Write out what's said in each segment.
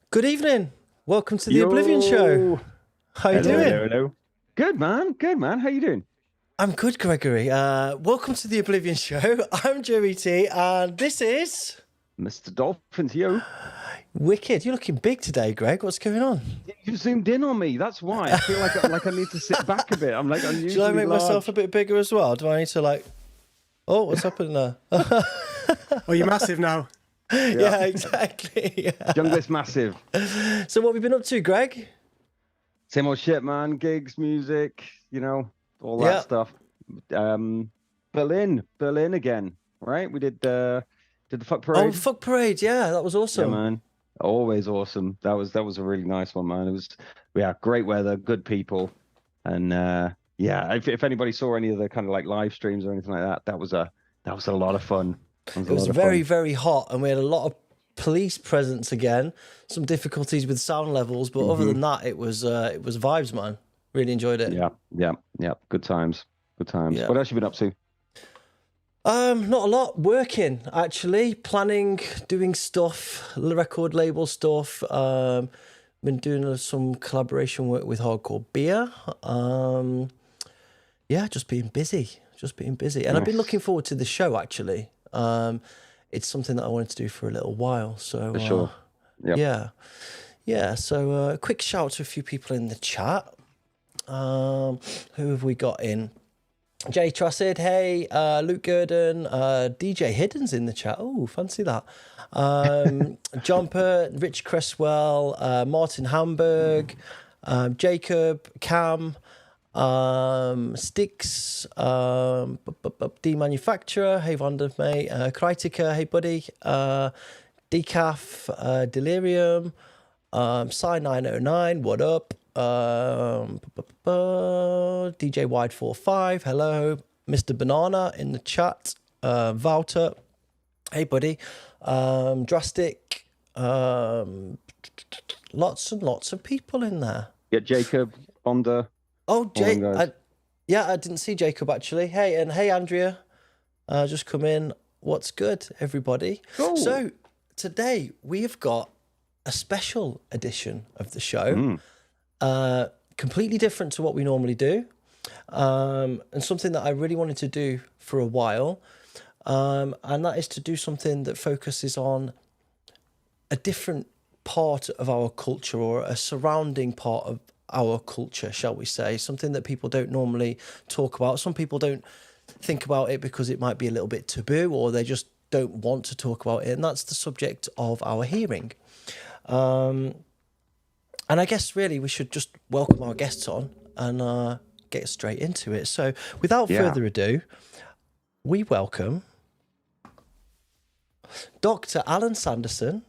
Good evening. Welcome to the Oblivion Show. How you doing? Hello. Good, man. Good, man. How you doing? I'm good, Gregory. Welcome to the Oblivion Show. I'm Joey T, and this is... Mr. Dolphins, yo. Wicked. You're looking big today, Greg. What's going on? You zoomed in on me. That's why. I feel like I need to sit back a bit. I'm like unusually Should I make large. myself a bit bigger as well? Do I need to like... Oh, what's happening there? Oh, you're massive now. Yeah, exactly. Yeah. Youngest massive. So what have you been up to, Greg? Same old shit, man. Gigs, music, all that stuff. Berlin again, right? We did the Fuck Parade. Oh, Fuck Parade. Yeah, that was awesome. Yeah, man. Always awesome. That was a really nice one, man. It was, great weather, good people. And if anybody saw any of the kind of like live streams or anything like that, that was a lot of fun. It was very, very hot, and we had a lot of police presence again. Some difficulties with sound levels, but other than that, it was vibes, man. Really enjoyed it. Yeah. Good times. Yeah. What else you been up to? Not a lot. Working, actually. Planning, doing stuff, record label stuff. Been doing some collaboration work with Hardcore Beer. Just being busy. And Nice. I've been looking forward to the show, actually. It's something that I wanted to do for a little while. So For sure. Yep. Yeah. So a quick shout out to a few people in the chat. Who have we got in? Jay Trassid, hey. Luke Gurdon, DJ Hidden's in the chat. Oh, fancy that. Jumper, Rich Cresswell, Martin Hamburg, Jacob, Cam, Sticks, Demanufacturer, hey Vander, mate, Kritika, hey buddy, Decaf, Delirium, Psy909, what up? DJ Wide45, hello. Mr. Banana in the chat, Wouter, hey buddy, Drastic, lots and lots of people in there. Yeah, Jacob, Bonda. Oh, I didn't see Jacob actually. Hey, and hey, Andrea, just come in. What's good, everybody? Cool. So today we have got a special edition of the show, completely different to what we normally do, and something that I really wanted to do for a while, and that is to do something that focuses on a different part of our culture or a surrounding part of our culture, shall we say, something that people don't normally talk about. Some people don't think about it because it might be a little bit taboo, or they just don't want to talk about it, and that's the subject of our hearing. And I guess really we should just welcome our guests on and get straight into it. So without further ado, we welcome Dr. Alan Sanderson,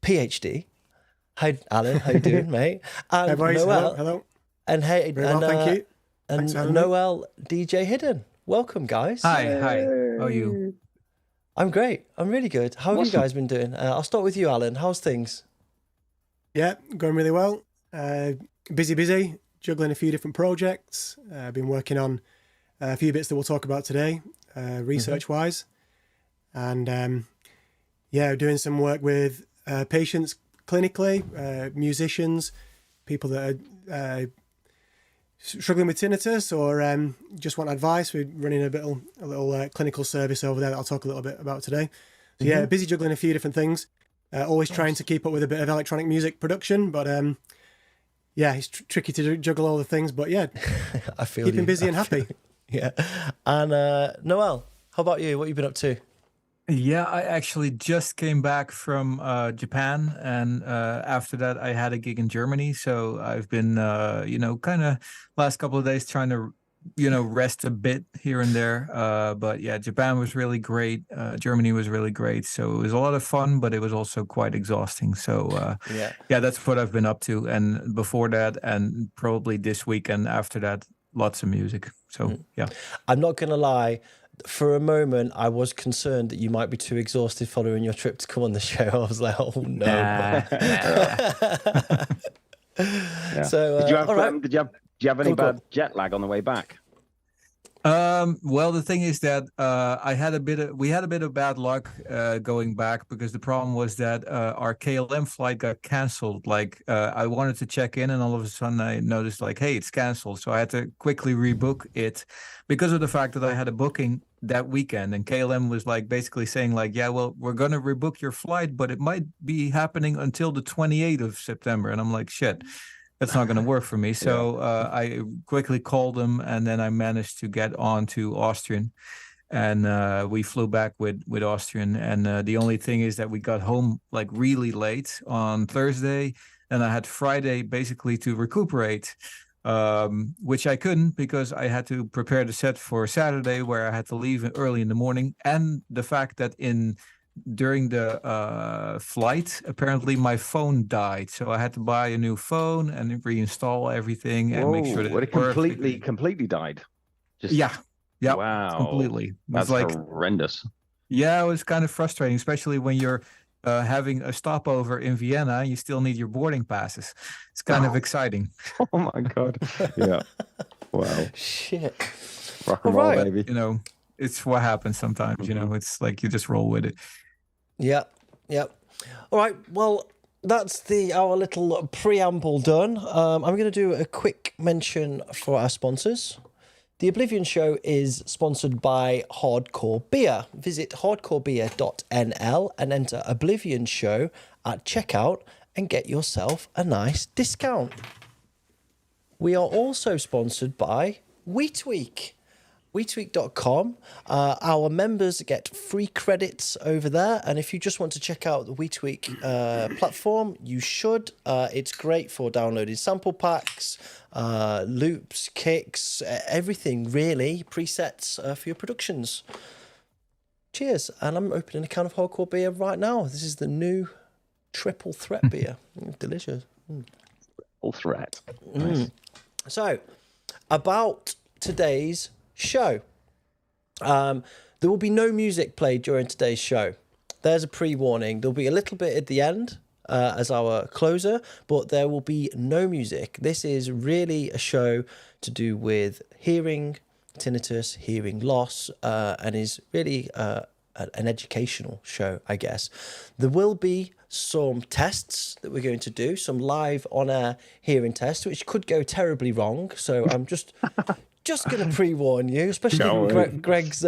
PhD. Hi, Alan. How you doing, mate? And Hey, boys. Noel. Hello. And hey, Very well, thank you. And Thanks for having me. Noel, DJ Hidden. Welcome, guys. Hi. How are you? I'm great. I'm really good. How have you Awesome. guys been doing? I'll start with you, Alan. How's things? Yeah, going really well. Busy, juggling a few different projects. Been working on a few bits that we'll talk about today, research-wise. And doing some work with patients clinically, musicians, people that are struggling with tinnitus or just want advice. We're running a little clinical service over there that I'll talk a little bit about today. So yeah, busy juggling a few different things. Always trying to keep up with a bit of electronic music production, but it's tricky to juggle all the things. But yeah, I feel keeping you. busy and happy. Yeah. And Noel, how about you? What have you been up to? Yeah, I actually just came back from Japan, and after that I had a gig in Germany. So I've been, kind of last couple of days trying to, rest a bit here and there. But yeah, Japan was really great. Germany was really great. So it was a lot of fun, but it was also quite exhausting. So that's what I've been up to. And before that, and probably this weekend after that, lots of music. So yeah. I'm not going to lie. For a moment, I was concerned that you might be too exhausted following your trip to come on the show. I was like, oh no. Yeah. So, did you have all right. did you have any bad jet lag on the way back? Well, the thing is that we had a bit of bad luck going back, because the problem was that our KLM flight got canceled. Like I wanted to check in, and all of a sudden I noticed like, hey, it's canceled. So I had to quickly rebook it because of the fact that I had a booking that weekend, and KLM was like basically saying like, yeah, well, we're gonna rebook your flight, but it might be happening until the 28th of September. And I'm like, shit. That's not going to work for me. So I quickly called them, and then I managed to get on to Austrian, and we flew back with Austrian. And the only thing is that we got home like really late on Thursday, and I had Friday basically to recuperate, which I couldn't because I had to prepare the set for Saturday, where I had to leave early in the morning. And the fact that during the flight, apparently my phone died, so I had to buy a new phone and reinstall everything and make sure that it completely died. Yeah, wow, completely. That's like horrendous. Yeah, it was kind of frustrating, especially when you're having a stopover in Vienna and you still need your boarding passes. It's kind of exciting. Oh my god! Yeah, wow, shit. Rock and roll, baby. You know, it's what happens sometimes. You know, it's like you just roll with it. Yeah. All right. Well, that's our little preamble done. I'm going to do a quick mention for our sponsors. The Oblivion Show is sponsored by Hardcore Beer. Visit hardcorebeer.nl and enter Oblivion Show at checkout and get yourself a nice discount. We are also sponsored by WeTweak. WeTweak.com. Our members get free credits over there, and if you just want to check out the WeTweak platform, you should. It's great for downloading sample packs, loops, kicks, everything really, presets for your productions. Cheers, and I'm opening a can of Hardcore Beer right now. This is the new Triple Threat beer. Delicious. Triple Threat. Nice. So, about today's show. There will be no music played during today's show. There's a pre-warning. There'll be a little bit at the end as our closer, but there will be no music. This is really a show to do with hearing, tinnitus, hearing loss, and is really an educational show, I guess. There will be some tests that we're going to do, some live on-air hearing tests, which could go terribly wrong. So I'm just going to pre-warn you, especially Greg's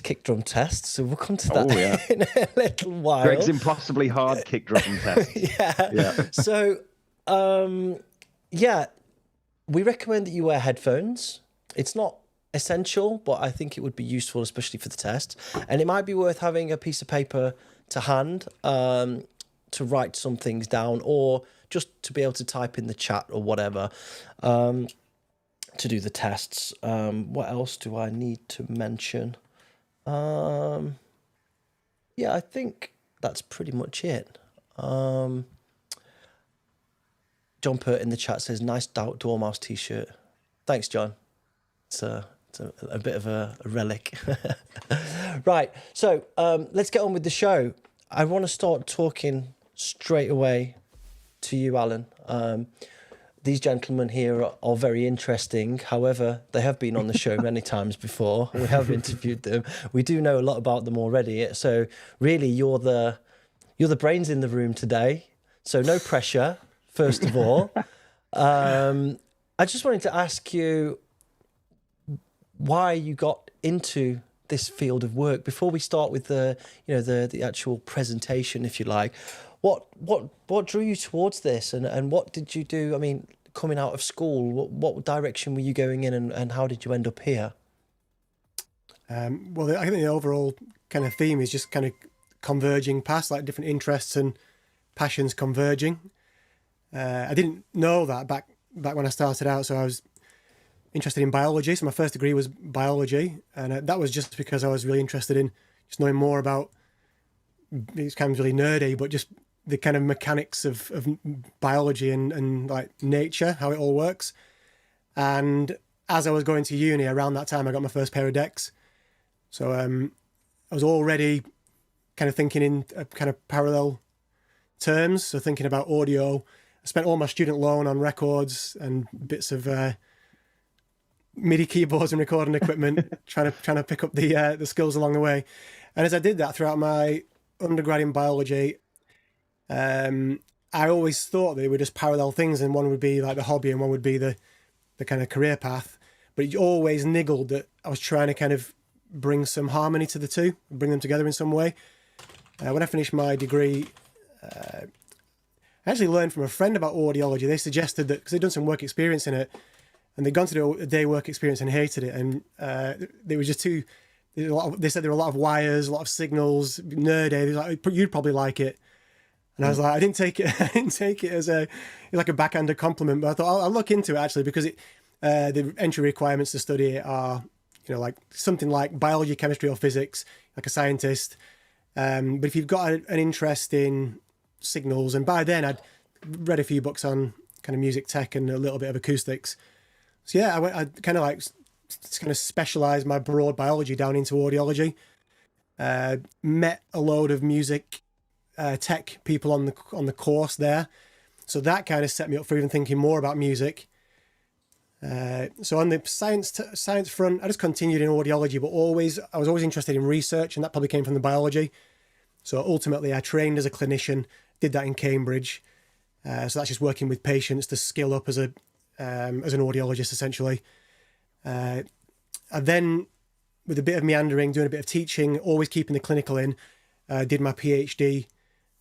kick drum test. So we'll come to that in a little while. Greg's impossibly hard kick drum test. Yeah. So, we recommend that you wear headphones. It's not essential, but I think it would be useful, especially for the test. And it might be worth having a piece of paper to hand to write some things down, or just to be able to type in the chat or whatever. To do the tests. What else do I need to mention? I think that's pretty much it. John Pert in the chat says, nice Dormouse t-shirt. Thanks, John. It's a bit of a relic. Right, so let's get on with the show. I want to start talking straight away to you, Alan. These gentlemen here are very interesting. However, they have been on the show many times before. We have interviewed them. We do know a lot about them already. So really, you're the brains in the room today. So no pressure, first of all. I just wanted to ask you why you got into this field of work before we start with the actual presentation, if you like. What drew you towards this, and what did you do? I mean, coming out of school, what direction were you going in, and how did you end up here? Well, I think the overall kind of theme is just kind of converging past, like different interests and passions converging. I didn't know that back when I started out, so I was interested in biology. So my first degree was biology, and that was just because I was really interested in just knowing more about. It's kind of really nerdy, but just the kind of mechanics of biology and like nature, how it all works. And as I was going to uni around that time, I got my first pair of decks. So I was already kind of thinking in kind of parallel terms. So thinking about audio. I spent all my student loan on records and bits of MIDI keyboards and recording equipment, trying to pick up the skills along the way. And as I did that throughout my undergrad in biology, I always thought they were just parallel things, and one would be like the hobby and one would be the kind of career path. But it always niggled that I was trying to kind of bring some harmony to the two, bring them together in some way. When I finished my degree, I actually learned from a friend about audiology. They suggested that, because they'd done some work experience in it, and they'd gone to do a day work experience and hated it. And they were just too, they said there were a lot of wires, a lot of signals, nerdy. They were like, you'd probably like it. And I was like, I didn't take it as like a backhanded compliment, but I thought I'll look into it actually, because the entry requirements to study it are, like something like biology, chemistry, or physics, like a scientist. But if you've got an interest in signals, and by then I'd read a few books on kind of music tech and a little bit of acoustics. So yeah, I kind of specialized my broad biology down into audiology. Met a load of music tech people on the course there, so that kind of set me up for even thinking more about music. So on the science front, I just continued in audiology, but I was always interested in research, and that probably came from the biology. So ultimately, I trained as a clinician, did that in Cambridge. So that's just working with patients to skill up as an audiologist, essentially. I then, with a bit of meandering, doing a bit of teaching, always keeping the clinical in, did my PhD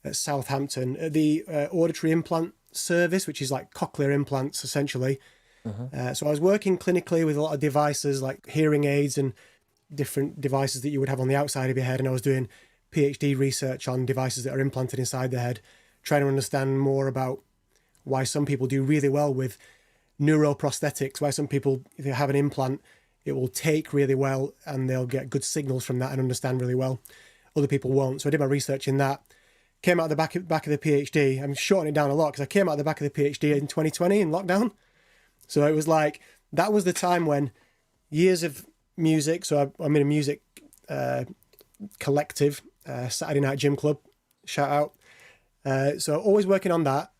at Southampton at the auditory implant service, which is like cochlear implants, essentially. So I was working clinically with a lot of devices like hearing aids and different devices that you would have on the outside of your head. And I was doing PhD research on devices that are implanted inside the head, trying to understand more about why some people do really well with neuroprosthetics, why some people, if they have an implant, it will take really well and they'll get good signals from that and understand really well. Other people won't. So I did my research in that. Came out the back of the PhD. I'm shortening it down a lot because I came out the back of the PhD in 2020 in lockdown. So it was like, that was the time when years of music. So I'm in a music collective, Saturday Night Gym Club, shout out. So always working on that.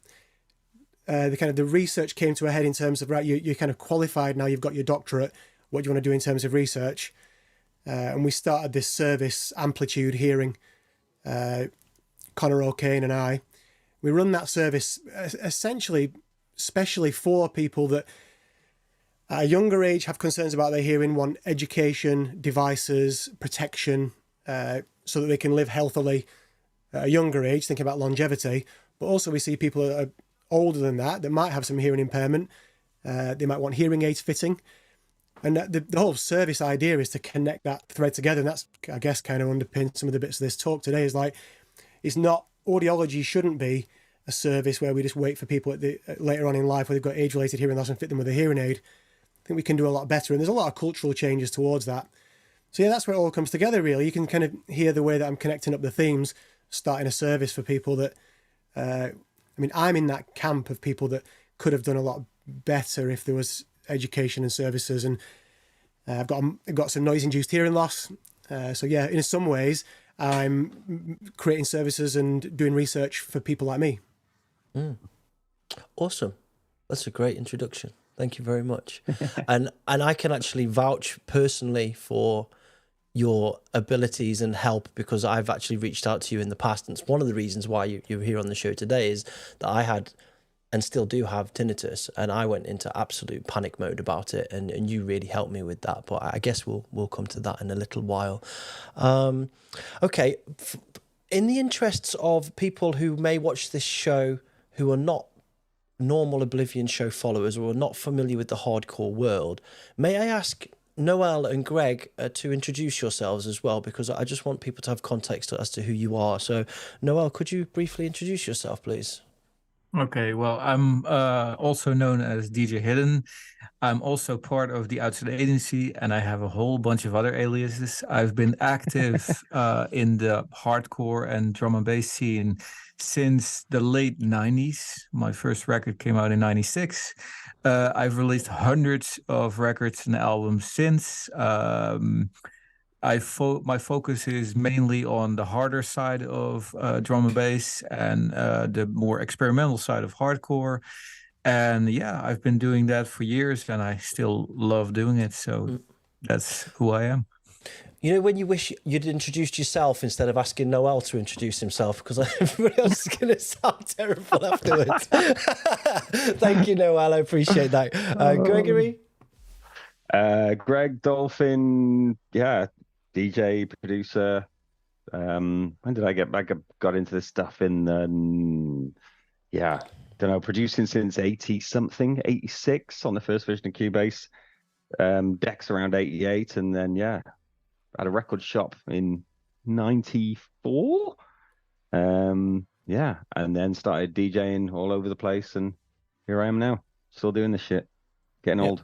The research came to a head in terms of, right, you're kind of qualified now, you've got your doctorate. What do you want to do in terms of research? And we started this service, Amplitude Hearing, Connor O'Kane and I. We run that service essentially, especially for people that at a younger age have concerns about their hearing, want education, devices, protection, so that they can live healthily at a younger age, thinking about longevity. But also we see people that are older than that might have some hearing impairment. They might want hearing aids fitting. And the whole service idea is to connect that thread together. And that's, I guess, kind of underpins some of the bits of this talk today, is like, it's not, audiology shouldn't be a service where we just wait for people later on in life where they've got age-related hearing loss and fit them with a hearing aid. I think we can do a lot better. And there's a lot of cultural changes towards that. So yeah, that's where it all comes together, really. You can kind of hear the way that I'm connecting up the themes, starting a service for people that, I'm in that camp of people that could have done a lot better if there was education and services. And I've got some noise-induced hearing loss. So yeah, in some ways, I'm creating services and doing research for people like me. Awesome. That's a great introduction. Thank you very much. and I can actually vouch personally for your abilities and help, because I've actually reached out to you in the past. And it's one of the reasons why you're here on the show today, is that I had and still do have tinnitus, and I went into absolute panic mode about it, and you really helped me with that. But I guess we'll come to that in a little while. Okay, in the interests of people who may watch this show who are not normal Oblivion Show followers or are not familiar with the hardcore world, may I ask Noël and Greg to introduce yourselves as well, because I just want people to have context as to who you are. So Noël, could you briefly introduce yourself, please? Okay, well, I'm also known as DJ Hidden. I'm also part of the Outside Agency, and I have a whole bunch of other aliases. I've been active in the hardcore and drum and bass scene since the late 90s. My first record came out in 96. I've released hundreds of records and albums since. My focus is mainly on the harder side of drum and bass and the more experimental side of hardcore. And yeah, I've been doing that for years, and I still love doing it. So that's who I am. You know, when you wish you'd introduced yourself instead of asking Noel to introduce himself, because everybody else is going to sound terrible afterwards. Thank you, Noel. I appreciate that. Gregory? Greg, Dolphin, yeah, DJ, producer. When did I get back? I got into this stuff in, don't know, producing since 80-something, 86 on the first version of Cubase. Decks around 88, and then, at a record shop in 94. And then started DJing all over the place, and here I am now, still doing this shit, getting old.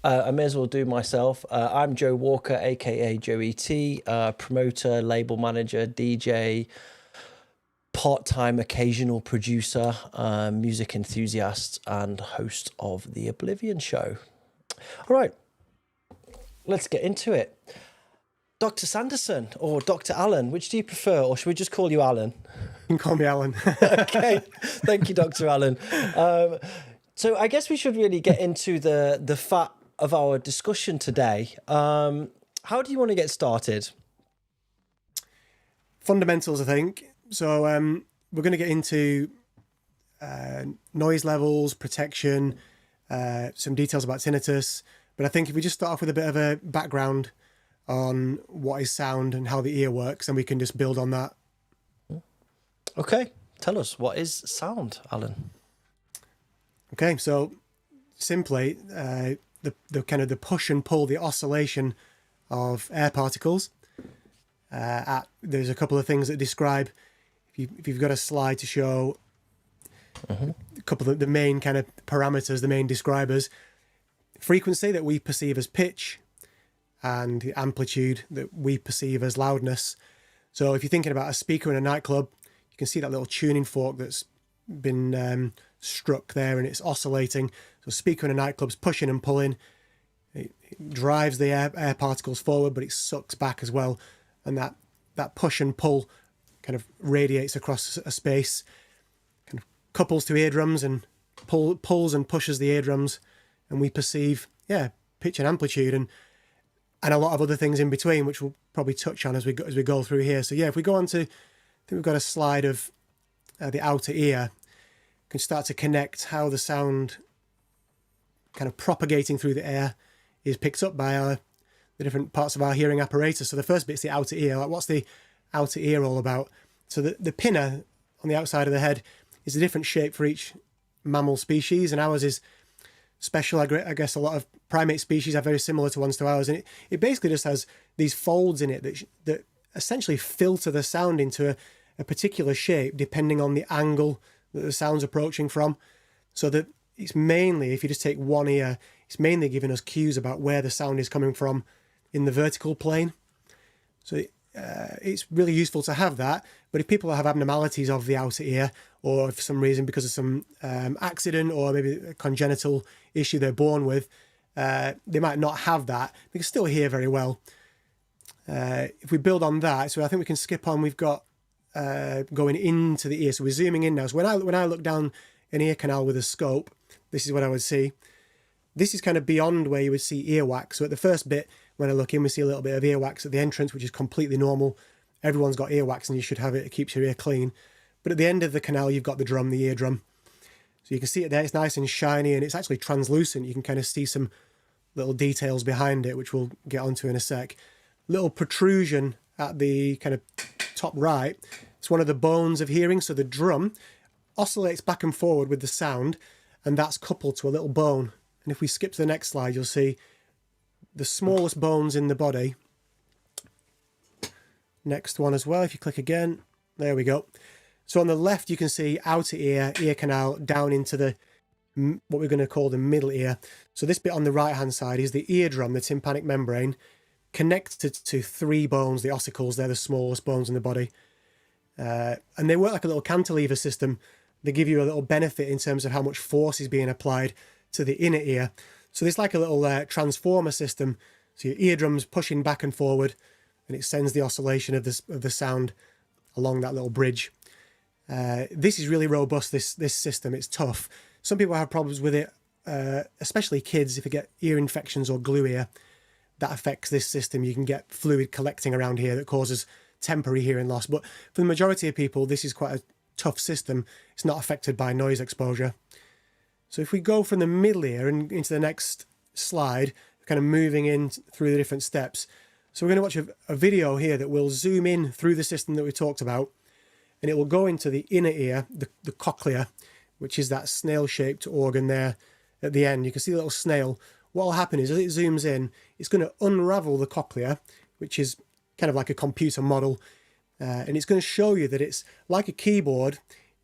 I may as well do myself. I'm Joe Walker, aka Joe E.T., promoter, label manager, DJ, part-time occasional producer, music enthusiast, and host of the Oblivion Show. All right, let's get into it. Dr. Sanderson or Dr. Alan, which do you prefer, or should we just call you Alan? You can call me Alan. Okay, thank you, Dr. Alan. So I guess we should really get into the fat of our discussion today. How do you want to get started? Fundamentals, I think. So we're going to get into noise levels, protection, some details about tinnitus. But I think if we just start off with a bit of a background on what is sound and how the ear works, and we can just build on that. Okay, tell us, what is sound, Alan? Okay, so simply, the kind of the push and pull, the oscillation of air particles. There's a couple of things that describe, if you've got a slide to show a couple of the main kind of parameters, the main describers. Frequency that we perceive as pitch, and the amplitude that we perceive as loudness. So if you're thinking about a speaker in a nightclub, you can see that little tuning fork that's been struck there, and it's oscillating. So speaker in a nightclub's pushing and pulling. It drives the air particles forward, but it sucks back as well. And that push and pull kind of radiates across a space, kind of couples to eardrums and pulls and pushes the eardrums, and we perceive pitch and amplitude and a lot of other things in between, which we'll probably touch on as we go through here. So if we go on to, I think we've got a slide of the outer ear. We can start to connect how the sound kind of propagating through the air is picked up by the different parts of our hearing apparatus. So the first bit's the outer ear. Like, what's the outer ear all about? So the pinna on the outside of the head is a different shape for each mammal species, and ours is special. I guess a lot of primate species are very similar to ones to ours, and it basically just has these folds in it that essentially filter the sound into a particular shape depending on the angle that the sound's approaching from. So that it's mainly, if you just take one ear, it's mainly giving us cues about where the sound is coming from in the vertical plane. So it's really useful to have that. But if people have abnormalities of the outer ear, or for some reason because of some accident or maybe a congenital issue they're born with, they might not have that. They can still hear very well. If we build on that, so I think we can skip on. We've got going into the ear. So we're zooming in now. So when I look down an ear canal with a scope, this is what I would see. This is kind of beyond where you would see earwax. So at the first bit, when I look in, we see a little bit of earwax at the entrance, which is completely normal. Everyone's got earwax and you should have it. It keeps your ear clean. But at the end of the canal, you've got the drum, the eardrum. So you can see it there. It's nice and shiny, and it's actually translucent. You can kind of see some little details behind it, which we'll get onto in a sec. Little protrusion at the kind of top right. It's one of the bones of hearing. So the drum oscillates back and forward with the sound, and that's coupled to a little bone. And if we skip to the next slide, you'll see the smallest bones in the body. Next one as well. If you click again, there we go. So on the left, you can see outer ear, ear canal, down into the, what we're going to call the middle ear. So this bit on the right-hand side is the eardrum, the tympanic membrane, connected to three bones, the ossicles. They're the smallest bones in the body. And they work like a little cantilever system. They give you a little benefit in terms of how much force is being applied to the inner ear. So there's like a little transformer system. So your eardrum's pushing back and forward, and it sends the oscillation of the sound along that little bridge. This is really robust, this system. It's tough. Some people have problems with it, especially kids. If you get ear infections or glue ear, that affects this system. You can get fluid collecting around here that causes temporary hearing loss. But for the majority of people, this is quite a tough system. It's not affected by noise exposure. So if we go from the middle ear and into the next slide, kind of moving in through the different steps. So we're going to watch a video here that will zoom in through the system that we talked about, and it will go into the inner ear, the cochlea, which is that snail-shaped organ there at the end. You can see the little snail. What will happen is, as it zooms in, it's going to unravel the cochlea, which is kind of like a computer model, and it's going to show you that it's like a keyboard.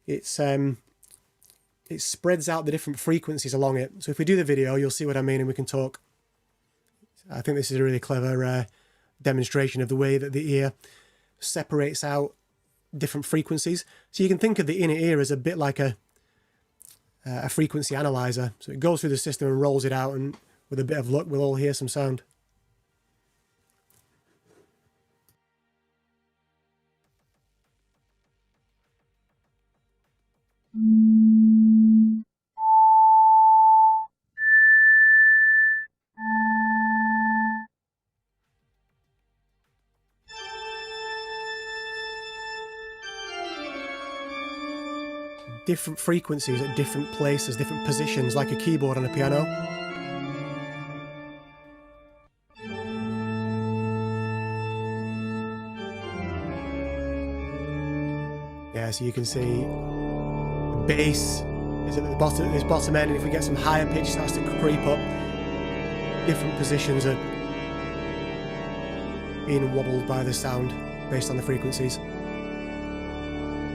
It spreads out the different frequencies along it. So if we do the video, you'll see what I mean, and we can talk. I think this is a really clever demonstration of the way that the ear separates out different frequencies. So you can think of the inner ear as a bit like a frequency analyzer. So it goes through the system and rolls it out, and with a bit of luck, we'll all hear some sound. Different frequencies at different places, different positions, like a keyboard on a piano. Yeah, so you can see the bass is at the bottom, this bottom end, and if we get some higher pitch, it starts to creep up. Different positions are being wobbled by the sound based on the frequencies.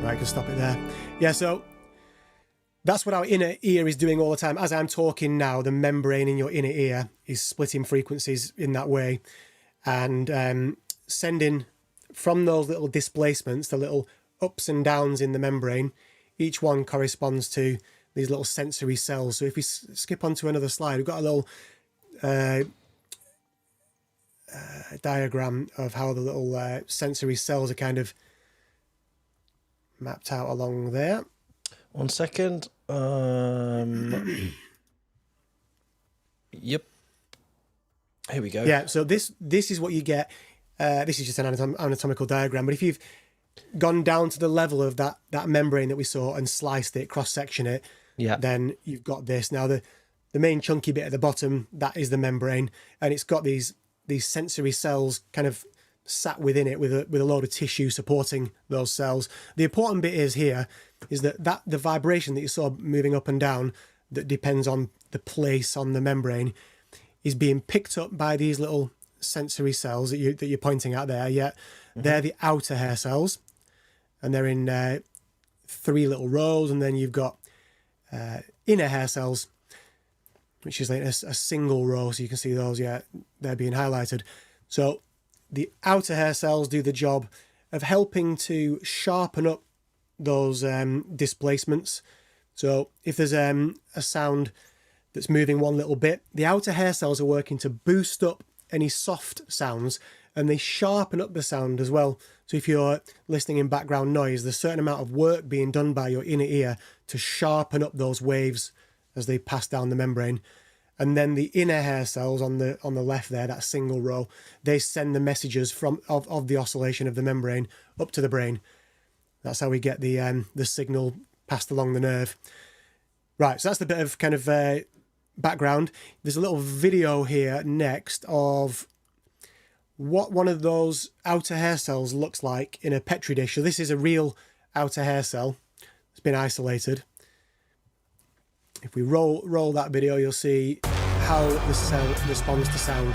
Right, I can stop it there. Yeah, so that's what our inner ear is doing all the time. As I'm talking now, the membrane in your inner ear is splitting frequencies in that way and sending from those little displacements, the little ups and downs in the membrane. Each one corresponds to these little sensory cells. So if we skip onto another slide, we've got a little diagram of how the little sensory cells are kind of mapped out along there. 1 second. Yep. Here we go. Yeah, so this is what you get. This is just an anatomical diagram, but if you've gone down to the level of that membrane that we saw and sliced it, cross-section it, yeah, then you've got this. Now the main chunky bit at the bottom, that is the membrane, and it's got these sensory cells kind of sat within it with a load of tissue supporting those cells. The important bit is that the vibration that you saw moving up and down that depends on the place on the membrane is being picked up by these little sensory cells that you're pointing at there. Yeah, they're the outer hair cells, and they're in 3 little rows, and then you've got inner hair cells, which is like a single row. So you can see those, yeah, they're being highlighted. So the outer hair cells do the job of helping to sharpen up those displacements. So if there's a sound that's moving one little bit, the outer hair cells are working to boost up any soft sounds, and they sharpen up the sound as well. So if you're listening in background noise, there's a certain amount of work being done by your inner ear to sharpen up those waves as they pass down the membrane. And then the inner hair cells on the left there, that single row, they send the messages of the oscillation of the membrane up to the brain. That's how we get the signal passed along the nerve. Right, so that's the bit of kind of background. There's a little video here next of what one of those outer hair cells looks like in a petri dish. So this is a real outer hair cell. It's been isolated. If we roll that video, you'll see how the cell responds to sound.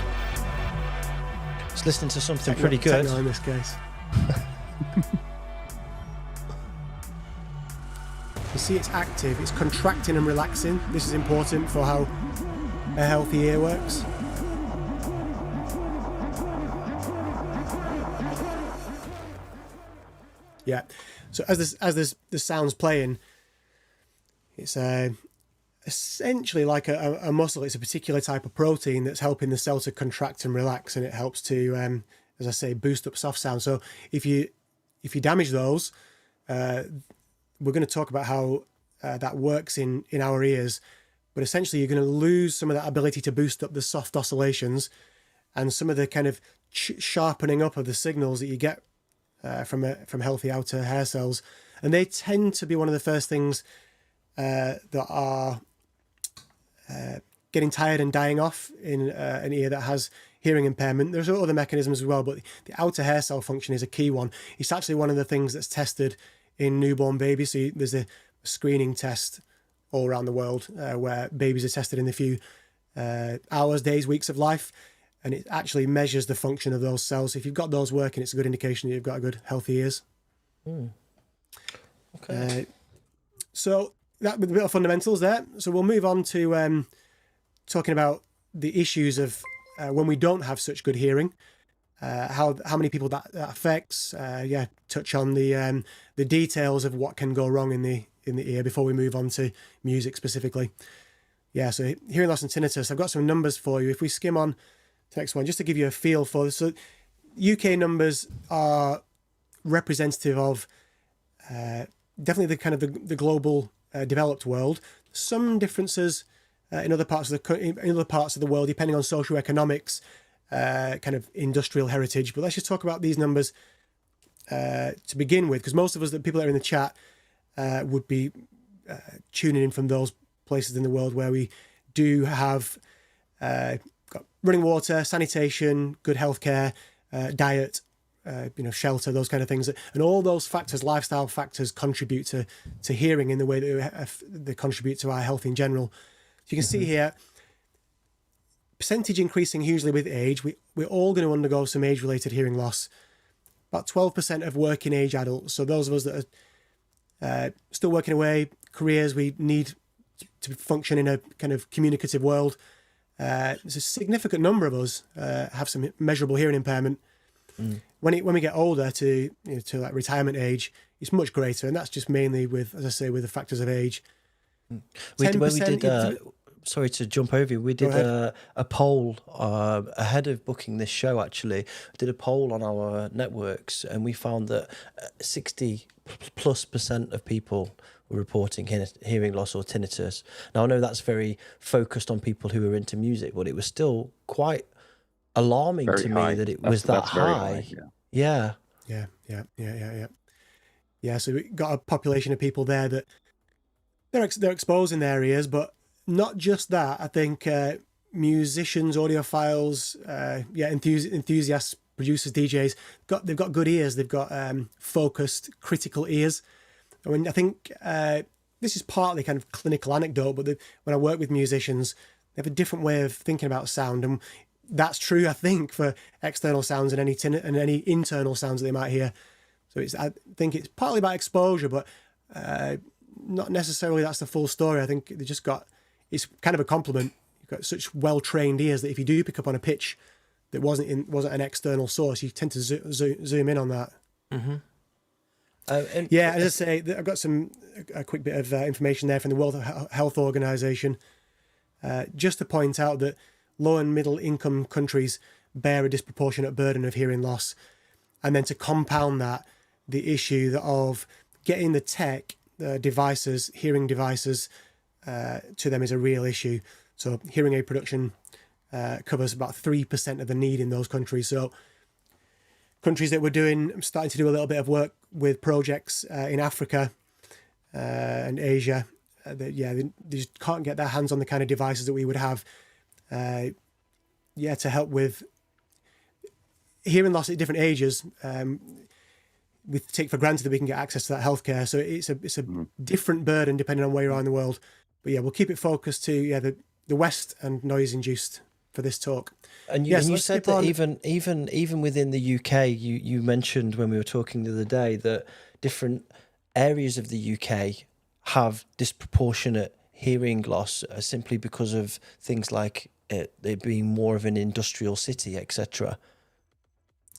It's listening to something pretty good. Techno in this case. You see it's active, it's contracting and relaxing. This is important for how a healthy ear works. Yeah, so as the sound's playing, it's essentially like a muscle. It's a particular type of protein that's helping the cell to contract and relax, and it helps to, as I say, boost up soft sound. So if you damage those, we're going to talk about how that works in our ears. But essentially, you're going to lose some of that ability to boost up the soft oscillations and some of the kind of sharpening up of the signals that you get from healthy outer hair cells. And they tend to be one of the first things that are getting tired and dying off in an ear that has hearing impairment. There's other mechanisms as well, but the outer hair cell function is a key one. It's actually one of the things that's tested in newborn babies. So there's a screening test all around the world where babies are tested in a few hours, days, weeks of life, and it actually measures the function of those cells. So if you've got those working, it's a good indication that you've got a good, healthy ears. Okay. So that with a bit of fundamentals there. So we'll move on to talking about the issues of when we don't have such good hearing, how many people that affects. Touch on the details of what can go wrong in the ear before we move on to music specifically. Yeah, so hearing loss and tinnitus. I've got some numbers for you. If we skim on to the next one, just to give you a feel for this. So UK numbers are representative of definitely the kind of the global developed world. Some differences in other parts of the world, depending on socioeconomics, kind of industrial heritage. But let's just talk about these numbers to begin with, because most of us, the people that are in the chat, would be tuning in from those places in the world where we do have got running water, sanitation, good healthcare, diet, shelter, those kind of things, and all those factors, lifestyle factors, contribute to hearing in the way that they contribute to our health in general. So you can see here, percentage increasing hugely with age. We're all going to undergo some age-related hearing loss. About 12% of working age adults. So those of us that are still working away, careers, we need to function in a kind of communicative world. There's a significant number of us have some measurable hearing impairment. When we get older to like retirement age, it's much greater, and that's just mainly with, as I say, with the factors of age. When we did, sorry to jump over you, we did a poll ahead of booking this show. Actually, we did a poll on our networks, and we found that 60+% of people were reporting hearing loss or tinnitus. Now I know that's very focused on people who are into music, but it was still quite alarming to me that it was that high. Yeah. So we got a population of people there that they're exposed in their ears, but not just that. I think musicians, audiophiles, enthusiasts, producers, DJs, they've got good ears. They've got focused, critical ears. I mean, I think this is partly kind of clinical anecdote, but when I work with musicians, they have a different way of thinking about sound, and that's true, I think, for external sounds and any internal sounds that they might hear. So I think it's partly about exposure, but not necessarily that's the full story. I think it's kind of a compliment. You've got such well-trained ears that if you do pick up on a pitch that wasn't an external source, you tend to zoom in on that. Mm-hmm. As I say, I've got a quick bit of information there from the World Health Organization, just to point out that low and middle income countries bear a disproportionate burden of hearing loss, and then to compound that, the issue of getting the tech, the devices, hearing devices, to them is a real issue. So hearing aid production covers about 3% of the need in those countries. So countries that we're starting to do a little bit of work with projects in Africa and Asia, they just can't get their hands on the kind of devices that we would have to help with hearing loss at different ages. We take for granted that we can get access to that healthcare, so it's a different burden depending on where you are in the world. But we'll keep it focused to the West and noise induced for this talk. And you said that even within the UK, you mentioned when we were talking the other day that different areas of the UK have disproportionate hearing loss simply because of things like it being more of an industrial city, etc.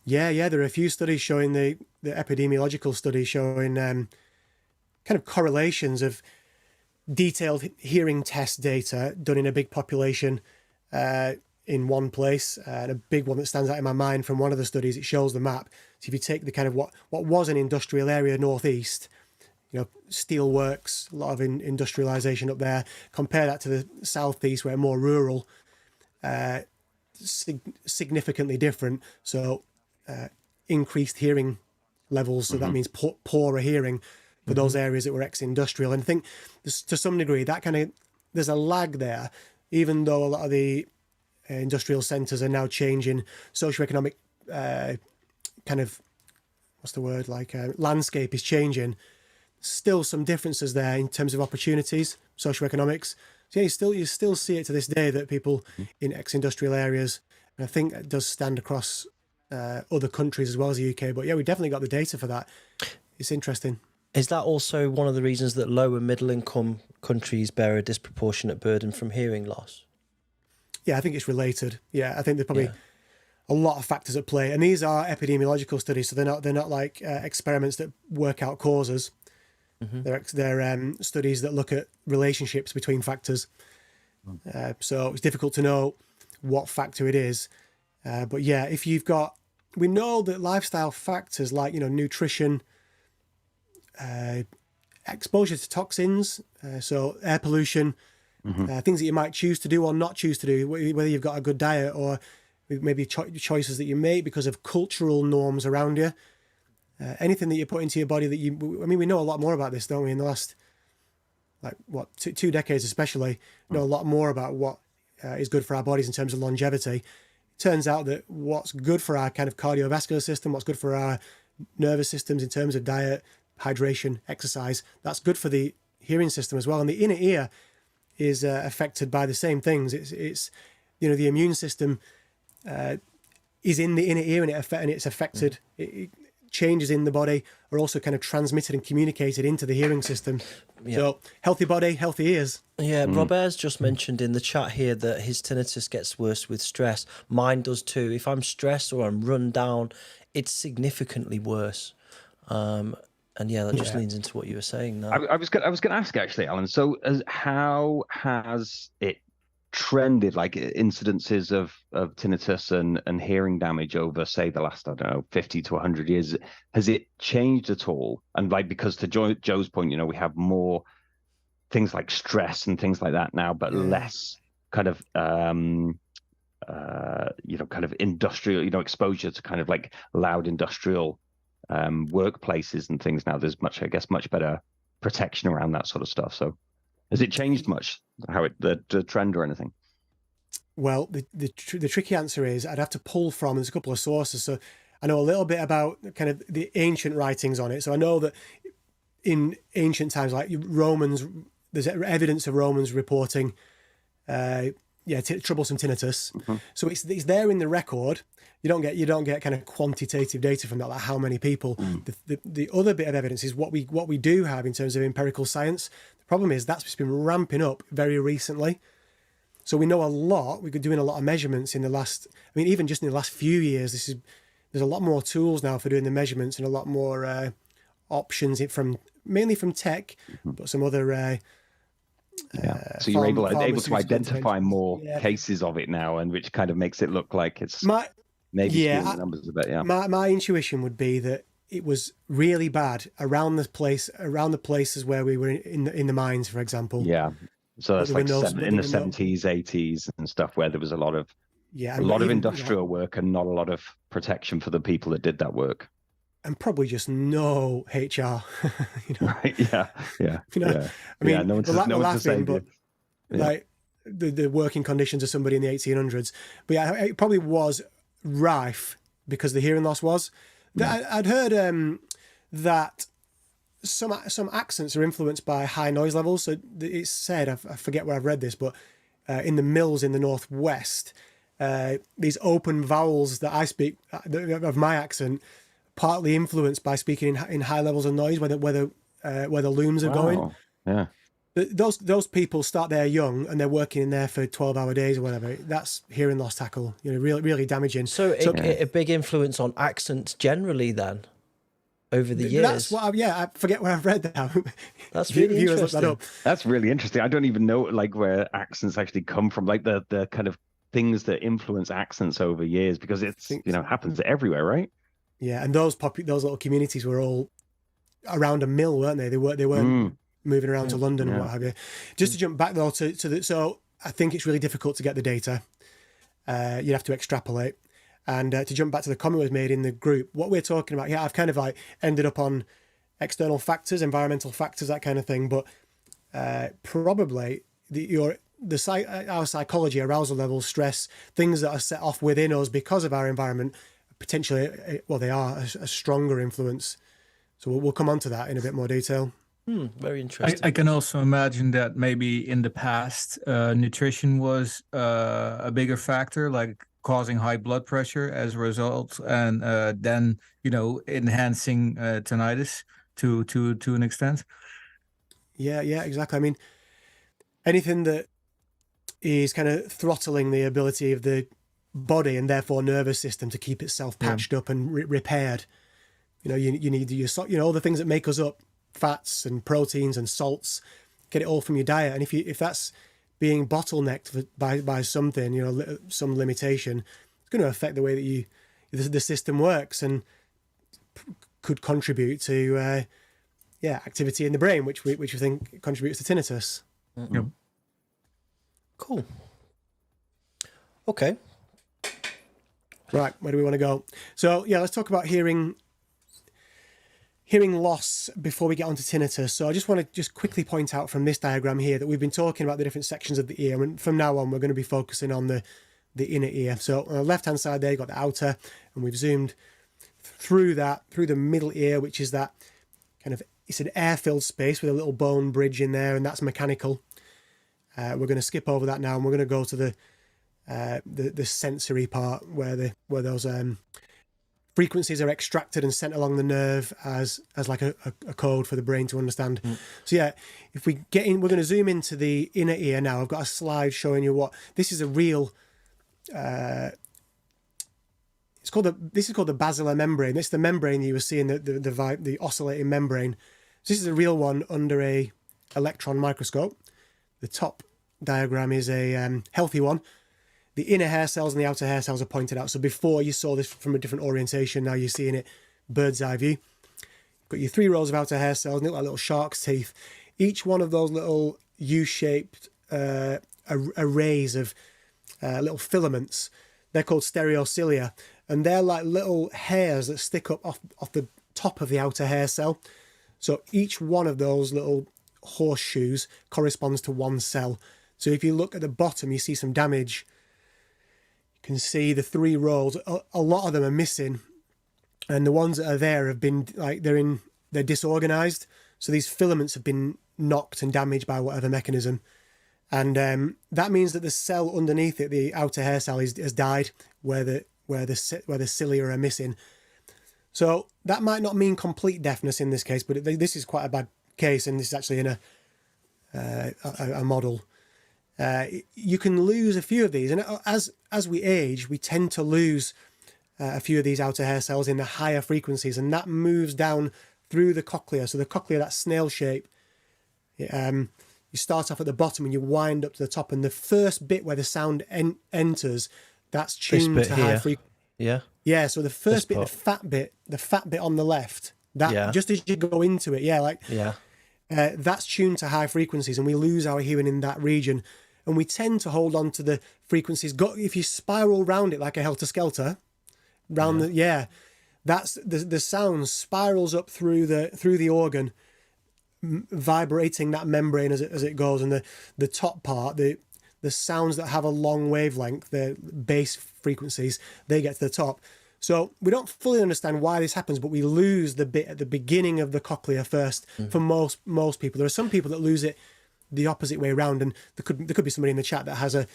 Yeah, there are a few studies showing the epidemiological studies showing kind of correlations of detailed hearing test data done in a big population in one place. And a big one that stands out in my mind from one of the studies, it shows the map. So if you take the kind of what was an industrial area northeast, steel works, a lot of industrialization up there. Compare that to the southeast, where more rural, significantly different. So increased hearing levels. So that means poorer hearing for those areas that were ex-industrial. And I think to some degree that there's a lag there, even though a lot of the industrial centres are now changing. Socioeconomic landscape is changing. Still some differences there in terms of opportunities, socioeconomics. So yeah, you still see it to this day that people in ex-industrial areas, and I think it does stand across other countries as well as the UK. But yeah, we definitely got the data for that. It's interesting. Is that also one of the reasons that low and middle income countries bear a disproportionate burden from hearing loss? Yeah, I think it's related. Yeah, I think there's probably a lot of factors at play, and these are epidemiological studies, so they're not like experiments that work out causes. They're studies that look at relationships between factors. So it's difficult to know what factor it is. But yeah, if we know that lifestyle factors like, nutrition, exposure to toxins, so air pollution, things that you might choose to do or not choose to do, whether you've got a good diet or maybe choices that you make because of cultural norms around you. Anything that you put into your body we know a lot more about this, don't we? In the last, 2 decades especially, know a lot more about what is good for our bodies in terms of longevity. It turns out that what's good for our kind of cardiovascular system, what's good for our nervous systems in terms of diet, hydration, exercise, that's good for the hearing system as well. And the inner ear is affected by the same things. It's the immune system is in the inner ear, and it's affected. Changes in the body are also kind of transmitted and communicated into the hearing system. So healthy body, healthy ears. Yeah, Robert's just mentioned in the chat here that his tinnitus gets worse with stress. Mine does too. If I'm stressed or I'm run down, it's significantly worse. And yeah, that just leans into what you were saying now. I was going to ask actually, Alan. So how has it trended, like incidences of tinnitus and hearing damage over, say, the last, 50 to 100 years? Has it changed at all? And because to Joe's point, we have more things like stress and things like that now, but less kind of kind of industrial, exposure to kind of like loud industrial workplaces and things. Now there's much better protection around that sort of stuff. So has it changed much, the trend or anything? Well, the tricky answer is I'd have to pull from, there's a couple of sources. So I know a little bit about kind of the ancient writings on it. So I know that in ancient times, like Romans, there's evidence of Romans reporting troublesome tinnitus. So it's there in the record. You don't get kind of quantitative data from that, like how many people. The other bit of evidence is what we do have in terms of empirical science. The problem is that's just been ramping up very recently. So we know a lot. We're doing a lot of measurements in the last. Even just in the last few years, there's a lot more tools now for doing the measurements and a lot more options mainly from tech, but some other. So you're able to identify more cases of it now, and which kind of makes it look like it's maybe skewing the numbers a bit. Yeah. My intuition would be that it was really bad around the places where we were in the mines, for example. Yeah. So that's like in the 70s, 80s and stuff, where there was a lot of industrial work and not a lot of protection for the people that did that work. And probably just no HR. Right? Yeah. No one's to save you. Like the working conditions of somebody in the 1800s. But yeah, it probably was rife because the hearing loss was. I'd heard that some accents are influenced by high noise levels. So it's said, I forget where I've read this, but in the mills in the northwest, these open vowels that I speak of my accent, partly influenced by speaking in high levels of noise, where the looms are going. Yeah. Those people start there young and they're working in there for 12-hour days or whatever. That's hearing loss tackle. Really, really damaging. So a big influence on accents generally then over the years. That's what I forget where I've read that. That's really interesting. That up. That's really interesting. I don't even know like where accents actually come from, like the kind of things that influence accents over years, because it's happens everywhere, right? Yeah, and those little communities were all around a mill, weren't they? They weren't moving around to London and what have you. Just to jump back though to the, so I think it's really difficult to get the data. You have to extrapolate. And to jump back to the comment was made in the group, what we're talking about here, I've kind of like ended up on external factors, environmental factors, that kind of thing. But probably our psychology, arousal levels, stress, things that are set off within us because of our environment, potentially, well, they are a stronger influence. So we'll come on to that in a bit more detail. Very interesting. I can also imagine that maybe in the past, nutrition was a bigger factor, like causing high blood pressure as a result, and then, you know, enhancing tinnitus to an extent. Yeah, exactly. I mean, anything that is kind of throttling the ability of the body and therefore nervous system to keep itself patched up and repaired. You know, you need all the things that make us up, fats and proteins and salts, get it all from your diet. And if that's being bottlenecked by something, you know, some limitation, it's going to affect the way that the system works and could contribute to activity in the brain, which we think contributes to tinnitus. Yep. Cool. Okay. Right, where do we want to go? So let's talk about hearing loss before we get on to tinnitus. So I just want to quickly point out from this diagram here that we've been talking about the different sections of the ear, and from now on we're going to be focusing on the inner ear. So on the left hand side there you've got the outer, and we've zoomed through the middle ear, which is that kind of, it's an air-filled space with a little bone bridge in there, and that's mechanical. We're going to skip over that now, and we're going to go to the sensory part where those frequencies are extracted and sent along the nerve as like a code for the brain to understand. So if we get in, we're going to zoom into the inner ear now. I've got a slide showing you what this is. A real this is called the basilar membrane. This is the membrane you were seeing, the oscillating membrane. So this is a real one under a electron microscope. The top diagram is a healthy one. The inner hair cells and the outer hair cells are pointed out. So before you saw this from a different orientation, now you're seeing it bird's eye view. You've got your 3 rows of outer hair cells, and they look like little shark's teeth. Each one of those little U-shaped arrays of little filaments, they're called stereocilia, and they're like little hairs that stick up off the top of the outer hair cell. So each one of those little horseshoes corresponds to one cell. So if you look at the bottom, you see some damage. You can see the 3 rows. A lot of them are missing, and the ones that are there have been like they're disorganized. So these filaments have been knocked and damaged by whatever mechanism, and that means that the cell underneath it, the outer hair cell, has died where the cilia are missing. So that might not mean complete deafness in this case, but this is quite a bad case, and this is actually in a model. You can lose a few of these, and as we age, we tend to lose a few of these outer hair cells in the higher frequencies, and that moves down through the cochlea. So the cochlea, that snail shape, you start off at the bottom and you wind up to the top, and the first bit where the sound enters, that's tuned to high frequency. Yeah. So the first bit, the fat bit on the left, that just as you go into it, that's tuned to high frequencies, and we lose our hearing in that region. And we tend to hold on to the frequencies. If you spiral round it like a helter-skelter, that's the sound spirals up through the organ, vibrating that membrane as it goes. And the top part, the sounds that have a long wavelength, the bass frequencies, they get to the top. So we don't fully understand why this happens, but we lose the bit at the beginning of the cochlea first. For most people, there are some people that lose it the opposite way around, and there could be somebody in the chat that has an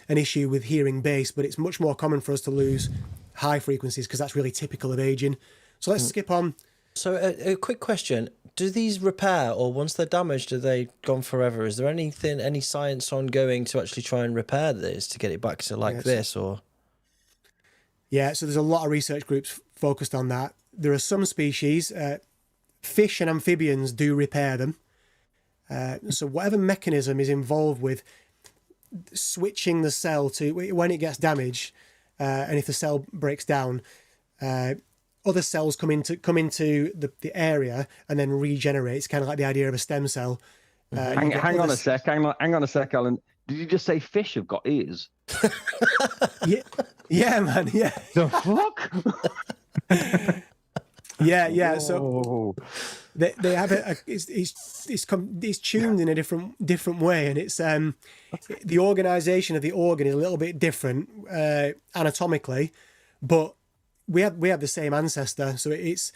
issue with hearing bass, but it's much more common for us to lose high frequencies because that's really typical of aging. So let's skip on. So a quick question: do these repair, or once they're damaged, are they gone forever? Is there any science ongoing to actually try and repair this to get it back to this, or? Yeah, so there's a lot of research groups focused on that. There are some species, fish and amphibians do repair them. So whatever mechanism is involved with switching the cell to when it gets damaged, and if the cell breaks down, other cells come into the area and then regenerate. It's kind of like the idea of a stem cell. Hang on a sec, Alan. Did you just say fish have got ears? Yeah, man. Yeah. The fuck? Yeah. So they have it's tuned in a different way, and it's the organization of the organ is a little bit different anatomically, but we have the same ancestor. So it's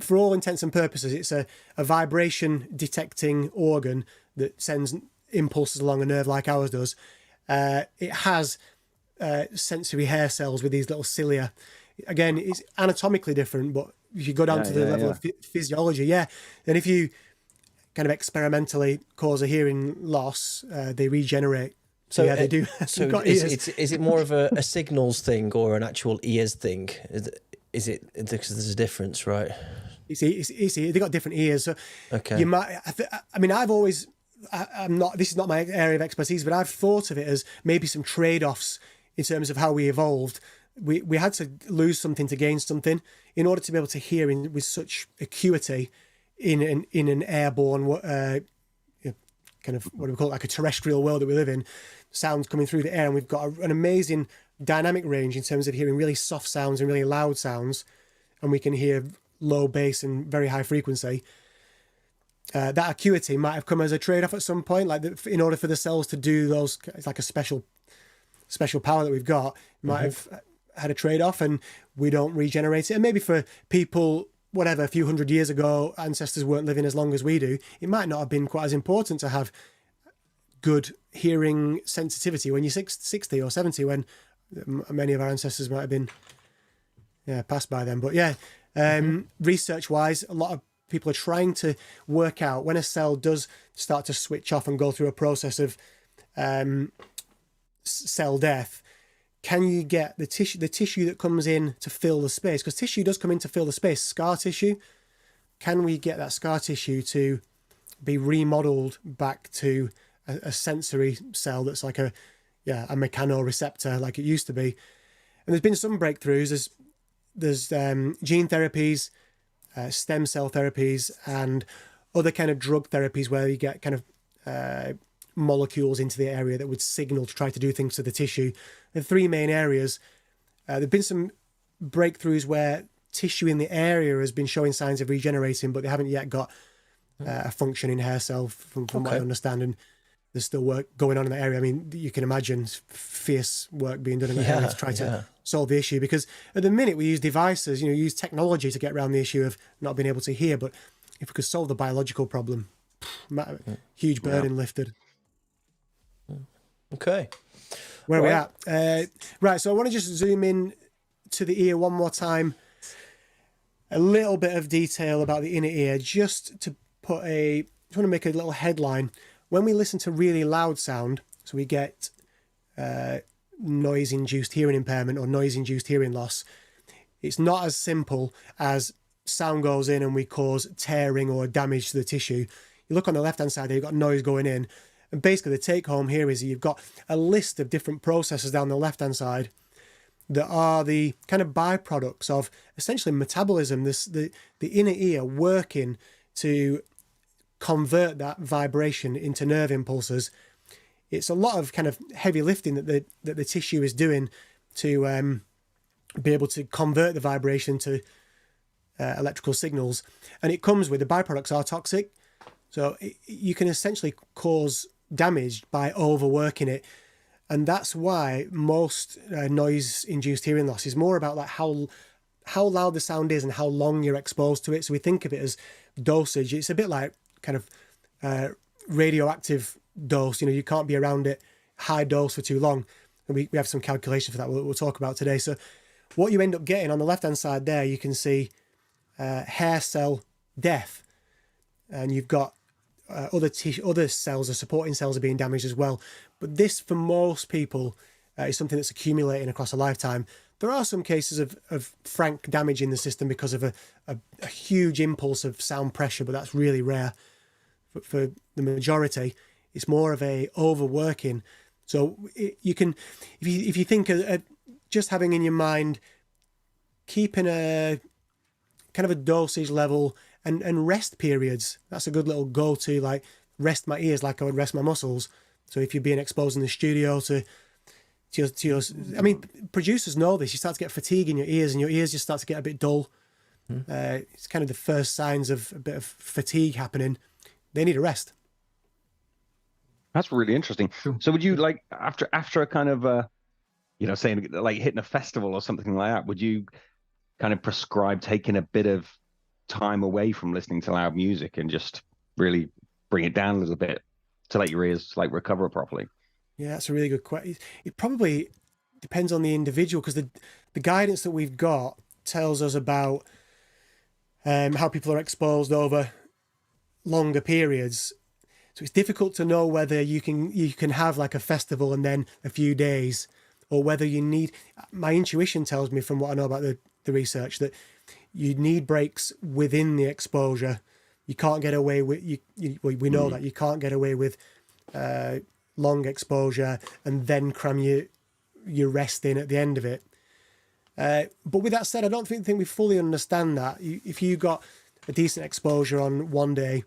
for all intents and purposes, it's a vibration detecting organ that sends impulses along a nerve like ours does. It has sensory hair cells with these little cilia. Again, it's anatomically different, but if you go down to the level of physiology, and if you kind of experimentally cause a hearing loss, they regenerate. So they do. So is it more of a signals thing or an actual ears thing? Is it because there's a difference, right? You see, they got different ears. So okay. You might. I mean, I'm not. This is not my area of expertise, but I've thought of it as maybe some trade-offs in terms of how we evolved. We had to lose something to gain something in order to be able to hear with such acuity in an airborne kind of what do we call it, like a terrestrial world that we live in, sounds coming through the air, and we've got an amazing dynamic range in terms of hearing really soft sounds and really loud sounds, and we can hear low bass and very high frequency. That acuity might have come as a trade-off at some point, like in order for the cells to do those, it's like a special power that we've got, might have had a trade-off, and we don't regenerate it. And maybe for people, whatever, a few hundred years ago, ancestors weren't living as long as we do, it might not have been quite as important to have good hearing sensitivity when you're 60 or 70, when many of our ancestors might have been passed by them. But research-wise, a lot of people are trying to work out when a cell does start to switch off and go through a process of cell death. Can you get the tissue that comes in to fill the space? Because tissue does come in to fill the space, scar tissue. Can we get that scar tissue to be remodeled back to a sensory cell that's like a mechanoreceptor like it used to be? And there's been some breakthroughs. There's gene therapies, stem cell therapies, and other kind of drug therapies where you get kind of molecules into the area that would signal to try to do things to the tissue. The three main areas. There have been some breakthroughs where tissue in the area has been showing signs of regenerating, but they haven't yet got a functioning hair cell from what I understand. And there's still work going on in the area. I mean, you can imagine fierce work being done in the area to try to solve the issue, because at the minute we use devices, use technology to get around the issue of not being able to hear. But if we could solve the biological problem, huge burden lifted. Okay. Where are we at? Right, so I want to just zoom in to the ear one more time. A little bit of detail about the inner ear, just to want to make a little headline. When we listen to really loud sound, so we get noise-induced hearing impairment or noise-induced hearing loss, it's not as simple as sound goes in and we cause tearing or damage to the tissue. You look on the left-hand side there, you've got noise going in. And basically the take home here is you've got a list of different processes down the left-hand side that are the kind of byproducts of essentially metabolism, the inner ear working to convert that vibration into nerve impulses. It's a lot of kind of heavy lifting that the tissue is doing to be able to convert the vibration to electrical signals. And it comes with, the byproducts are toxic. So you can essentially cause damage by overworking it, and that's why most noise-induced hearing loss is more about like how loud the sound is and how long you're exposed to it. So we think of it as dosage. It's a bit like kind of radioactive dose. You can't be around it high dose for too long. And we have some calculation for that we'll talk about today. So what you end up getting on the left-hand side there, you can see hair cell death, and you've got other cells, or supporting cells, are being damaged as well. But this, for most people, is something that's accumulating across a lifetime. There are some cases of frank damage in the system because of a huge impulse of sound pressure, but that's really rare. But for the majority, it's more of a overworking. So you can, if you think of just having in your mind keeping a kind of a dosage level and rest periods. That's a good little go-to, like rest my ears like I would rest my muscles. So if you're being exposed in the studio to your, I mean, producers know this. You start to get fatigue in your ears, and your ears just start to get a bit dull. It's kind of the first signs of a bit of fatigue happening. They need a rest. That's really interesting. So would you like after a kind of saying like hitting a festival or something like that, would you kind of prescribe taking a bit of time away from listening to loud music and just really bring it down a little bit to let your ears like recover properly? Yeah, that's a really good question. It probably depends on the individual, because the guidance that we've got tells us about how people are exposed over longer periods. So it's difficult to know whether you can have like a festival and then a few days, or whether you need. My intuition tells me, from what I know about the research, that you need breaks within the exposure. You can't get away with we know that you can't get away with long exposure and then cram your rest in at the end of it. But with that said, I don't think we fully understand that. If you got a decent exposure on one day,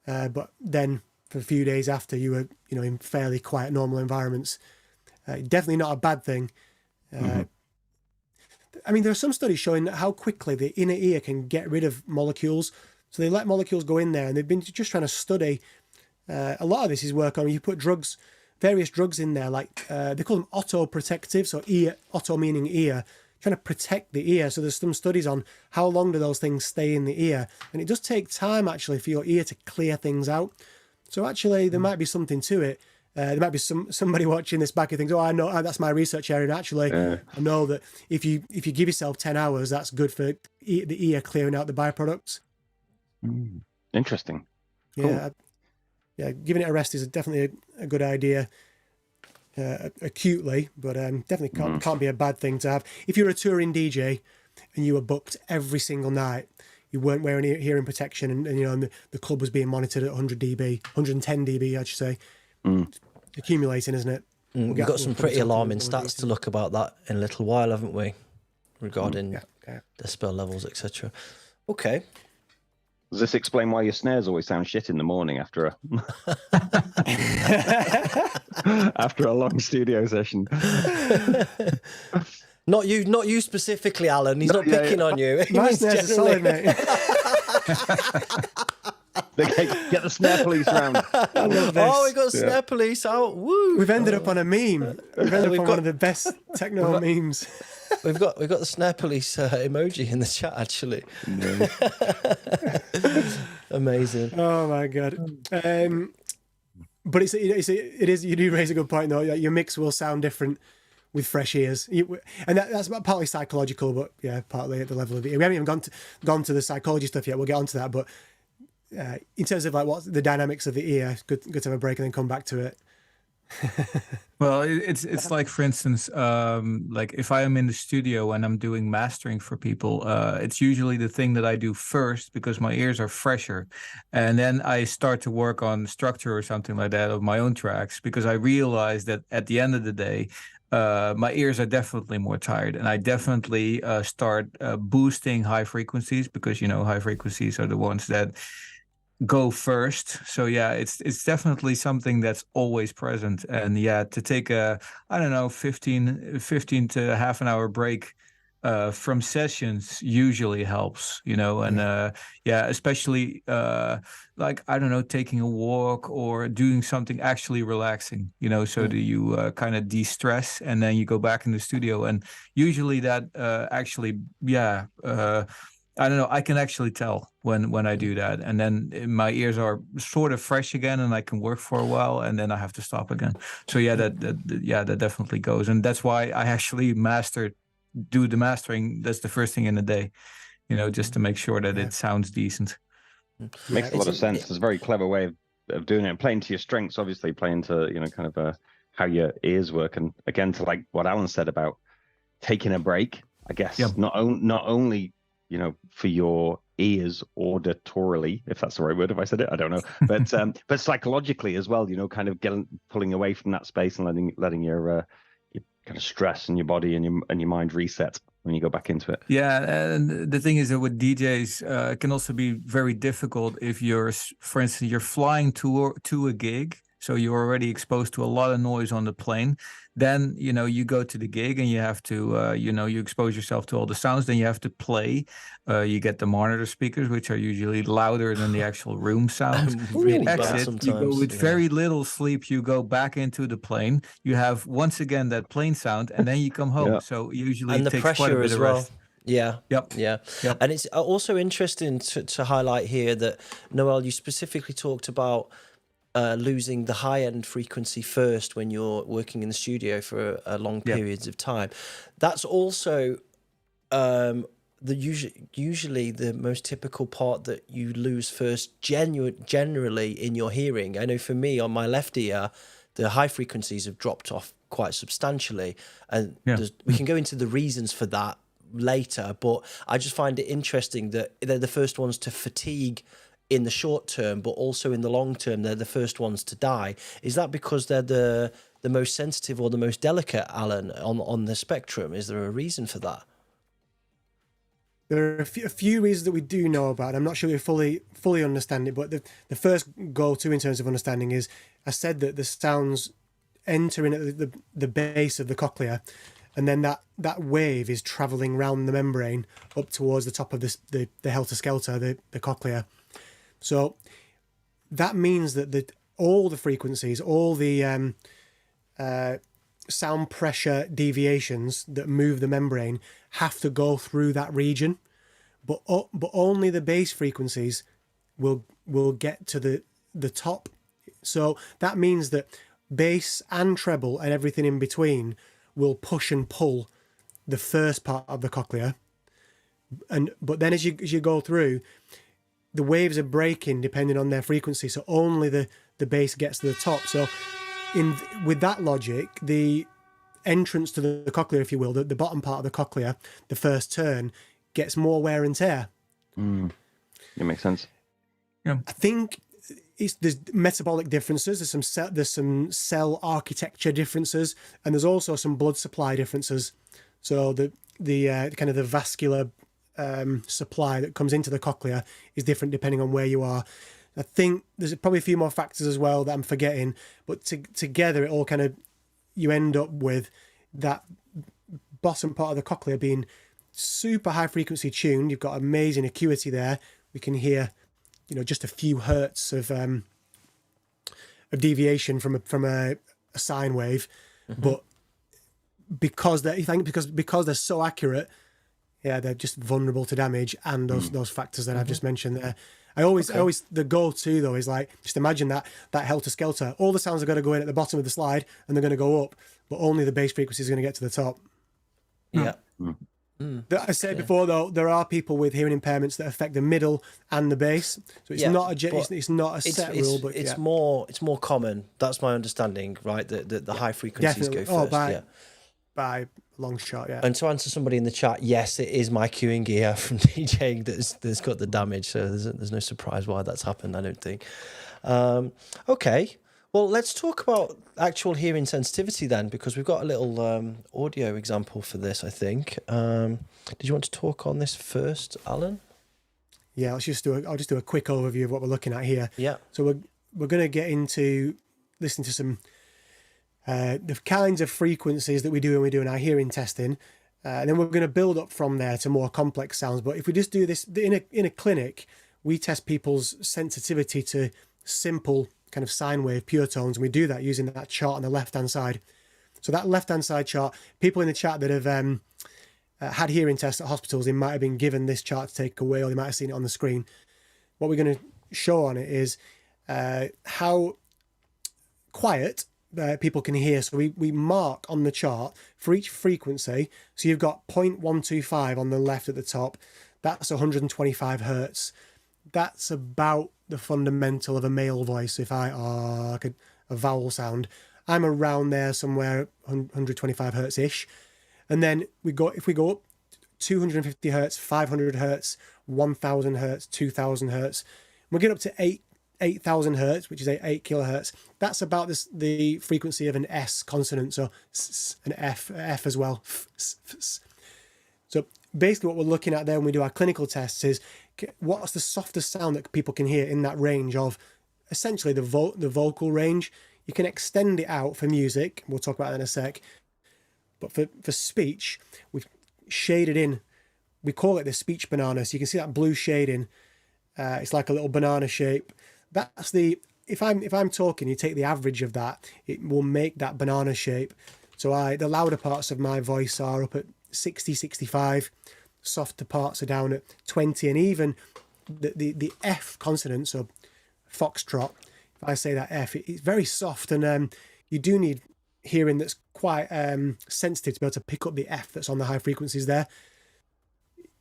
but then for a few days after you were in fairly quiet, normal environments, definitely not a bad thing. I mean, there are some studies showing how quickly the inner ear can get rid of molecules. So they let molecules go in there, and they've been just trying to study. A lot of this is work on, you put various drugs in there, like they call them otoprotective, so ear, auto meaning ear, trying to protect the ear. So there's some studies on how long do those things stay in the ear. And it does take time, actually, for your ear to clear things out. So actually, there might be something to it. There might be somebody watching this back who thinks, oh, I know, that's my research area. And actually, I know that if you give yourself 10 hours, that's good for the ear clearing out the byproducts. Interesting. Yeah. Cool. Yeah, giving it a rest is definitely a good idea acutely, but definitely can't be a bad thing to have. If you're a touring DJ and you were booked every single night, you weren't wearing hearing protection, and the club was being monitored at 100 dB, 110 dB, I should say. Accumulating, isn't it? We've got some pretty alarming stats to look about that in a little while, haven't we? Regarding decibel levels, etc. Okay. Does this explain why your snares always sound shit in the morning after a long studio session? Not you specifically, Alan. He's not picking on you. My snares are solid, mate. Get the snare police round. I love this. Oh, we got snare police out. Woo! We've ended up on a meme. We've ended up on one of the best techno memes. We've got the snare police emoji in the chat, actually. Amazing. Oh my god. But it is. You do raise a good point though. Your mix will sound different with fresh ears, and that's partly psychological, but partly at the level of it. We haven't even gone to the psychology stuff yet. We'll get onto that, but in terms of like what's the dynamics of the ear, good to have a break and then come back to it. Well, it's like, for instance, like if I am in the studio and I'm doing mastering for people, it's usually the thing that I do first because my ears are fresher, and then I start to work on structure or something like that of my own tracks, because I realize that at the end of the day, my ears are definitely more tired, and I definitely start boosting high frequencies, because high frequencies are the ones that go first. So it's definitely something that's always present. And to take a 15 to half an hour break from sessions usually helps, and especially like, I don't know, taking a walk or doing something actually relaxing, so that you kind of de-stress, and then you go back in the studio. And usually that actually I don't know, I can actually tell when I do that, and then my ears are sort of fresh again, and I can work for a while, and then I have to stop again. So that definitely goes, and that's why I actually do the mastering. That's the first thing in the day, just to make sure that it sounds decent. Makes a lot of sense. It's a very clever way of doing it, and playing to your strengths, obviously playing to kind of how your ears work, and again to like what Alan said about taking a break. I guess not only for your ears auditorily, if that's the right word, if I said it, I don't know, but psychologically as well, kind of pulling away from that space and letting your kind of stress in your body and your mind reset. when you go back into it. Yeah, and the thing is that with DJs, it can also be very difficult if you're, for instance, you're flying to a gig, so you're already exposed to a lot of noise on the plane. Then, you go to the gig and you have to, you expose yourself to all the sounds. Then you have to play. You get the monitor speakers, which are usually louder than the actual room sounds. Really bad Exit, sometimes. you go with yeah. very little sleep. You go back into the plane. You have once again that plane sound, and then you come home. Yeah. So usually And it the takes quite a pressure bit as of well. rest. Yeah. Yep. Yeah. Yep. And it's also interesting to highlight here that, Noël, you specifically talked about losing the high-end frequency first when you're working in the studio for long periods of time. That's also usually the most typical part that you lose first generally in your hearing. I know for me, on my left ear, the high frequencies have dropped off quite substantially, and we can go into the reasons for that later, but I just find it interesting that they're the first ones to fatigue in the short term, but also in the long term, they're the first ones to die. Is that because they're the most sensitive or the most delicate, Alan, on the spectrum? Is there a reason for that? There are a few reasons that we do know about. I'm not sure we fully understand it, but the first go-to in terms of understanding is, I said that the sounds enter in at the base of the cochlea, and then that wave is travelling round the membrane up towards the top of the helter-skelter, the cochlea. So that means that all the frequencies, all the sound pressure deviations that move the membrane have to go through that region, but only the bass frequencies will get to the top. So that means that bass and treble and everything in between will push and pull the first part of the cochlea, but then as you go through, the waves are breaking depending on their frequency, so only the bass gets to the top. So with that logic, the entrance to the cochlea, if you will, the bottom part of the cochlea, the first turn, gets more wear and tear. It makes sense. I think there's metabolic differences, there's some cell architecture differences, and there's also some blood supply differences. So the kind of the vascular supply that comes into the cochlea is different depending on where you are. I think there's probably a few more factors as well that I'm forgetting, but together it all kind of, you end up with that bottom part of the cochlea being super high frequency tuned. You've got amazing acuity there. We can hear, just a few hertz of deviation from a sine wave, but because they're so accurate, they're just vulnerable to damage, and those factors that I've just mentioned there. I always the go-to though is like, just imagine that helter-skelter. All the sounds are going to go in at the bottom of the slide, and they're going to go up, but only the bass frequency is going to get to the top. Yeah. I said before though, there are people with hearing impairments that affect the middle and the bass, so it's not a set rule, but it's more common. That's my understanding, right? The high frequencies definitely go first. By a long shot, yeah. And to answer somebody in the chat, yes, it is my cueing gear from DJing that's got the damage. So there's no surprise why that's happened, I don't think. Okay, well, let's talk about actual hearing sensitivity then, because we've got a little audio example for this, I think. Did you want to talk on this first, Alan? Yeah, I'll just do a quick overview of what we're looking at here. Yeah. So we're going to get into listening to some the kinds of frequencies that we do when we're doing our hearing testing, and then we're going to build up from there to more complex sounds. But if we just do this in a clinic, we test people's sensitivity to simple kind of sine wave pure tones, and we do that using that chart on the left hand side. So that left hand side chart, people in the chat that have had hearing tests at hospitals, they might have been given this chart to take away, or they might have seen it on the screen. What we're going to show on it is how quiet people can hear. So we mark on the chart for each frequency. So you've got 0.125 on the left at the top. That's 125 hertz. That's about the fundamental of a male voice. If like a vowel sound, I'm around there somewhere, 125 hertz ish. And then if we go up 250 hertz, 500 hertz, 1000 hertz, 2000 hertz, we'll get up to 8,000 hertz, which is 8 kilohertz. That's about the frequency of an S consonant, so an F as well. So basically what we're looking at there when we do our clinical tests is what's the softest sound that people can hear in that range of essentially the vocal range. You can extend it out for music. We'll talk about that in a sec. But for speech, we've shaded in, we call it the speech banana. So you can see that blue shading. It's like a little banana shape. That's if I'm talking, you take the average of that, it will make that banana shape. So the louder parts of my voice are up at 60, 65. Softer parts are down at 20, and even the F consonant, so foxtrot, if I say that F, it's very soft, and you do need hearing that's quite sensitive to be able to pick up the F that's on the high frequencies there.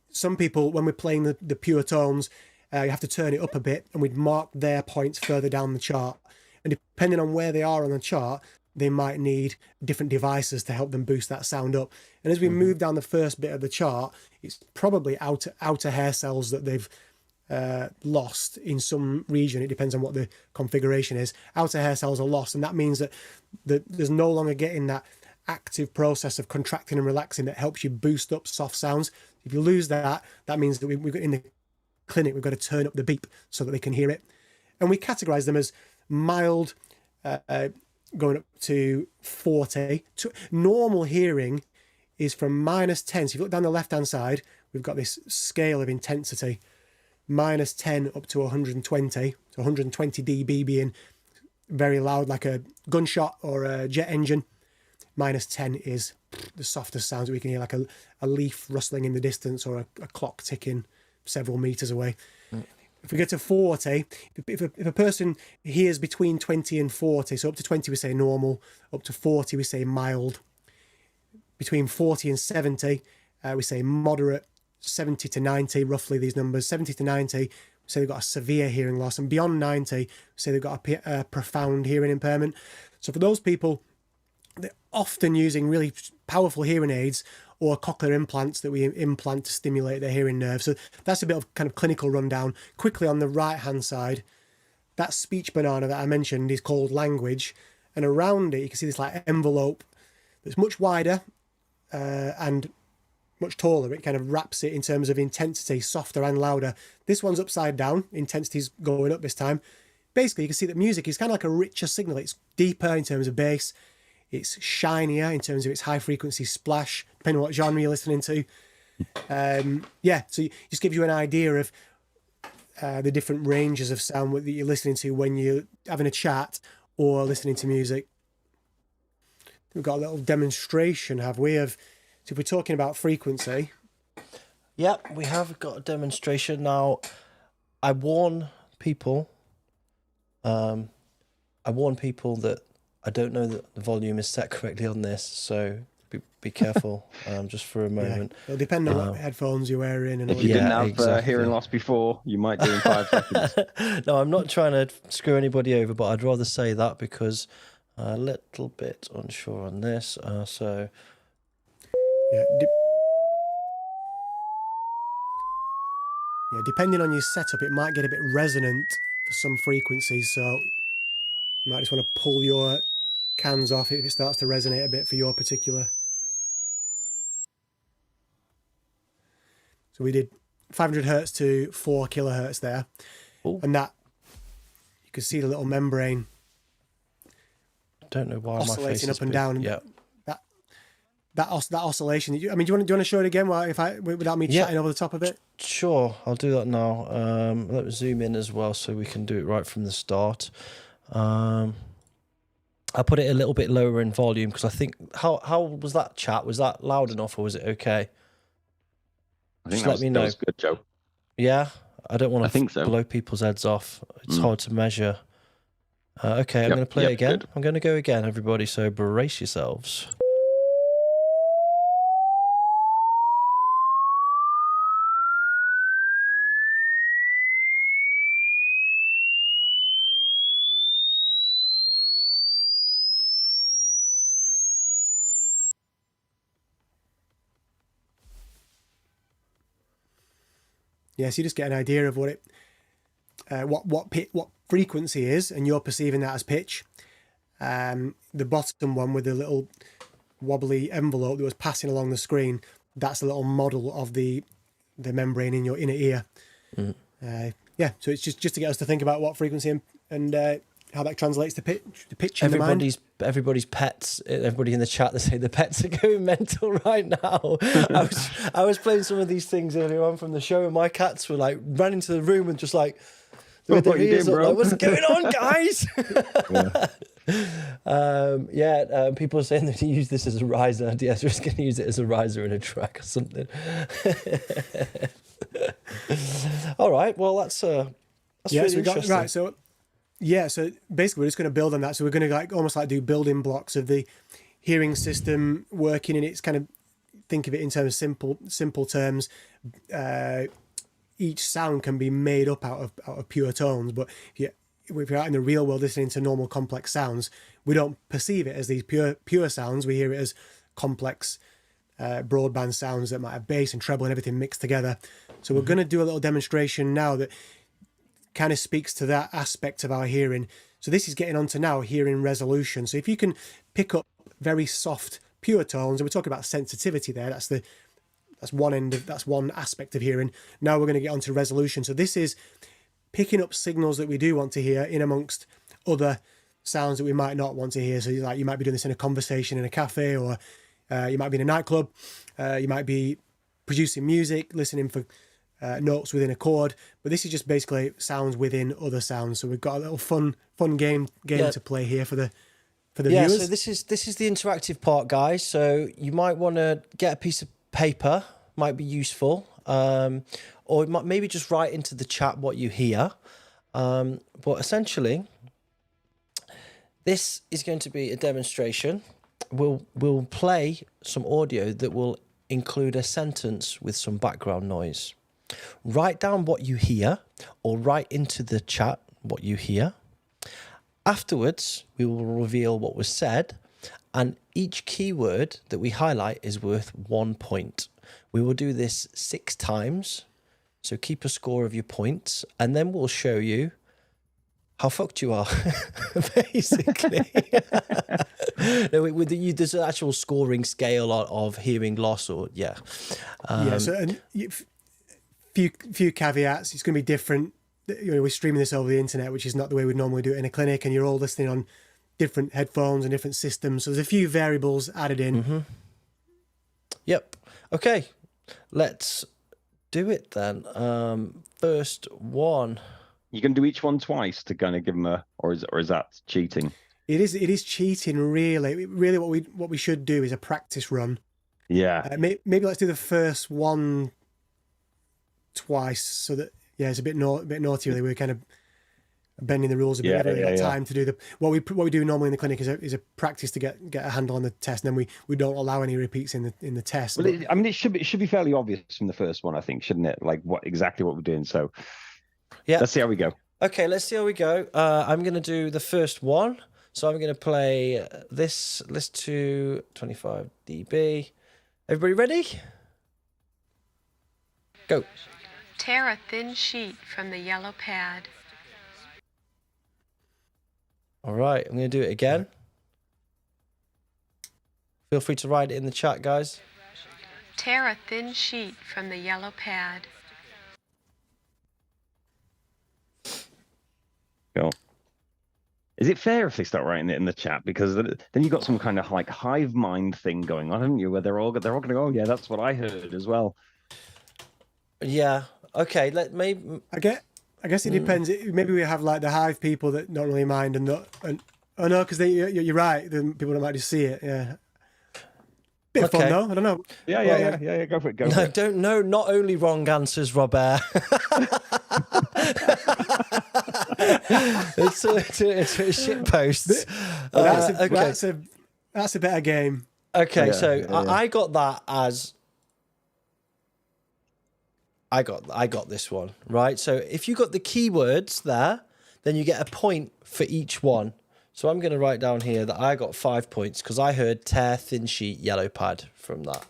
Some people, when we're playing the pure tones, you have to turn it up a bit, and we'd mark their points further down the chart. And depending on where they are on the chart, they might need different devices to help them boost that sound up. And as we move down the first bit of the chart, it's probably outer hair cells that they've lost in some region. It depends on what the configuration is. Outer hair cells are lost, and that means that there's no longer getting that active process of contracting and relaxing that helps you boost up soft sounds. If you lose that, that means that we've got in the clinic, we've got to turn up the beep so that they can hear it. And we categorize them as mild, going up to 40. Normal hearing is from -10. So if you look down the left-hand side, we've got this scale of intensity, -10 up to 120. So 120 dB being very loud, like a gunshot or a jet engine. -10 is the softest sounds that we can hear, like a leaf rustling in the distance or a clock ticking several meters away. If we get to 40, if a person hears between 20 and 40, so up to 20 we say normal, up to 40 we say mild, between 40 and 70 we say moderate, 70 to 90, roughly these numbers, 70 to 90 we say they've got a severe hearing loss, and beyond 90 we say they've got a profound hearing impairment. So for those people, they're often using really powerful hearing aids or cochlear implants that we implant to stimulate their hearing nerves. So that's a bit of kind of clinical rundown. Quickly on the right-hand side, that speech banana that I mentioned is called language. And around it, you can see this like envelope that's much wider and much taller. It kind of wraps it in terms of intensity, softer and louder. This one's upside down. Intensity's going up this time. Basically, you can see that music is kind of like a richer signal. It's deeper in terms of bass. It's shinier in terms of its high frequency splash, depending on what genre you're listening to. So it just gives you an idea of the different ranges of sound that you're listening to when you're having a chat or listening to music. We've got a little demonstration, have we? So if we're talking about frequency. Yep, we have got a demonstration. Now, I warn people that I don't know that the volume is set correctly on this, so be careful just for a moment. It'll depend on what headphones you're wearing. And if you didn't have hearing loss before, you might do in 5 seconds. No, I'm not trying to screw anybody over, but I'd rather say that because a little bit unsure on this. Depending on your setup, it might get a bit resonant for some frequencies, so you might just want to pull your cans off if it starts to resonate a bit for your particular. So we did 500 hertz to 4 kilohertz there. Ooh. And that, you can see the little membrane don't know why oscillating my face up and down. Yeah. That oscillation. Do you want to show it again without me chatting over the top of it? Sure, I'll do that now. Let me zoom in as well so we can do it right from the start. I put it a little bit lower in volume because I think how was that chat? Was that loud enough or was it okay? I think that was good, Joe. Yeah, I don't want to blow so. people's heads off. It's hard to measure. Okay, I'm going to play it again. Good. I'm going to go again, everybody. So brace yourselves. So you just get an idea of what frequency is, and you're perceiving that as pitch. The bottom one with the little wobbly envelope that was passing along the screen, that's a little model of the membrane in your inner ear. So it's just to get us to think about what frequency and how that translates to pitch in the mind. Everybody's pets, everybody in the chat, they say the pets are going mental right now. I was playing some of these things earlier on from the show, and my cats were like ran into the room and just like with their ears up, like, what's going on, guys? People are saying that he use this as a riser. Yes, we're just going to use it as a riser in a track or something. All right, well that's really interesting. Right, so basically we're just going to build on that. So we're going to almost do building blocks of the hearing system working, and it's kind of, think of it in terms of simple terms. Each sound can be made up out of pure tones, but if you're out in the real world listening to normal complex sounds, we don't perceive it as these pure sounds. We hear it as complex broadband sounds that might have bass and treble and everything mixed together. So we're going to do a little demonstration now that kind of speaks to that aspect of our hearing. So this is getting onto now hearing resolution. So if you can pick up very soft pure tones, and we're talking about sensitivity there, that's one aspect of hearing. Now we're going to get onto resolution. So this is picking up signals that we do want to hear in amongst other sounds that we might not want to hear. So like you might be doing this in a conversation in a cafe, or you might be in a nightclub. You might be producing music, listening for notes within a chord. But this is just basically sounds within other sounds. So we've got a little fun game to play here for the viewers. So this is the interactive part, guys. So you might want to get a piece of paper, might be useful, or maybe just write into the chat what you hear. But essentially, this is going to be a demonstration. We'll play some audio that will include a sentence with some background noise. Write down what you hear, or write into the chat what you hear. Afterwards, we will reveal what was said, and each keyword that we highlight is worth 1 point. We will do this 6 times, so keep a score of your points, and then we'll show you how fucked you are, basically. There's an actual scoring scale of hearing loss, or few caveats. It's going to be different. We're streaming this over the internet, which is not the way we'd normally do it in a clinic, and you're all listening on different headphones and different systems. So there's a few variables added in. Mm-hmm. Yep. Okay. Let's do it then. First one. You can do each one twice to kind of give them or is that cheating? It is cheating, really. Really, what we should do is a practice run. Yeah. Maybe let's do the first one twice, so that it's a bit naughty. Really, we're kind of bending the rules a bit. We haven't got time to do what we do normally in the clinic is a practice to get a handle on the test, and then we don't allow any repeats in the test. Well, it should be fairly obvious from the first one, I think, shouldn't it? Like exactly what we're doing. So let's see how we go. Okay, let's see how we go. I'm going to do the first one. So I'm going to play this list to 25 dB. Everybody ready? Go. Tear a thin sheet from the yellow pad. All right, I'm going to do it again. Feel free to write it in the chat, guys. Tear a thin sheet from the yellow pad. Go. Is it fair if they start writing it in the chat? Because then you've got some kind of like hive mind thing going on, haven't you? Where they're all going to go, oh yeah, that's what I heard as well. Yeah. Okay. I guess it depends. Maybe we have like the hive people that don't really mind, because you're right. The people that might just see it. Yeah. Bit of fun though. I don't know. Yeah. Go for it. Don't know. Not only wrong answers, Robert. it's a shit post. That's a better game. Okay, I got that as. I got this one, right? So if you got the keywords there, then you get a point for each one. So I'm going to write down here that I got 5 points because I heard tear, thin sheet, yellow pad from that.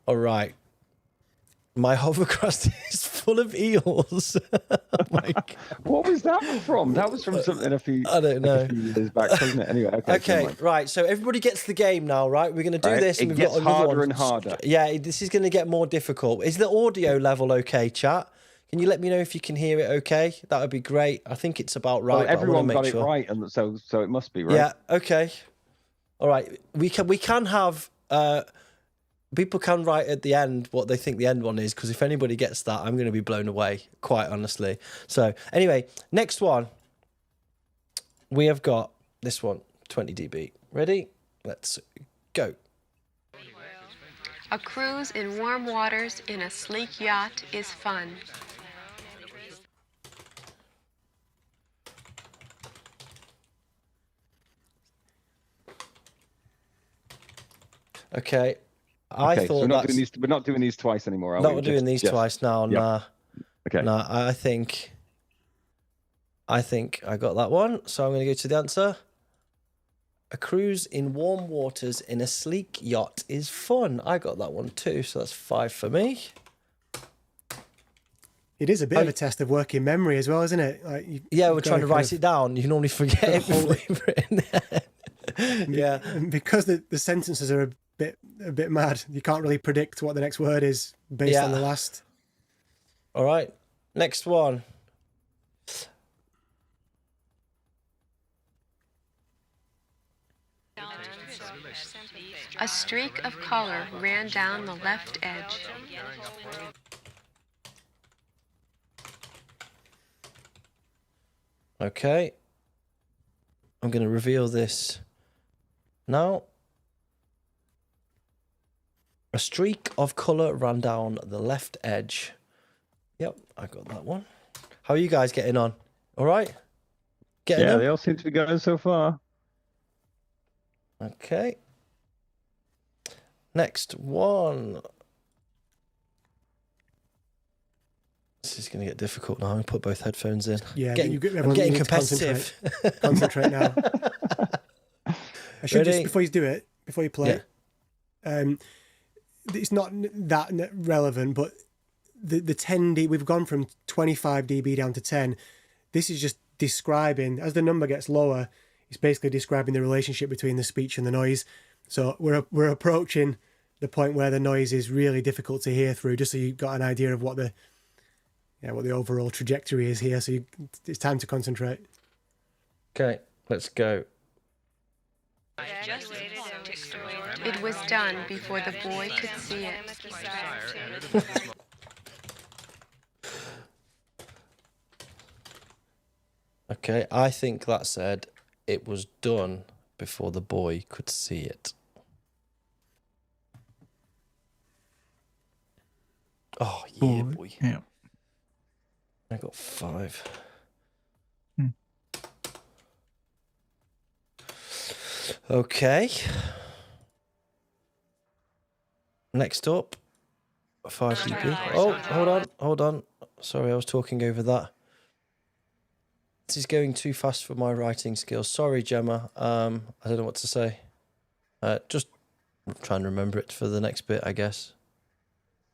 All right. My hovercrest is full of eels. Oh my God. What was that from? That was from something a few years back, wasn't it? Anyway, okay, right. So everybody gets the game now, right? We're going to do this, and we've got another harder one. And harder. Yeah, this is going to get more difficult. Is the audio level okay, chat? Can you let me know if you can hear it okay? That would be great. I think it's about right. Well, everyone got it right, and so it must be right. Yeah, okay. All right. We can have people can write at the end what they think the end one is, because if anybody gets that, I'm going to be blown away, quite honestly. So anyway, next one. We have got this one, 20 dB. Ready? Let's go. A cruise in warm waters in a sleek yacht is fun. Okay. I thought so we're not doing these twice anymore, are we? We're doing these twice now. Yeah. Nah. Okay. Nah, I think I got that one. So I'm going to go to the answer. A cruise in warm waters in a sleek yacht is fun. I got that one too, so that's 5 for me. It is a bit of a test of working memory as well, isn't it? Like we're trying to write it down. You normally forget it before you put it in there. Yeah. And because the sentences are a bit mad, you can't really predict what the next word is based on the last. All right. Next one. A streak of color ran down the left edge. Okay. I'm going to reveal this now. A streak of colour ran down the left edge. Yep, I got that one. How are you guys getting on? All right? Getting they all seem to be going so far. Okay. Next one. This is going to get difficult now. I'm going to put both headphones in. Yeah, I'm getting competitive. Concentrate now. I should just, before you play, it's not that relevant, but the 10 dB, we've gone from 25 dB down to 10. This is just describing, as the number gets lower, it's basically describing the relationship between the speech and the noise. So we're approaching the point where the noise is really difficult to hear through, just so you've got an idea of what the overall trajectory is here. So it's time to concentrate. Okay, let's go. It was done before the boy could see it. Okay, I think that said it was done before the boy could see it. Oh, yeah, boy. Yeah. I got 5. Okay. Next up, 5 dB. Oh, hold on. Sorry, I was talking over that. This is going too fast for my writing skills. Sorry, Gemma. I don't know what to say. Just try and remember it for the next bit, I guess.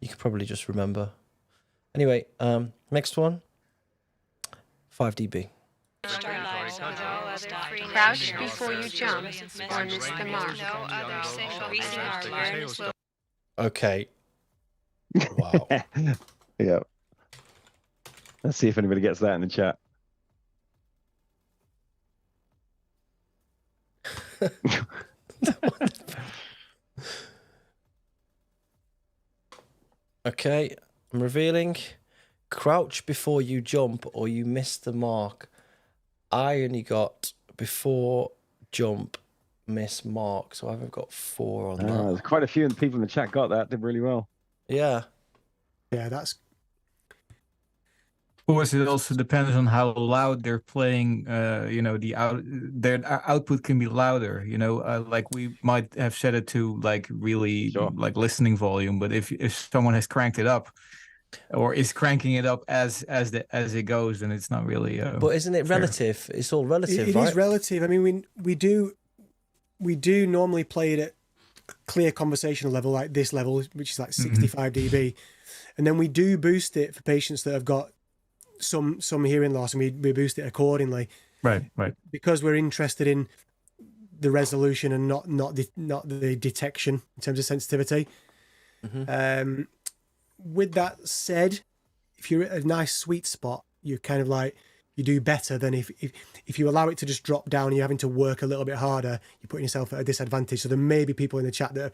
You could probably just remember. Anyway, next one. 5 dB. Crouch before you jump or miss the mark. Okay. Wow. Yeah. Let's see if anybody gets that in the chat. Okay, I'm revealing. Crouch before you jump or you miss the mark. I only got before jump, miss mark. So I've got 4 on that. There's quite a few people in the chat got that. Did really well. Yeah. Yeah, that's... Of course, it also depends on how loud they're playing. Their output can be louder. Like we might have set it to like really like listening volume, but if someone has cranked it up, or is cranking it up as it goes, then it's not really. But isn't it relative? It's all relative, It right? is relative. I mean, we do normally play it at clear conversational level, like this level, which is like 65 dB. And then we do boost it for patients that have got some hearing loss, and we boost it accordingly. Right. Because we're interested in the resolution and not the detection in terms of sensitivity. With that said, if you're at a nice sweet spot, you're kind of like, you do better than if you allow it to just drop down and you're having to work a little bit harder, you're putting yourself at a disadvantage. So there may be people in the chat that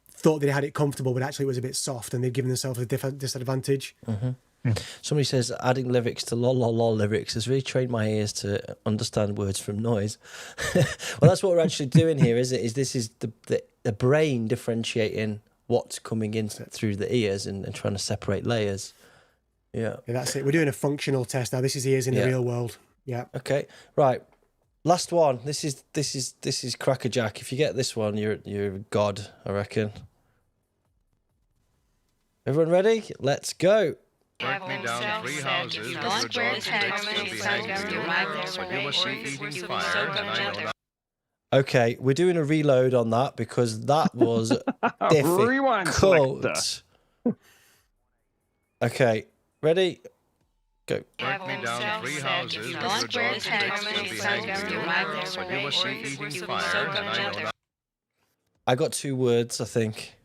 thought they had it comfortable, but actually it was a bit soft and they've given themselves a disadvantage. Somebody says adding lyrics to lol lol lol lyrics has really trained my ears to understand words from noise. Well, that's what we're actually doing here, is it? Is this is the brain differentiating what's coming in through the ears and trying to separate layers. Yeah, that's it. We're doing a functional test now. This is ears in the real world. Yeah. Okay. Right. Last one. This is crackerjack. If you get this one, you're a god, I reckon. Everyone ready? Let's go. Break me down 3 houses with the dogs and dicks will be hanging you around, but you must see eating fire, and I know that. Okay, we're doing a reload on that because that was Rewind difficult. Okay, ready? Go. Break me down 3 houses with the dogs and dicks will be hanging you around, but you must see eating fire, and I know that. I got 2 words, I think.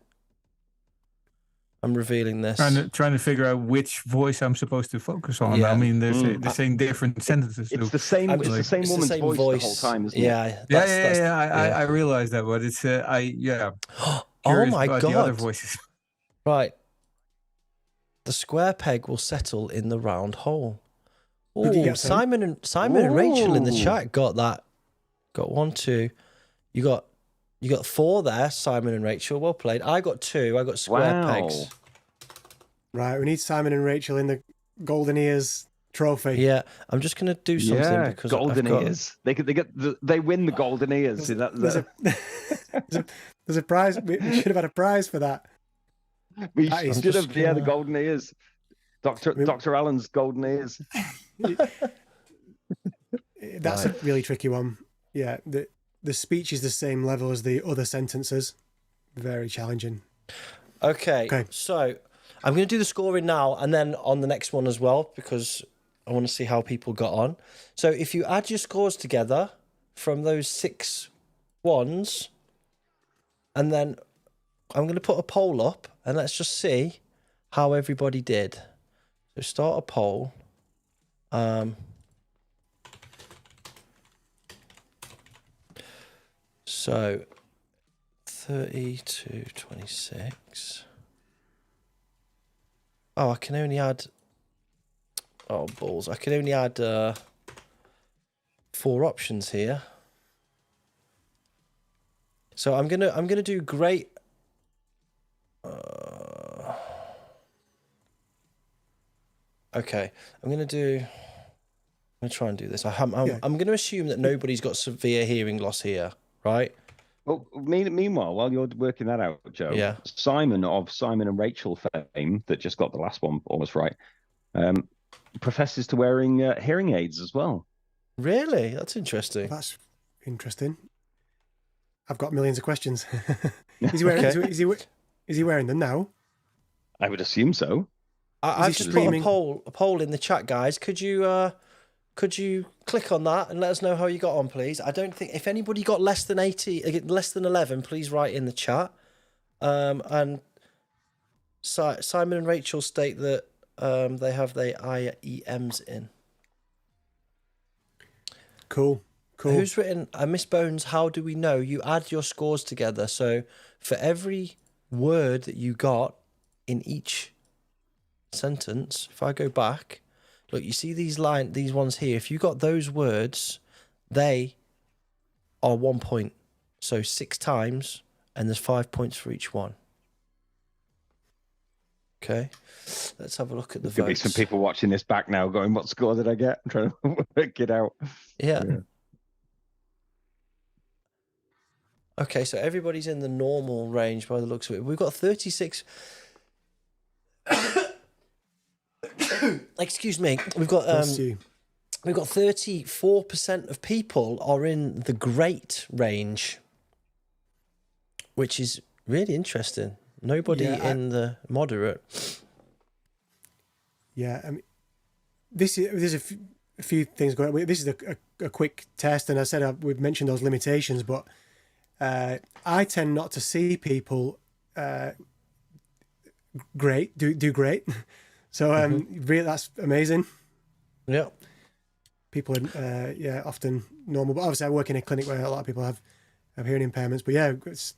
I'm revealing this. Trying to figure out which voice I'm supposed to focus on. Yeah. I mean, they're saying different sentences. It's the same. It's the same woman's voice the whole time, isn't it? Yeah. I realize that, but it's Oh my about god! the other voices. Right. The square peg will settle in the round hole. Oh, Simon and Rachel in the chat got that. Got 1, 2. You got 4 there, Simon and Rachel. Well played. I got 2. I got square pegs. Right, we need Simon and Rachel in the Golden Ears trophy. Yeah, I'm just gonna do something because Golden Ears. They win the Golden Ears. There's a prize. We should have had a prize for that. We should have. Yeah, the Golden Ears. Dr. Alan's Golden Ears. That's a really tricky one. Yeah, the speech is the same level as the other sentences. Very challenging. Okay. So I'm going to do the scoring now and then on the next one as well, because I want to see how people got on. So if you add your scores together from those 6 ones, and then I'm going to put a poll up and let's just see how everybody did. So start a poll. So 30 to 26. Oh, I can only add. Oh balls! I can only add 4 options here. So I'm gonna do great. Okay, I'm gonna try and do this. I'm going to assume that nobody's got severe hearing loss here, right? Well, meanwhile, while you're working that out, Joe, Simon of Simon and Rachel fame, that just got the last one almost right, professes to wearing hearing aids as well. Really? That's interesting. That's interesting. I've got millions of questions. Is he wearing? Is he wearing them now? I would assume so. I've just put a poll in the chat, guys. Could you click on that and let us know how you got on, please? I don't think if anybody got less than 11, please write in the chat. And Simon and Rachel state that they have their IEMs in. Cool. Who's written? Miss Bones. How do we know? You add your scores together. So for every word that you got in each sentence, if I go back. Look, you see these ones here. If you got those words, they are 1 point. So 6 times, and there's 5 points for each one. Okay, let's have a look at the votes. There'll be some people watching this back now going, what score did I get? I'm trying to work it out. Yeah. Okay, so everybody's in the normal range by the looks of it. We've got 36... Excuse me. We've got 34% of people are in the great range, which is really interesting. Nobody in the moderate. Yeah, I mean, there's a few things going on. This is a quick test, and I said we've mentioned those limitations, but I tend not to see people do great. So really, that's amazing. Yeah. People are often normal, but obviously I work in a clinic where a lot of people have hearing impairments. But yeah, this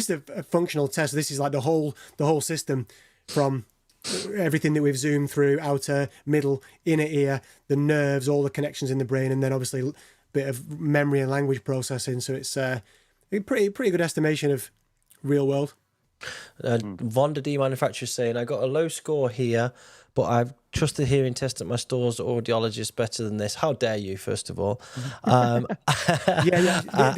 is a functional test. This is like the whole system, from everything that we've zoomed through: outer, middle, inner ear, the nerves, all the connections in the brain, and then obviously a bit of memory and language processing. So it's a pretty good estimation of real world. Vonda D manufacturer saying, I got a low score here, but I've trusted hearing test at my store's audiologist better than this. How dare you, first of all? This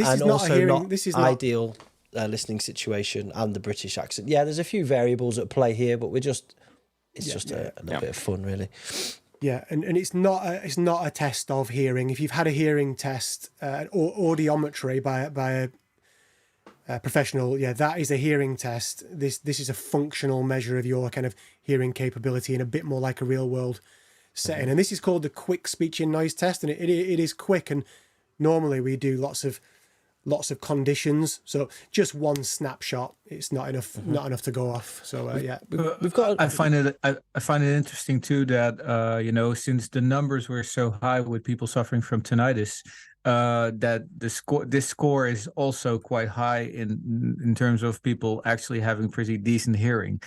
is not a hearing. This is not ideal listening situation, and the British accent. Yeah, there's a few variables at play here, but it's just a little bit of fun, really. Yeah, and it's not a test of hearing. If you've had a hearing test or audiometry by a professional, that is a hearing test. This is a functional measure of your kind of hearing capability in a bit more like a real world setting. And this is called the quick speech in noise test, and it is quick. And normally we do lots of conditions, so just one snapshot, it's not enough to go off. So we've got. I find it interesting too that since the numbers were so high with people suffering from tinnitus, that this score is also quite high in terms of people actually having pretty decent hearing,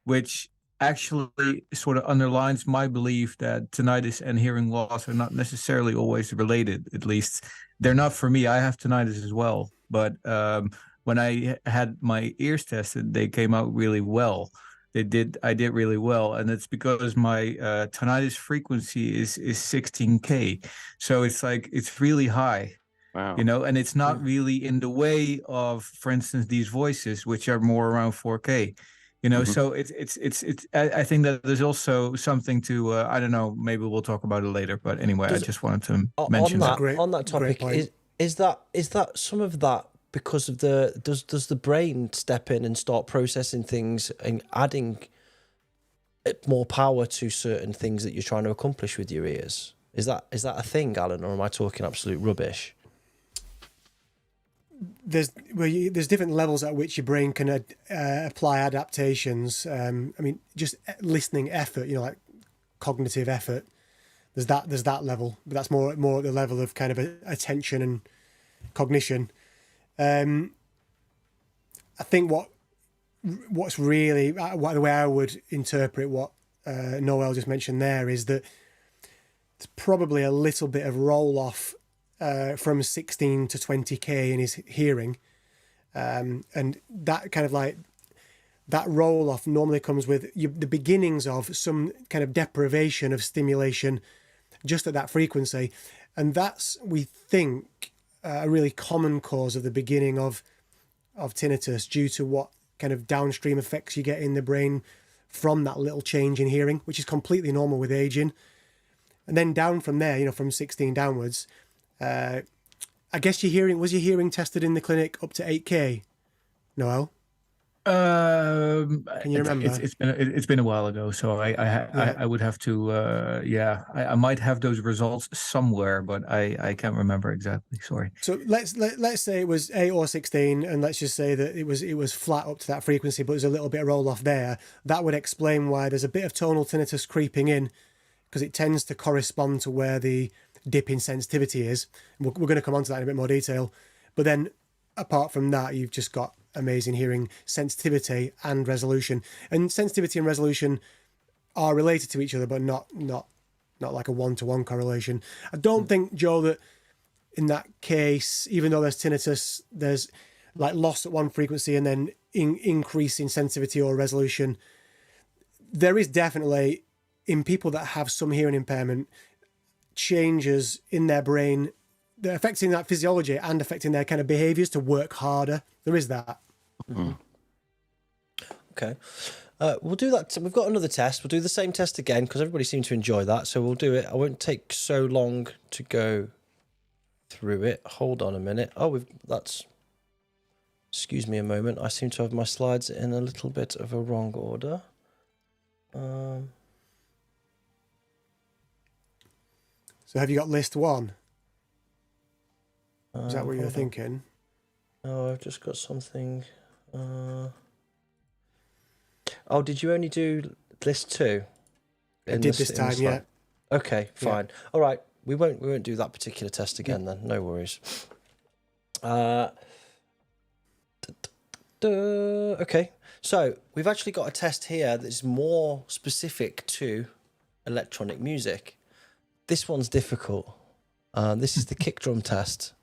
which actually sort of underlines my belief that tinnitus and hearing loss are not necessarily always related. At least they're not for me. I have tinnitus as well, but when I had my ears tested, they came out really well. I did really well, and it's because my tinnitus frequency is 16K, so it's really high. Wow. And it's not really in the way of, for instance, these voices, which are more around 4K. So it's I think that there's also something to I don't know, maybe we'll talk about it later, but anyway, I just wanted to mention that. On that topic, is that some of that because of does the brain step in and start processing things and adding more power to certain things that you're trying to accomplish with your ears? Is that a thing, Alan, or am I talking absolute rubbish? There's different levels at which your brain can apply adaptations. I mean, just listening effort, like cognitive effort. There's that level, but that's more at the level of kind of attention and cognition. I think what's really the way I would interpret what Noël just mentioned there is that there's probably a little bit of roll off from 16 to 20K in his hearing, and that kind of like that roll off normally comes with the beginnings of some kind of deprivation of stimulation just at that frequency, and that's, we think, a really common cause of the beginning of tinnitus, due to what kind of downstream effects you get in the brain from that little change in hearing, which is completely normal with aging. And then down from there, from 16 downwards, I guess was your hearing tested in the clinic up to 8K, Noël? Can you remember? It's been a while ago, so I would have to I might have those results somewhere, but I can't remember exactly. Sorry. So let's say it was 8 or 16, and let's just say that it was flat up to that frequency, but there's a little bit of roll off there. That would explain why there's a bit of tonal tinnitus creeping in, because it tends to correspond to where the dip in sensitivity is. We're going to come on to that in a bit more detail. But then apart from that, you've just got amazing hearing sensitivity and resolution. And sensitivity and resolution are related to each other, but not like a one-to-one correlation. I don't think, Joe, that in that case, even though there's tinnitus, there's like loss at one frequency and then increase in sensitivity or resolution. There is definitely, in people that have some hearing impairment, changes in their brain that are affecting that physiology and affecting their kind of behaviors to work harder. There is that. Mm-hmm. Okay. We'll do that. We've got another test. We'll do the same test again because everybody seemed to enjoy that. So we'll do it. I won't take so long to go through it. Hold on a minute. Oh, Excuse me a moment. I seem to have my slides in a little bit of a wrong order. So have you got list 1? Is that what you're hold on. thinking? Oh, I've just got something. Oh, did you only do list 2? I did this time, yeah. Okay, fine. Yeah. All right. We won't do that particular test again then. No worries. Okay. So we've actually got a test here that's more specific to electronic music. This one's difficult. This is the kick drum test.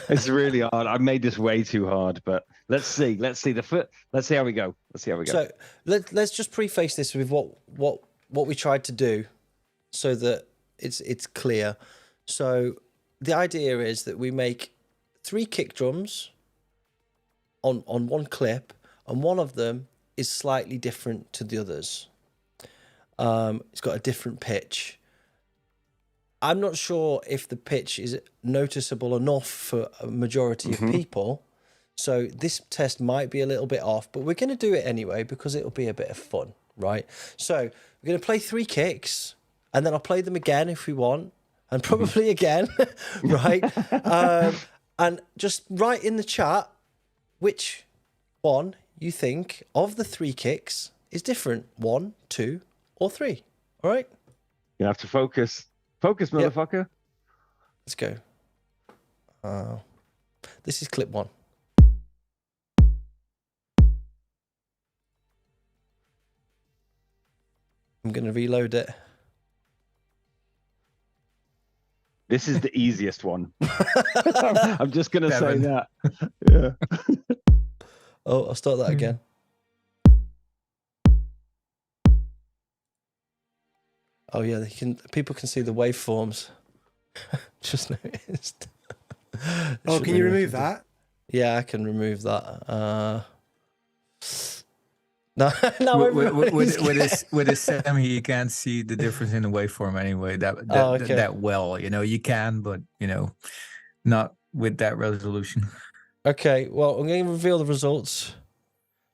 It's really hard. I made this way too hard, but let's see. Let's see how we go. So let's just preface this with what we tried to do, so that it's clear. So the idea is that we make 3 kick drums on one clip, and one of them is slightly different to the others. It's got a different pitch. I'm not sure if the pitch is noticeable enough for a majority of people. So this test might be a little bit off, but we're going to do it anyway because it'll be a bit of fun, right? So we're going to play 3 kicks, and then I'll play them again if we want, and probably again, right? And just write in the chat which one you think of the 3 kicks is different. 1, 2, or 3. All right? You have to focus. Focus, motherfucker. Yep. Let's go. This is clip 1. I'm going to reload it. This is the easiest one. I'm just going to say that. Yeah. Oh, I'll start that again. Oh yeah, people can see the waveforms. Just noticed. Oh, can you remove that? Yeah, I can remove that. No, with a semi, you can't see the difference in the waveform anyway. That well, you can, but not with that resolution. Okay, well, I'm going to reveal the results.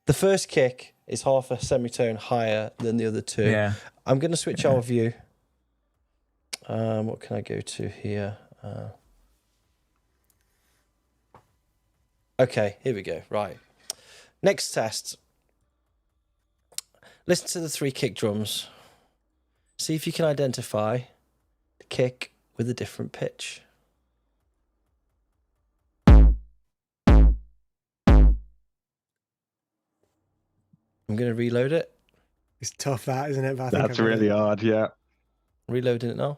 The first kick is half a semitone higher than the other 2. Yeah. I'm going to switch our view. What can I go to here? Okay, here we go. Right. Next test. Listen to the 3 kick drums. See if you can identify the kick with a different pitch. I'm going to reload it. It's tough, that, isn't it? But That's really hard, yeah. Reloading it now.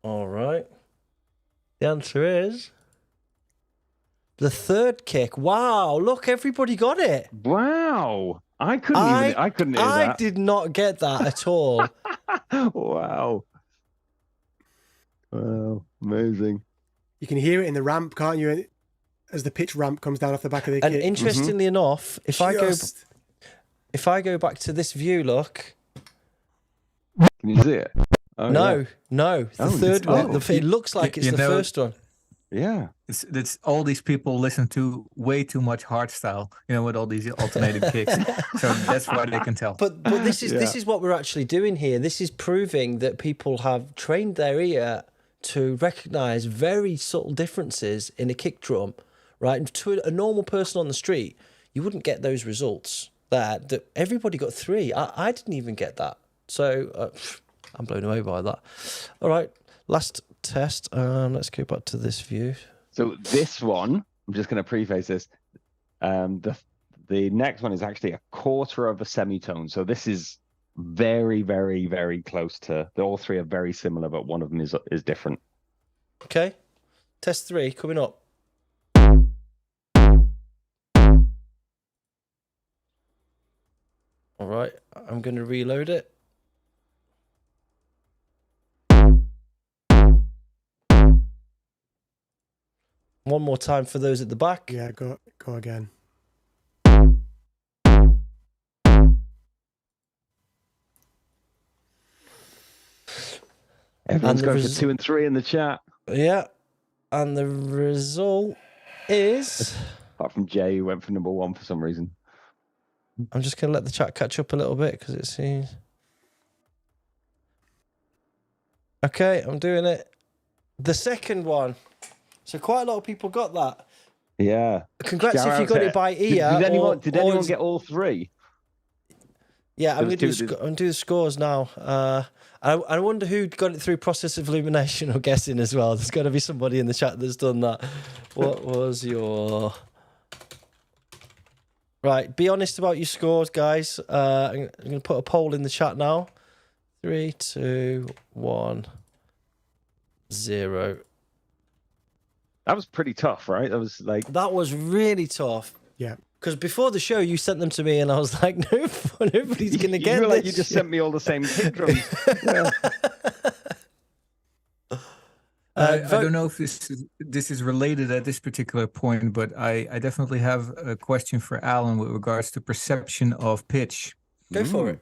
All right. The answer is the 3rd kick. Wow! Look, everybody got it. Wow! I couldn't hear that. I did not get that at all. Wow! Wow! Amazing. You can hear it in the ramp, can't you? As the pitch ramp comes down off the back of the And kick. interestingly enough, if I go back to this view, look. Can you see it? Oh, no, yeah. no, the third one. It looks like it's the first one. Yeah, it's all these people listen to way too much hardstyle, with all these alternating kicks. So that's why they can tell. But this is what we're actually doing here. This is proving that people have trained their ear to recognize very subtle differences in a kick drum, right? And to a normal person on the street, you wouldn't get those results. That everybody got 3. I didn't even get that. So I'm blown away by that. All right, last test. Let's go back to this view. So this one, I'm just going to preface this. The next one is actually a quarter of a semitone. So this is very, very, very close to. All 3 are very similar, but one of them is different. Okay, test 3 coming up. All right, I'm going to reload it. One more time for those at the back. Yeah, go again. Everyone's going for 2 and 3 in the chat. Yeah. And the result is... Apart from Jay, who went for number 1 for some reason. I'm just going to let the chat catch up a little bit because it seems... Okay, I'm doing it. The second one. So quite a lot of people got that. Yeah. Congrats if you got it by ear. Did anyone get all 3? Yeah, I'm going to do the scores now. I wonder who got it through process of elimination or guessing as well. There's got to be somebody in the chat that's done that. What was your... Right, be honest about your scores, guys. I'm going to put a poll in the chat now. 3, 2, 1, 0. That was pretty tough, right? That was really tough. Yeah. Because before the show, you sent them to me, and I was like, nobody's going to get you were this. like, you just sent me all the same kick drums. Yeah. I don't know if this is related at this particular point, but I definitely have a question for Alan with regards to perception of pitch. Go for it.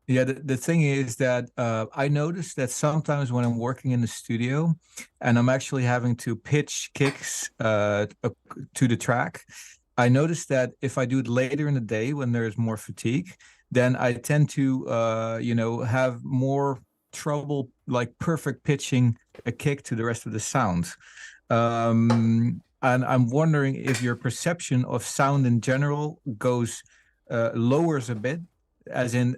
Yeah, the thing is that I noticed that sometimes when I'm working in the studio and I'm actually having to pitch kicks to the track, I notice that if I do it later in the day when there's more fatigue, then I tend to, have more trouble like perfect pitching a kick to the rest of the sound. And I'm wondering if your perception of sound in general lowers a bit, as in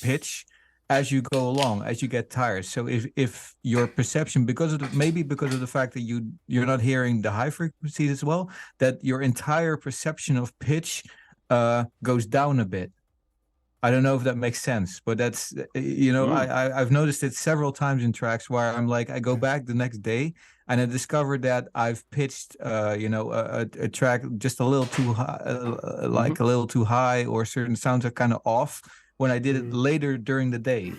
pitch, as you go along, as you get tired. So if your perception, because of the fact that you're not hearing the high frequencies as well, that your entire perception of pitch goes down a bit. I don't know if that makes sense, but that's I've noticed it several times in tracks where I'm like, I go back the next day and I discovered that I've pitched a track just a little too high, a little too high, or certain sounds are kind of off when I did it later during the day,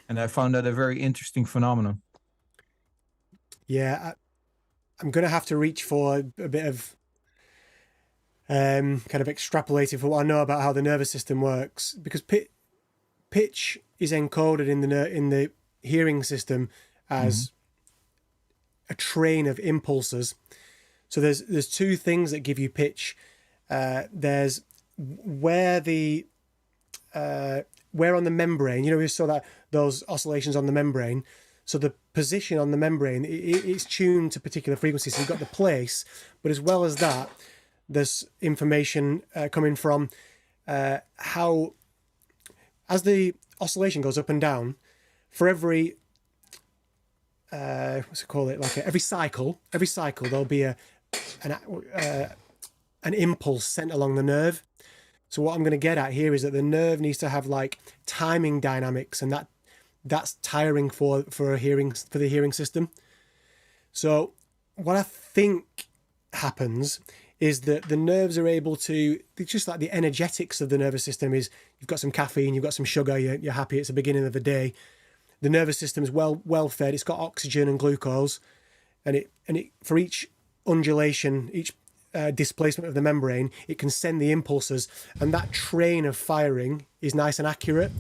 and I found that a very interesting phenomenon. Yeah, I'm gonna have to reach for a bit of kind of extrapolating from what I know about how the nervous system works, because pitch is encoded in the hearing system as a train of impulses. So there's 2 things that give you pitch. There's where on the membrane, we saw that those oscillations on the membrane. So the position on the membrane, it's tuned to particular frequencies. So you've got the place, but as well as that, there's information coming from how, as the oscillation goes up and down, for every every cycle there'll be an impulse sent along the nerve. So what I'm going to get at here is that the nerve needs to have like timing dynamics, and that's tiring for the hearing system. So what I think happens is that the nerves are able to, just like the energetics of the nervous system is, you've got some caffeine, you've got some sugar, you're happy, it's the beginning of the day. The nervous system is well fed, it's got oxygen and glucose, and it for each undulation, each displacement of the membrane, it can send the impulses, and that train of firing is nice and accurate.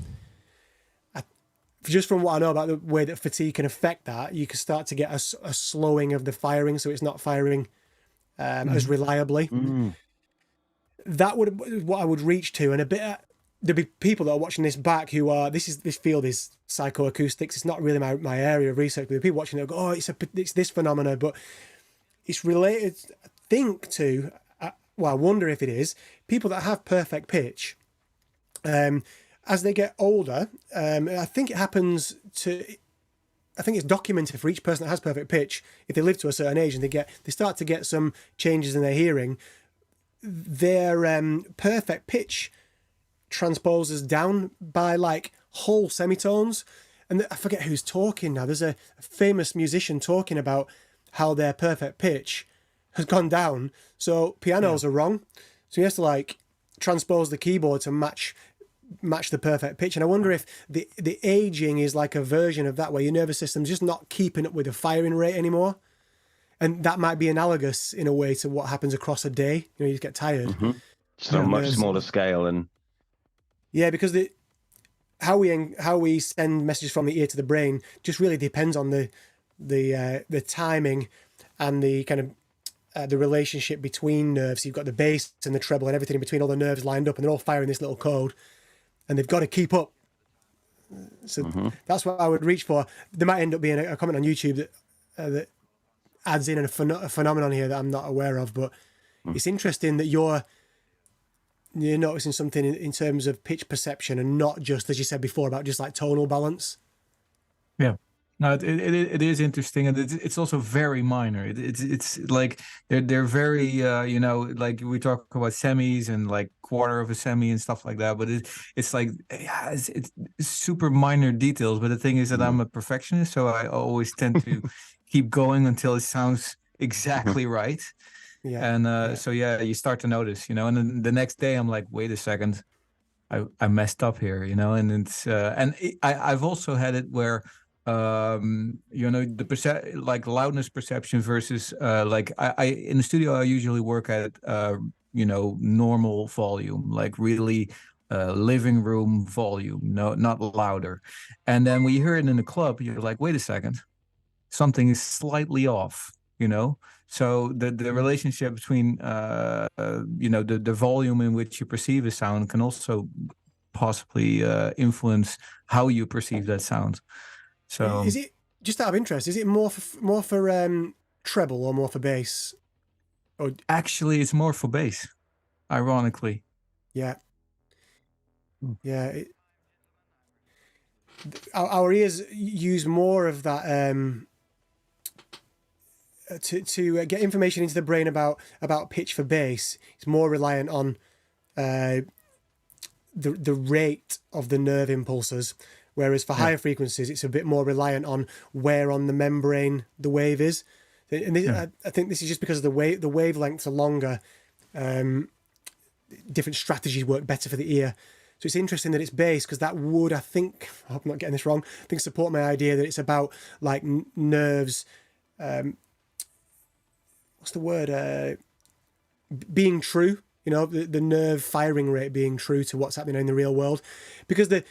Just from what I know about the way that fatigue can affect that, you can start to get a slowing of the firing, so it's not firing as reliably. That would what I would reach to, and a bit. There'd be people that are watching this back who are this field is psychoacoustics. It's not really my area of research, but the people watching it go, oh, it's this phenomena, but it's related. I think to I wonder if it is people that have perfect pitch. As they get older, I think it happens to. I think it's documented for each person that has perfect pitch. If they live to a certain age and they start to get some changes in their hearing, their perfect pitch transposes down by like whole semitones. And I forget who's talking now. There's a famous musician talking about how their perfect pitch has gone down. So pianos are wrong. So he has to like transpose the keyboard to match the perfect pitch. And I wonder if the aging is like a version of that, where your nervous system's just not keeping up with the firing rate anymore. And that might be analogous in a way to what happens across a day. You just get tired. So much smaller scale. And yeah, because how we send messages from the ear to the brain just really depends on the timing and the kind of the relationship between nerves. You've got the bass and the treble and everything in between, all the nerves lined up, and they're all firing this little code, and they've got to keep up. So that's what I would reach for. There might end up being a comment on YouTube that adds in a phenomenon here that I'm not aware of, but it's interesting that you're noticing something in terms of pitch perception and not just, as you said before, about just like tonal balance. Yeah. No, it is interesting, and it's also very minor. It's like they're very like we talk about semis and like quarter of a semi and stuff like that. But it's like it's super minor details. But the thing is that I'm a perfectionist, so I always tend to keep going until it sounds exactly right. Yeah. And so you start to notice, and then the next day I'm like, wait a second, I messed up here, and it's I've also had it where. The like loudness perception versus like I in the studio I usually work at normal volume, like really living room volume, not louder. And then when you hear it in the club, you're like, wait a second, something is slightly off, So the relationship between the volume in which you perceive a sound can also possibly influence how you perceive that sound. So is it, just out of interest, is it more for treble or more for bass? Or actually, it's more for bass, ironically. Yeah. Our ears use more of that to get information into the brain about pitch for bass. It's more reliant on the rate of the nerve impulses. Whereas for higher frequencies, it's a bit more reliant on where on the membrane the wave is. And I think this is just because of the wavelengths are longer. Different strategies work better for the ear. So it's interesting that it's bass, because that would, I hope I'm not getting this wrong, support my idea that it's about like nerves. What's the word? Being true. The nerve firing rate being true to what's happening in the real world, because the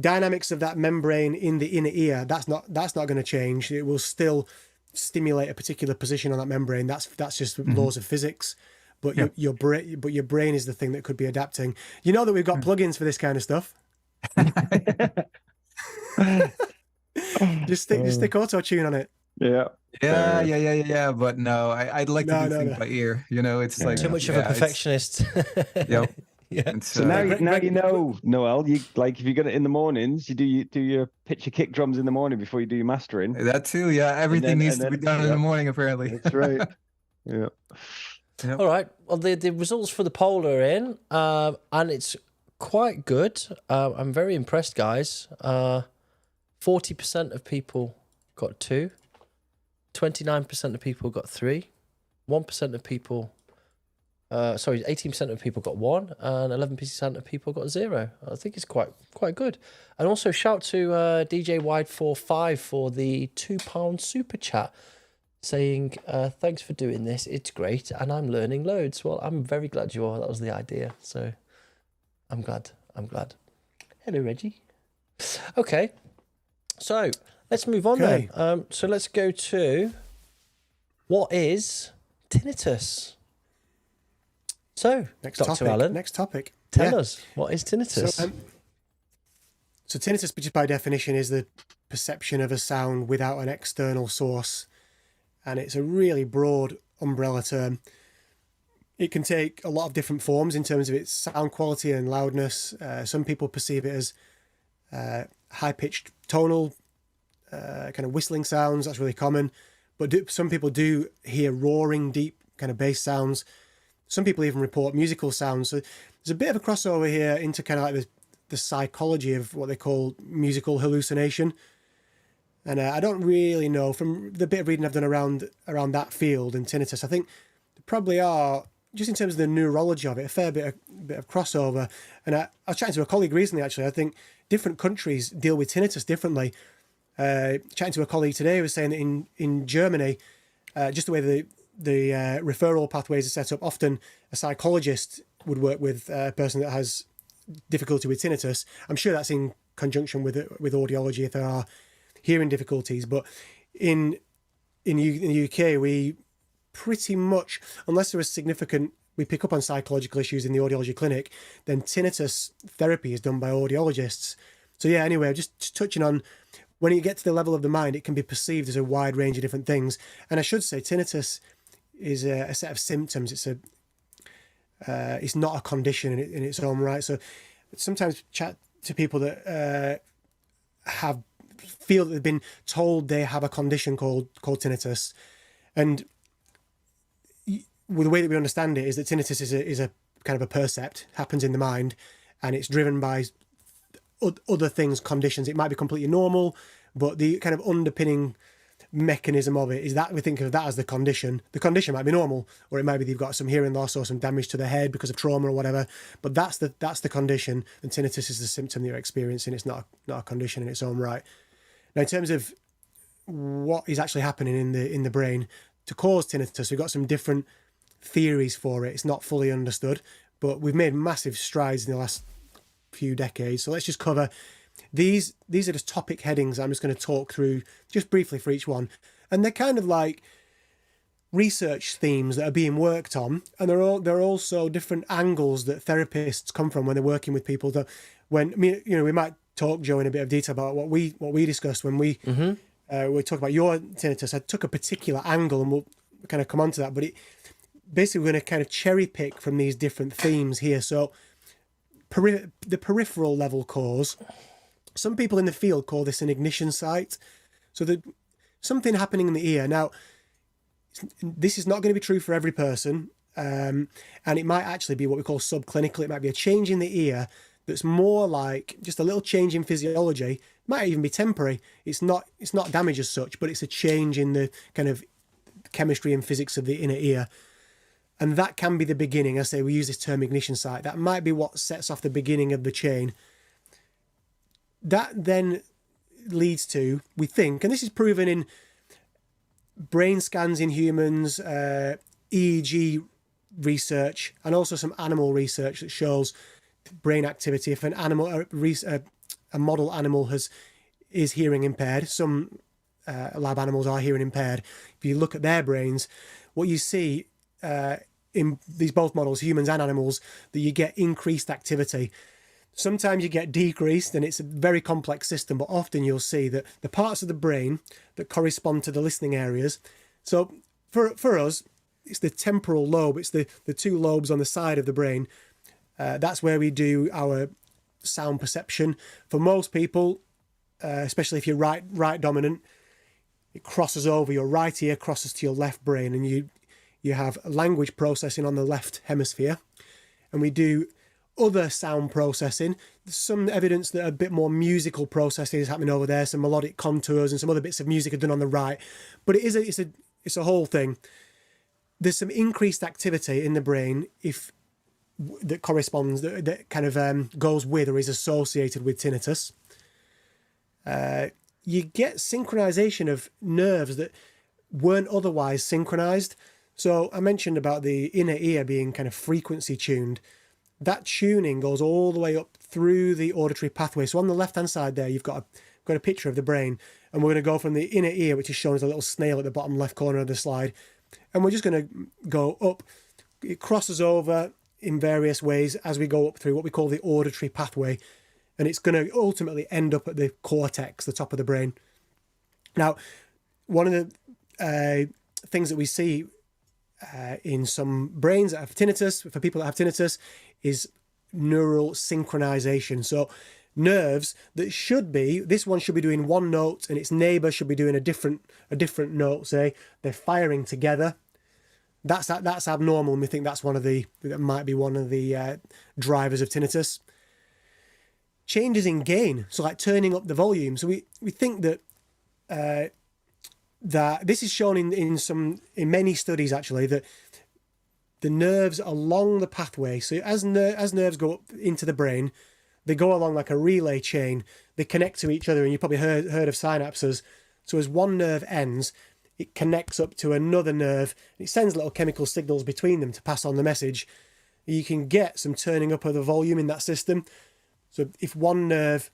dynamics of that membrane in the inner ear, that's not going to change. It will still stimulate a particular position on that membrane. That's just laws of physics. But your brain is the thing that could be adapting. You know that we've got plugins for this kind of stuff. just stick auto tune on it. Yeah. But no, I'd like to do things by ear. It's like too much of a perfectionist. Yep. Yeah. So now you know, Noel. You like, if you're gonna in the mornings, you do your pitch your kick drums in the morning before you do your mastering. That too, yeah. Everything needs to be done in the morning, apparently. That's right. Yeah. Yep. All right. Well, the results for the poll are in, and it's quite good. I'm very impressed, guys. 40% of people got 2, 29% of people got 3, 1% of people. 18% of people got 1, and 11% of people got 0. I think it's quite good. And also shout to DJ Wide45 for the £2 super chat, saying thanks for doing this. It's great, and I'm learning loads. Well, I'm very glad you are. That was the idea, so I'm glad. Hello, Reggie. Okay, so let's move on then. So let's go to what is tinnitus. So, Dr. Alan, next topic. Tell us, what is tinnitus? So tinnitus, just by definition, is the perception of a sound without an external source. And it's a really broad umbrella term. It can take a lot of different forms in terms of its sound quality and loudness. Some people perceive it as high-pitched tonal, kind of whistling sounds. That's really common. But some people do hear roaring, deep kind of bass sounds. Some people even report musical sounds. So there's a bit of a crossover here into kind of like the psychology of what they call musical hallucination. And I don't really know, from the bit of reading I've done around that field and tinnitus, I think there probably are, just in terms of the neurology of it, a fair bit of crossover. And I was chatting to a colleague recently, actually. I think different countries deal with tinnitus differently. Chatting to a colleague today who was saying that in Germany, just the way the referral pathways are set up, often a psychologist would work with a person that has difficulty with tinnitus. I'm sure that's in conjunction with audiology if there are hearing difficulties. But in the UK, we pretty much, unless there is significant, we pick up on psychological issues in the audiology clinic, then tinnitus therapy is done by audiologists. So yeah, anyway, just touching on, when you get to the level of the mind, it can be perceived as a wide range of different things. And I should say, tinnitus is a set of symptoms. It's not a condition in its own right. So sometimes chat to people that feel that they've been told they have a condition called tinnitus, and the way that we understand it is that tinnitus is a kind of a percept, happens in the mind, and it's driven by other things, conditions. It might be completely normal, but the kind of underpinning mechanism of it is that we think of that as the condition. The condition might be normal, or it might be they've got some hearing loss or some damage to the head because of trauma or whatever. But that's the condition, and tinnitus is the symptom that you're experiencing. It's not a condition in its own right. Now, in terms of what is actually happening in the brain to cause tinnitus, we've got some different theories for it. It's not fully understood, but we've made massive strides in the last few decades. So let's just cover these are just topic headings I'm just going to talk through just briefly for each one, and they're kind of like research themes that are being worked on, and there are also different angles that therapists come from when they're working with people. That we might talk, Joe, in a bit of detail about what we discussed when we talk about your tinnitus. I took a particular angle, and we'll kind of come on to that, but basically we're going to kind of cherry pick from these different themes here. So the peripheral level cause, some people in the field call this an ignition site. So something happening in the ear. Now, this is not going to be true for every person, and it might actually be what we call subclinical. It might be a change in the ear that's more like just a little change in physiology. It might even be temporary. It's not damage as such, but it's a change in the kind of chemistry and physics of the inner ear. And that can be the beginning. I say we use this term ignition site. That might be what sets off the beginning of the chain. That then leads to, we think, and this is proven in brain scans in humans, EEG research, and also some animal research that shows brain activity. If an animal, a model animal is hearing impaired, some lab animals are hearing impaired. If you look at their brains, what you see in these both models, humans and animals, that you get increased activity. Sometimes you get decreased, and it's a very complex system, but often you'll see that the parts of the brain that correspond to the listening areas. So for us, it's the temporal lobe. It's the two lobes on the side of the brain. That's where we do our sound perception. For most people, especially if you're right dominant, it crosses over. Your right ear crosses to your left brain, and you have language processing on the left hemisphere. And we do other sound processing. There's some evidence that a bit more musical processing is happening over there. Some melodic contours and some other bits of music are done on the right. But it's a whole thing. There's some increased activity in the brain that corresponds, that kind of goes with or is associated with tinnitus. You get synchronization of nerves that weren't otherwise synchronized. So I mentioned about the inner ear being kind of frequency tuned. That tuning goes all the way up through the auditory pathway. So on the left-hand side there, you've got a picture of the brain, and we're going to go from the inner ear, which is shown as a little snail at the bottom left corner of the slide, and we're just going to go up. It crosses over in various ways as we go up through what we call the auditory pathway, and it's going to ultimately end up at the cortex, the top of the brain. Now, one of the things that we see in some brains that have tinnitus, for people that have tinnitus, is neural synchronization. So nerves that this one should be doing one note and its neighbor should be doing a different note, say they're firing together. That's abnormal, and we think that might be one of the drivers of tinnitus. Changes in gain, so like turning up the volume. So we think that that this is shown in many studies actually, that the nerves along the pathway, so as nerves go up into the brain, they go along like a relay chain. They connect to each other, and you've probably heard of synapses. So as one nerve ends, it connects up to another nerve. It sends little chemical signals between them to pass on the message. you can get some turning up of the volume in that system. So if one nerve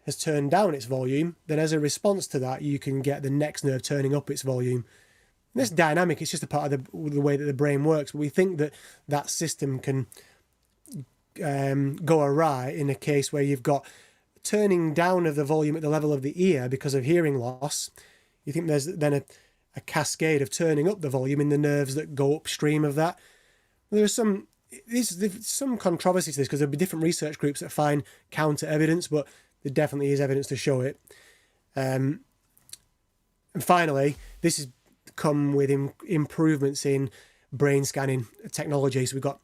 has turned down its volume, then as a response to that, you can get the next nerve turning up its volume. And this dynamic, it's just a part of the way that the brain works. But we think that that system can go awry in a case where you've got turning down of the volume at the level of the ear because of hearing loss. You think there's then a cascade of turning up the volume in the nerves that go upstream of that. There's some controversy to this because there'll be different research groups that find counter evidence, but there definitely is evidence to show it. And finally, this has come with improvements in brain scanning technology. So we've got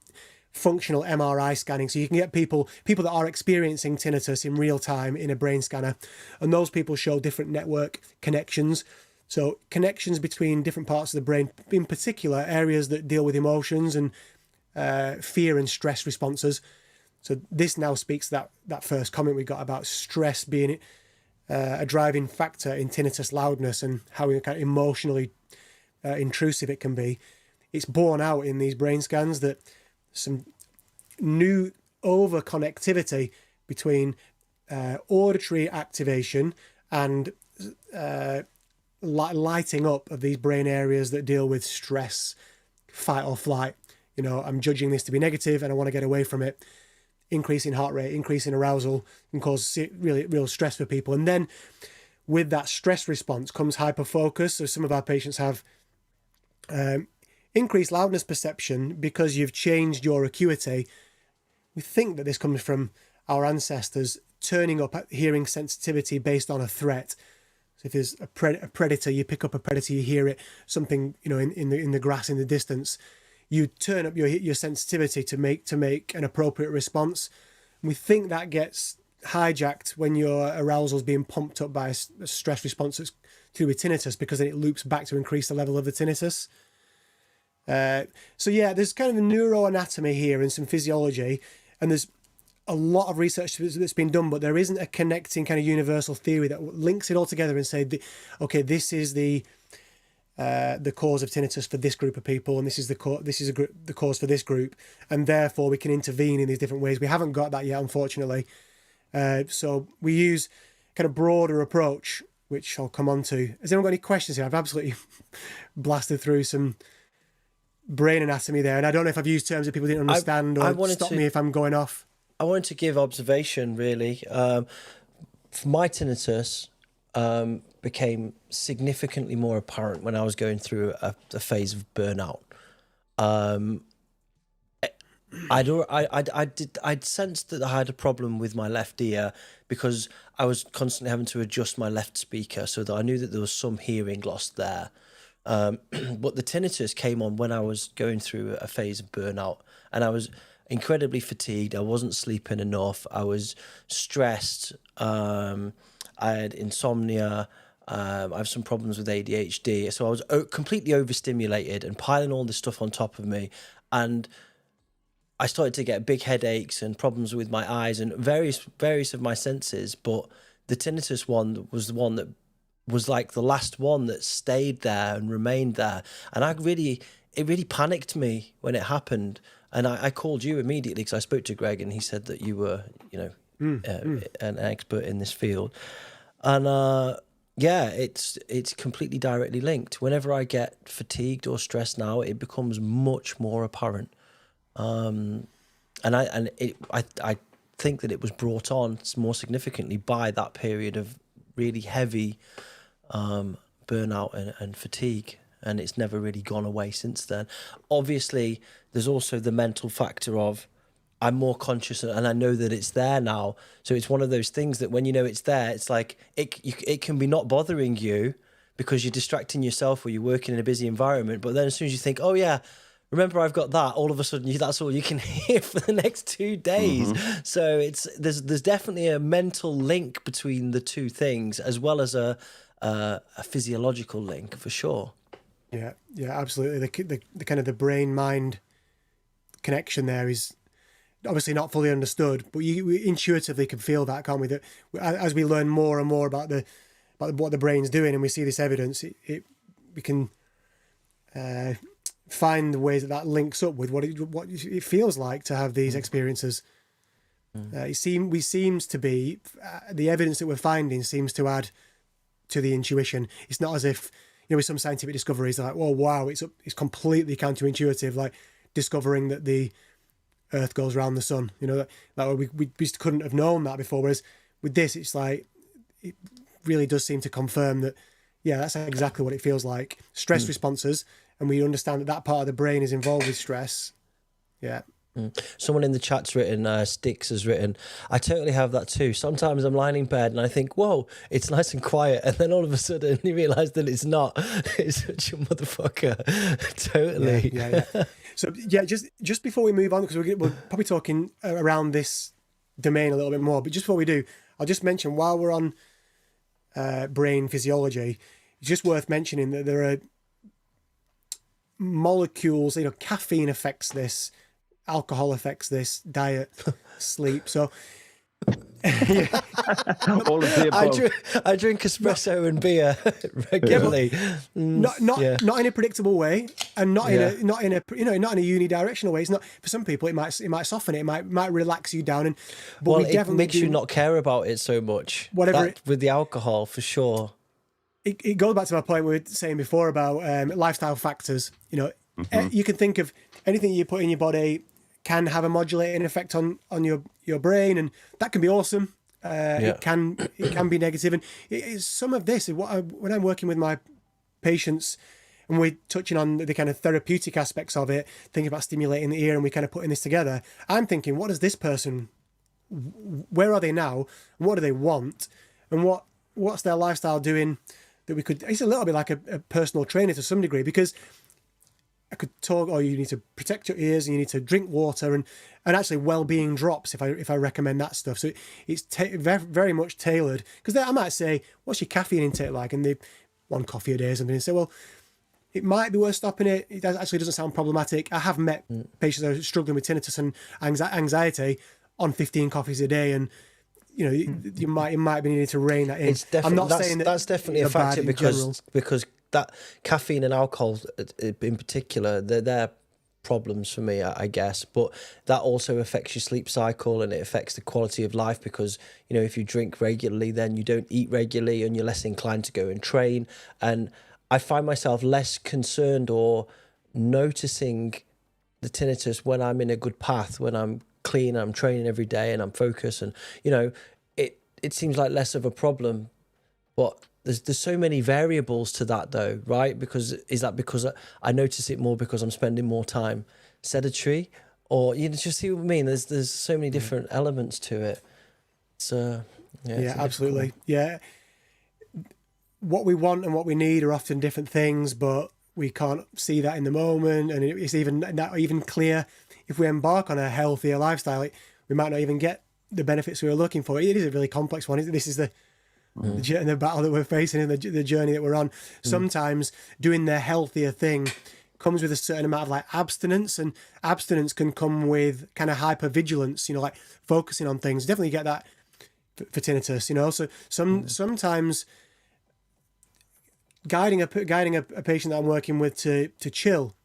functional MRI scanning, so you can get people that are experiencing tinnitus in real time in a brain scanner, and those people show different network connections. So connections between different parts of the brain, in particular areas that deal with emotions and fear and stress responses. So this now speaks to that first comment we got about stress being a driving factor in tinnitus loudness and how kind of emotionally intrusive it can be. It's borne out in these brain scans that some new over-connectivity between auditory activation and lighting up of these brain areas that deal with stress, fight or flight. You know, I'm judging this to be negative and I want to get away from it. Increase in heart rate, increase in arousal can cause real stress for people. And then with that stress response comes hyperfocus. So some of our patients have increased loudness perception because you've changed your acuity. We think that this comes from our ancestors turning up hearing sensitivity based on a threat. So if there's a predator, you pick up a predator, you hear it, something, you know, in the grass in the distance, you turn up your sensitivity to make an appropriate response. And we think that gets hijacked when your arousal is being pumped up by a stress response that's to do with tinnitus, because then it loops back to increase the level of the tinnitus. So yeah, there's kind of a neuroanatomy here and some physiology, and there's a lot of research that's been done, but there isn't a connecting kind of universal theory that links it all together and say, okay, this is the cause of tinnitus for this group of people, and this is the cause for this group, and therefore we can intervene in these different ways. We haven't got that yet, unfortunately. So we use kind of broader approach, which I'll come on to. Has anyone got any questions here? I've absolutely blasted through some brain anatomy there, and I don't know if I've used terms that people didn't understand, or stop me if I'm going off. I wanted to give observation, really. For my tinnitus became significantly more apparent when I was going through a phase of burnout. I'd sensed that I had a problem with my left ear because I was constantly having to adjust my left speaker, so that I knew that there was some hearing loss there. But the tinnitus came on when I was going through a phase of burnout, and I was incredibly fatigued. I wasn't sleeping enough. I was stressed. I had insomnia. I have some problems with ADHD. So I was completely overstimulated and piling all this stuff on top of me. And I started to get big headaches and problems with my eyes and various of my senses. But the tinnitus one was the one that was like the last one that stayed there and remained there. And it really panicked me when it happened. And I called you immediately because I spoke to Greg, and he said that you were, an expert in this field. And yeah, it's completely directly linked. Whenever I get fatigued or stressed now, it becomes much more apparent. And I think that it was brought on more significantly by that period of really heavy burnout and fatigue. And it's never really gone away since then. Obviously, there's also the mental factor of I'm more conscious and I know that it's there now. So it's one of those things that when you know it's there, it's like it can be not bothering you because you're distracting yourself or you're working in a busy environment. But then as soon as you think, oh yeah, remember I've got that, all of a sudden that's all you can hear for the next 2 days. Mm-hmm. So there's definitely a mental link between the two things, as well as a physiological link for sure. Yeah, absolutely. The kind of the brain-mind connection there is obviously not fully understood, but we intuitively can feel that, can't we? That as we learn more and more about what the brain's doing, and we see this evidence, we can find ways that links up with what it feels like to have these experiences. Seems to be the evidence that we're finding seems to add to the intuition. It's not as if, with some scientific discoveries, like, oh wow, it's completely counterintuitive, like discovering that the Earth goes around the sun. We just couldn't have known that before. Whereas with this, it's like it really does seem to confirm that, yeah, that's exactly what it feels like. Stress responses, and we understand that part of the brain is involved with stress. Yeah. Someone in the chat's written, Sticks has written, I totally have that too. Sometimes I'm lying in bed and I think, whoa, it's nice and quiet. And then all of a sudden you realise that it's not. It's such a motherfucker. Totally. Yeah. So, yeah, just before we move on, because we're probably talking around this domain a little bit more, but just before we do, I'll just mention, while we're on brain physiology, it's just worth mentioning that there are molecules, caffeine affects this, alcohol affects this, diet, sleep. So all of the above. I drink espresso and beer regularly. Not in a predictable way, and not in a unidirectional way. It's not, for some people it might soften it, might relax you down, but it makes you not care about it so much. With the alcohol, for sure. It goes back to my point we were saying before about lifestyle factors. You can think of anything you put in your body can have a modulating effect on your brain, and that can be awesome. It can be negative, and some of this is when I'm working with my patients and we're touching on the kind of therapeutic aspects of it, thinking about stimulating the ear, and we're kind of putting this together. I'm thinking, what does this person? Where are they now? What do they want? And what's their lifestyle doing? That we could. It's a little bit like a personal trainer to some degree, because I could talk, you need to protect your ears and you need to drink water, and actually well-being drops if I recommend that stuff. So it's very, very much tailored, because I might say, what's your caffeine intake like? And they 1 coffee a day or something, and say, well, it might be worth stopping it. It actually doesn't sound problematic. I have met patients that are struggling with tinnitus and anxiety on 15 coffees a day, and you might be needing to rein that in. It's definitely, I'm not saying that's definitely a factor, because that caffeine and alcohol in particular, they're problems for me, I guess. But that also affects your sleep cycle, and it affects the quality of life, because if you drink regularly, then you don't eat regularly and you're less inclined to go and train. And I find myself less concerned or noticing the tinnitus when I'm in a good path, when I'm clean, I'm training every day and I'm focused, and it seems like less of a problem. But there's so many variables to that though, right? Because is that because I notice it more because I'm spending more time sedentary, or just see what I mean? There's so many different elements to it. So yeah, absolutely. Yeah, what we want and what we need are often different things, but we can't see that in the moment, and it's not even clear if we embark on a healthier lifestyle. We might not even get the benefits we were looking for. It is a really complex one. This is the battle that we're facing, and the journey that we're on. Sometimes doing the healthier thing comes with a certain amount of abstinence, and abstinence can come with kind of hypervigilance, like focusing on things. Definitely get that for tinnitus, so sometimes guiding a patient that I'm working with to chill,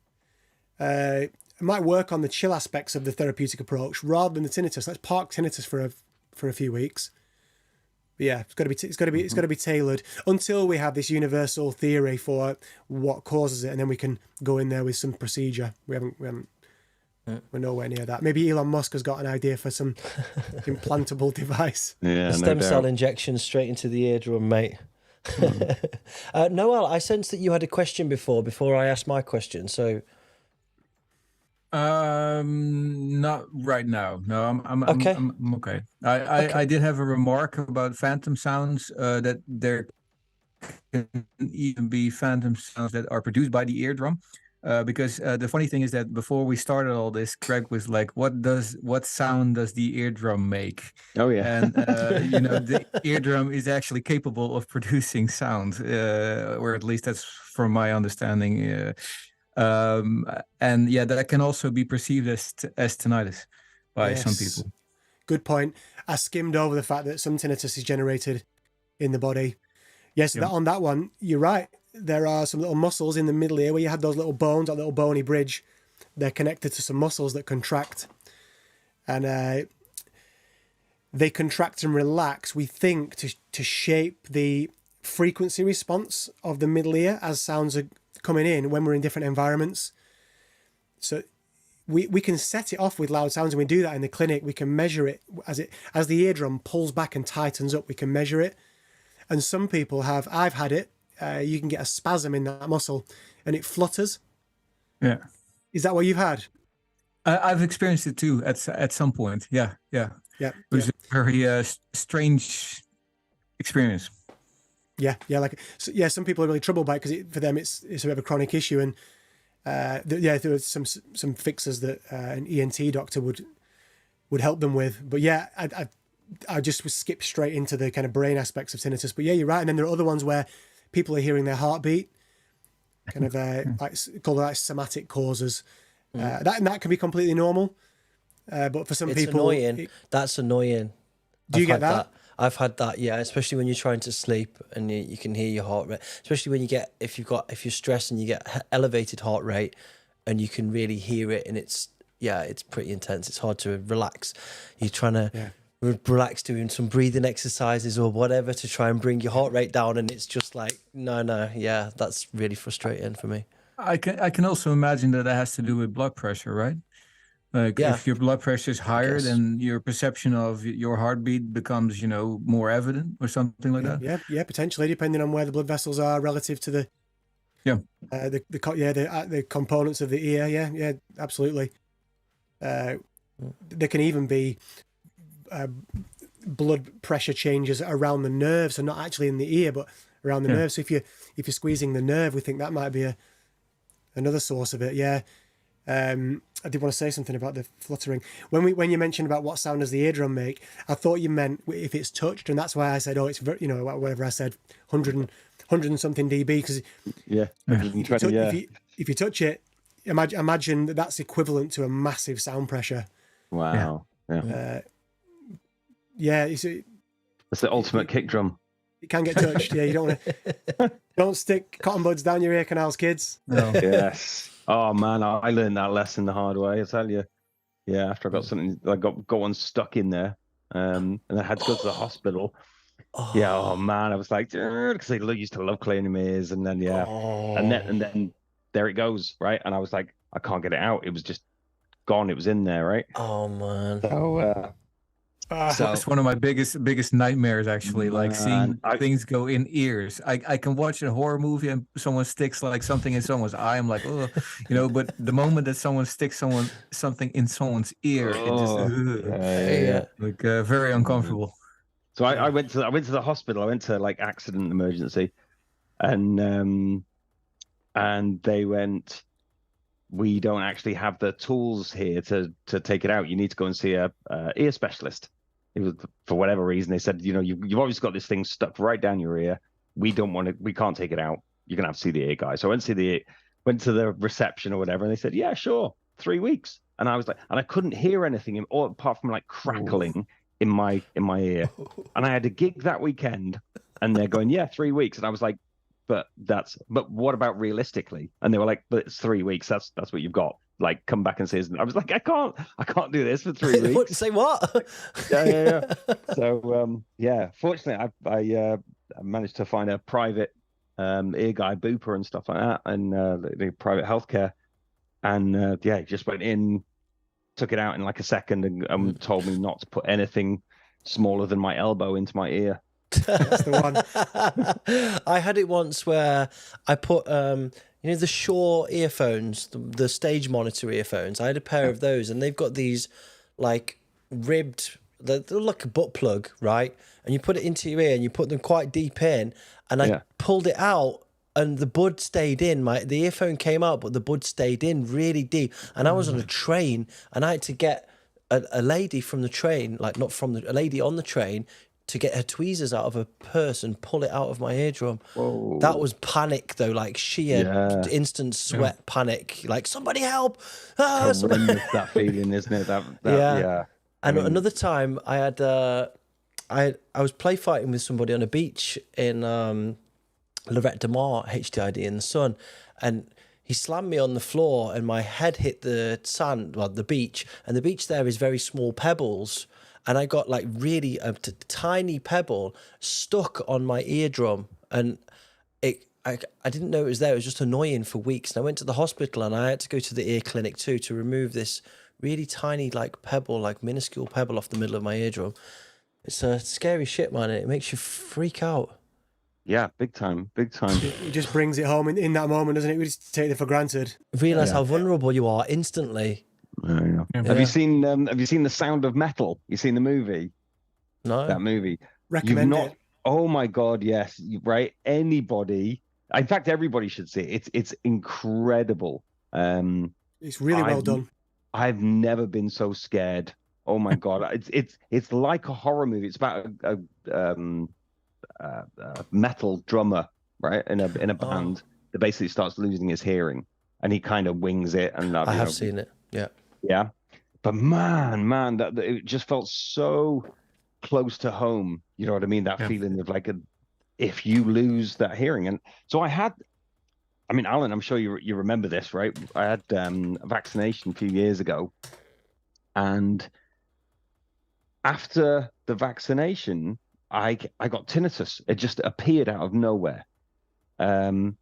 I might work on the chill aspects of the therapeutic approach rather than the tinnitus. Let's park tinnitus for a few weeks. But yeah, it's got to be tailored until we have this universal theory for what causes it, and then we can go in there with some procedure. We're nowhere near that. Maybe Elon Musk has got an idea for some implantable device. Yeah, stem cell injection straight into the eardrum, mate. Noël, I sensed that you had a question before I asked my question, so not right now. No, I'm okay. I'm okay. I did have a remark about phantom sounds, that there can even be phantom sounds that are produced by the eardrum. Because the funny thing is that before we started all this, Craig was like, what sound does the eardrum make? Oh yeah. And the eardrum is actually capable of producing sound, or at least that's from my understanding. And yeah, that can also be perceived as tinnitus by some people. Good point. I skimmed over the fact that some tinnitus is generated in the body. Yes, on that one, you're right. there are some little muscles in the middle ear where you had those little bones, that little bony bridge. They're connected to some muscles that contract, and they contract and relax, we think, to shape the frequency response of the middle ear as sounds are coming in when we're in different environments. So we can set it off with loud sounds, and we do that in the clinic. We can measure it as the eardrum pulls back and tightens up. We can measure it, and some people have. I've had it. You can get a spasm in that muscle, and it flutters. Yeah. Is that what you've had? I've experienced it too at some point. Yeah. It was a very strange experience. Yeah. Some people are really troubled by it because for them it's a bit of a chronic issue, and there were some fixes that an ENT doctor would help them with. But I just would skip straight into the kind of brain aspects of tinnitus. But yeah, you're right. And then there are other ones where people are hearing their heartbeat, kind of called somatic causes. That can be completely normal. But for some people, annoying. That's annoying. Do you get that? I've had that, yeah, especially when you're trying to sleep and you can hear your heart rate, especially when if you're stressed and you get elevated heart rate and you can really hear it, and it's pretty intense. It's hard to relax. You're trying to relax doing some breathing exercises or whatever to try and bring your heart rate down, and it's just like, no, that's really frustrating for me. I can also imagine that it has to do with blood pressure, right? Like if your blood pressure is higher, then your perception of your heartbeat becomes, more evident or something like that. Yeah, potentially, depending on where the blood vessels are relative to the the components of the ear. Yeah, absolutely. There can even be blood pressure changes around the nerve, so not actually in the ear, but around the nerve. So if you're squeezing the nerve, we think that might be another source of it. Yeah. I did want to say something about the fluttering. When you mentioned about what sound does the eardrum make, I thought you meant if it's touched, and that's why I said, it's whatever I said, 100 and something dB, because if you touch it, imagine that's equivalent to a massive sound pressure. Wow. It's the ultimate kick drum. It can get touched. Yeah, you don't stick cotton buds down your ear canals, kids. No. Yes. Oh man, I learned that lesson the hard way. I tell you. Yeah, after I got something, I got one stuck in there, and I had to go to the hospital. Oh man, I was like, because I used to love cleaning my ears, and then and then there it goes, right? And I was like, I can't get it out. It was just gone. It was in there, right? Oh man. So it's one of my biggest nightmares, actually. Like seeing things go in ears. I can watch a horror movie and someone sticks like something in someone's eye. I'm like, but the moment that someone sticks something in someone's ear, it just very uncomfortable. So I went to the hospital. I went to like accident emergency, and they went, we don't actually have the tools here to take it out. You need to go and see a ear specialist. It was, for whatever reason, they said, you've obviously got this thing stuck right down your ear. We can't take it out. You're gonna have to see the ear guy. So I went to the reception or whatever, and they said, yeah, sure, 3 weeks. And I was like, and I couldn't hear anything apart from like crackling in my ear. And I had a gig that weekend, and they're going, yeah, 3 weeks. And I was like, but what about realistically? And they were like, but it's 3 weeks. That's what you've got. Like, come back and see. I was like, I can't do this for 3 weeks. Say what? Yeah. So fortunately, I managed to find a private ear guy, Booper and stuff like that, and the private healthcare, and just went in, took it out in like a second, and told me not to put anything smaller than my elbow into my ear. That's the one. I had it once where I put the Shure earphones, the stage monitor earphones. I had a pair of those, and they've got these like ribbed, they're like a butt plug, right? And you put it into your ear and you put them quite deep in, and I pulled it out and the bud stayed in. The earphone came out, but the bud stayed in really deep. And I was on a train, and I had to get a lady from the train, a lady on the train, to get her tweezers out of her purse and pull it out of my eardrum. Whoa. That was panic, though, like sheer instant sweat panic. Like, somebody help! That feeling, isn't it? That. And another time, I had I was play fighting with somebody on a beach in Lorette Demar HDID in the sun, and he slammed me on the floor and my head hit the sand, well, the beach, and the beach there is very small pebbles, and I got like really a tiny pebble stuck on my eardrum, and I didn't know it was there. It was just annoying for weeks, and I went to the hospital and I had to go to the ear clinic too to remove this really tiny like pebble, like minuscule pebble off the middle of my eardrum. It's a scary shit, man, and it makes you freak out. Yeah, big time, big time. It just brings it home in that moment, doesn't it? We just take it for granted. Realise how vulnerable you are instantly. Yeah. Have you seen The Sound of Metal? You seen the movie? No. That movie. Recommend it. Oh my God, yes. Right. Anybody. In fact, everybody should see it. It's incredible. It's really well done. I've never been so scared. Oh my God. It's like a horror movie. It's about a metal drummer, right, in a band that basically starts losing his hearing, and he kind of wings it. And I have seen it. Yeah. But man, that it just felt so close to home. You know what I mean? That feeling of like if you lose that hearing. And so Alan, I'm sure you remember this, right? I had a vaccination a few years ago, and after the vaccination, I got tinnitus. It just appeared out of nowhere, and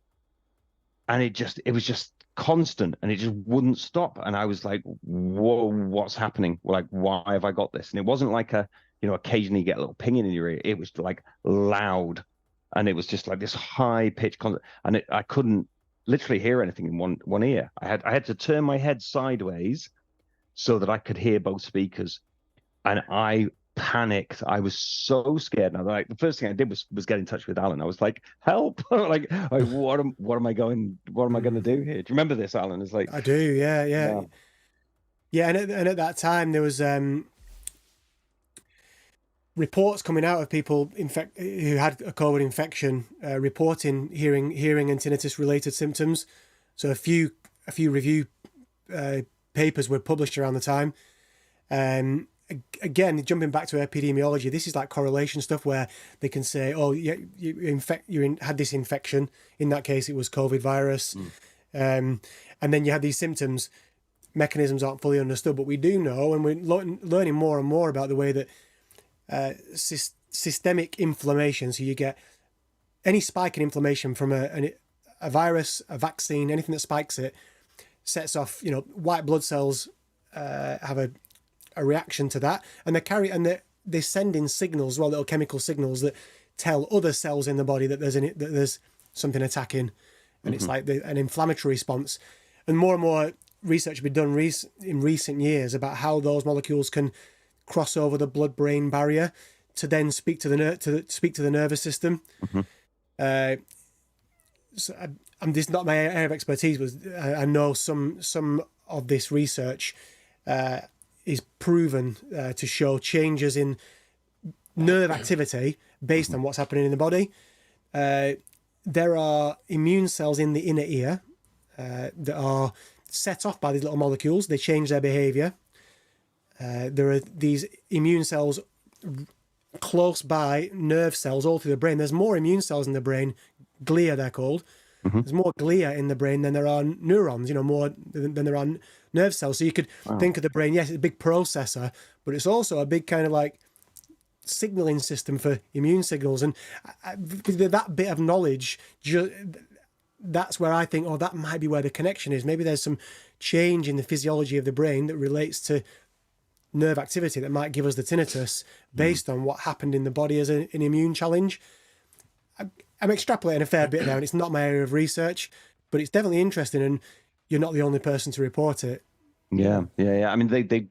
it was just constant, and it just wouldn't stop. And I was like, "Whoa, what's happening? Like, why have I got this?" And it wasn't like occasionally you get a little pinging in your ear. It was like loud, and it was just like this high pitch, and I couldn't literally hear anything in one ear. I had to turn my head sideways so that I could hear both speakers, and I panicked. I was so scared. And the first thing I did was get in touch with Alan. I was like, "Help!" like what am I going to do here? Do you remember this, Alan? It's like, I do. Yeah. And at that time there was reports coming out of people who had a COVID infection, reporting hearing and tinnitus related symptoms. So a few review papers were published around the time. Again, jumping back to epidemiology, this is like correlation stuff where they can say, "Oh, yeah, you had this infection." In that case, it was COVID virus, and then you had these symptoms. Mechanisms aren't fully understood, but we do know, and we're learning more and more about the way that systemic inflammation. So you get any spike in inflammation from a virus, a vaccine, anything that spikes it, sets off. White blood cells have a reaction to that, and they send in signals, little chemical signals that tell other cells in the body that there's something attacking, and it's like an inflammatory response. And more research has been done in recent years about how those molecules can cross over the blood-brain barrier to then speak to the nervous system. So this is not my area of expertise, but I know some of this research is proven to show changes in nerve activity based on what's happening in the body. There are immune cells in the inner ear that are set off by these little molecules. They change their behavior. There are these immune cells close by nerve cells all through the brain. There's more immune cells in the brain, glia they're called. There's more glia in the brain than there are neurons, more than there are nerve cells. So you could think of the brain, yes, it's a big processor, but it's also a big kind of like signaling system for immune signals. And that bit of knowledge, that's where I think, that might be where the connection is. Maybe there's some change in the physiology of the brain that relates to nerve activity that might give us the tinnitus based on what happened in the body as an immune challenge. I'm extrapolating a fair bit now, and it's not my area of research, but it's definitely interesting, and you're not the only person to report it. Yeah. I mean, they did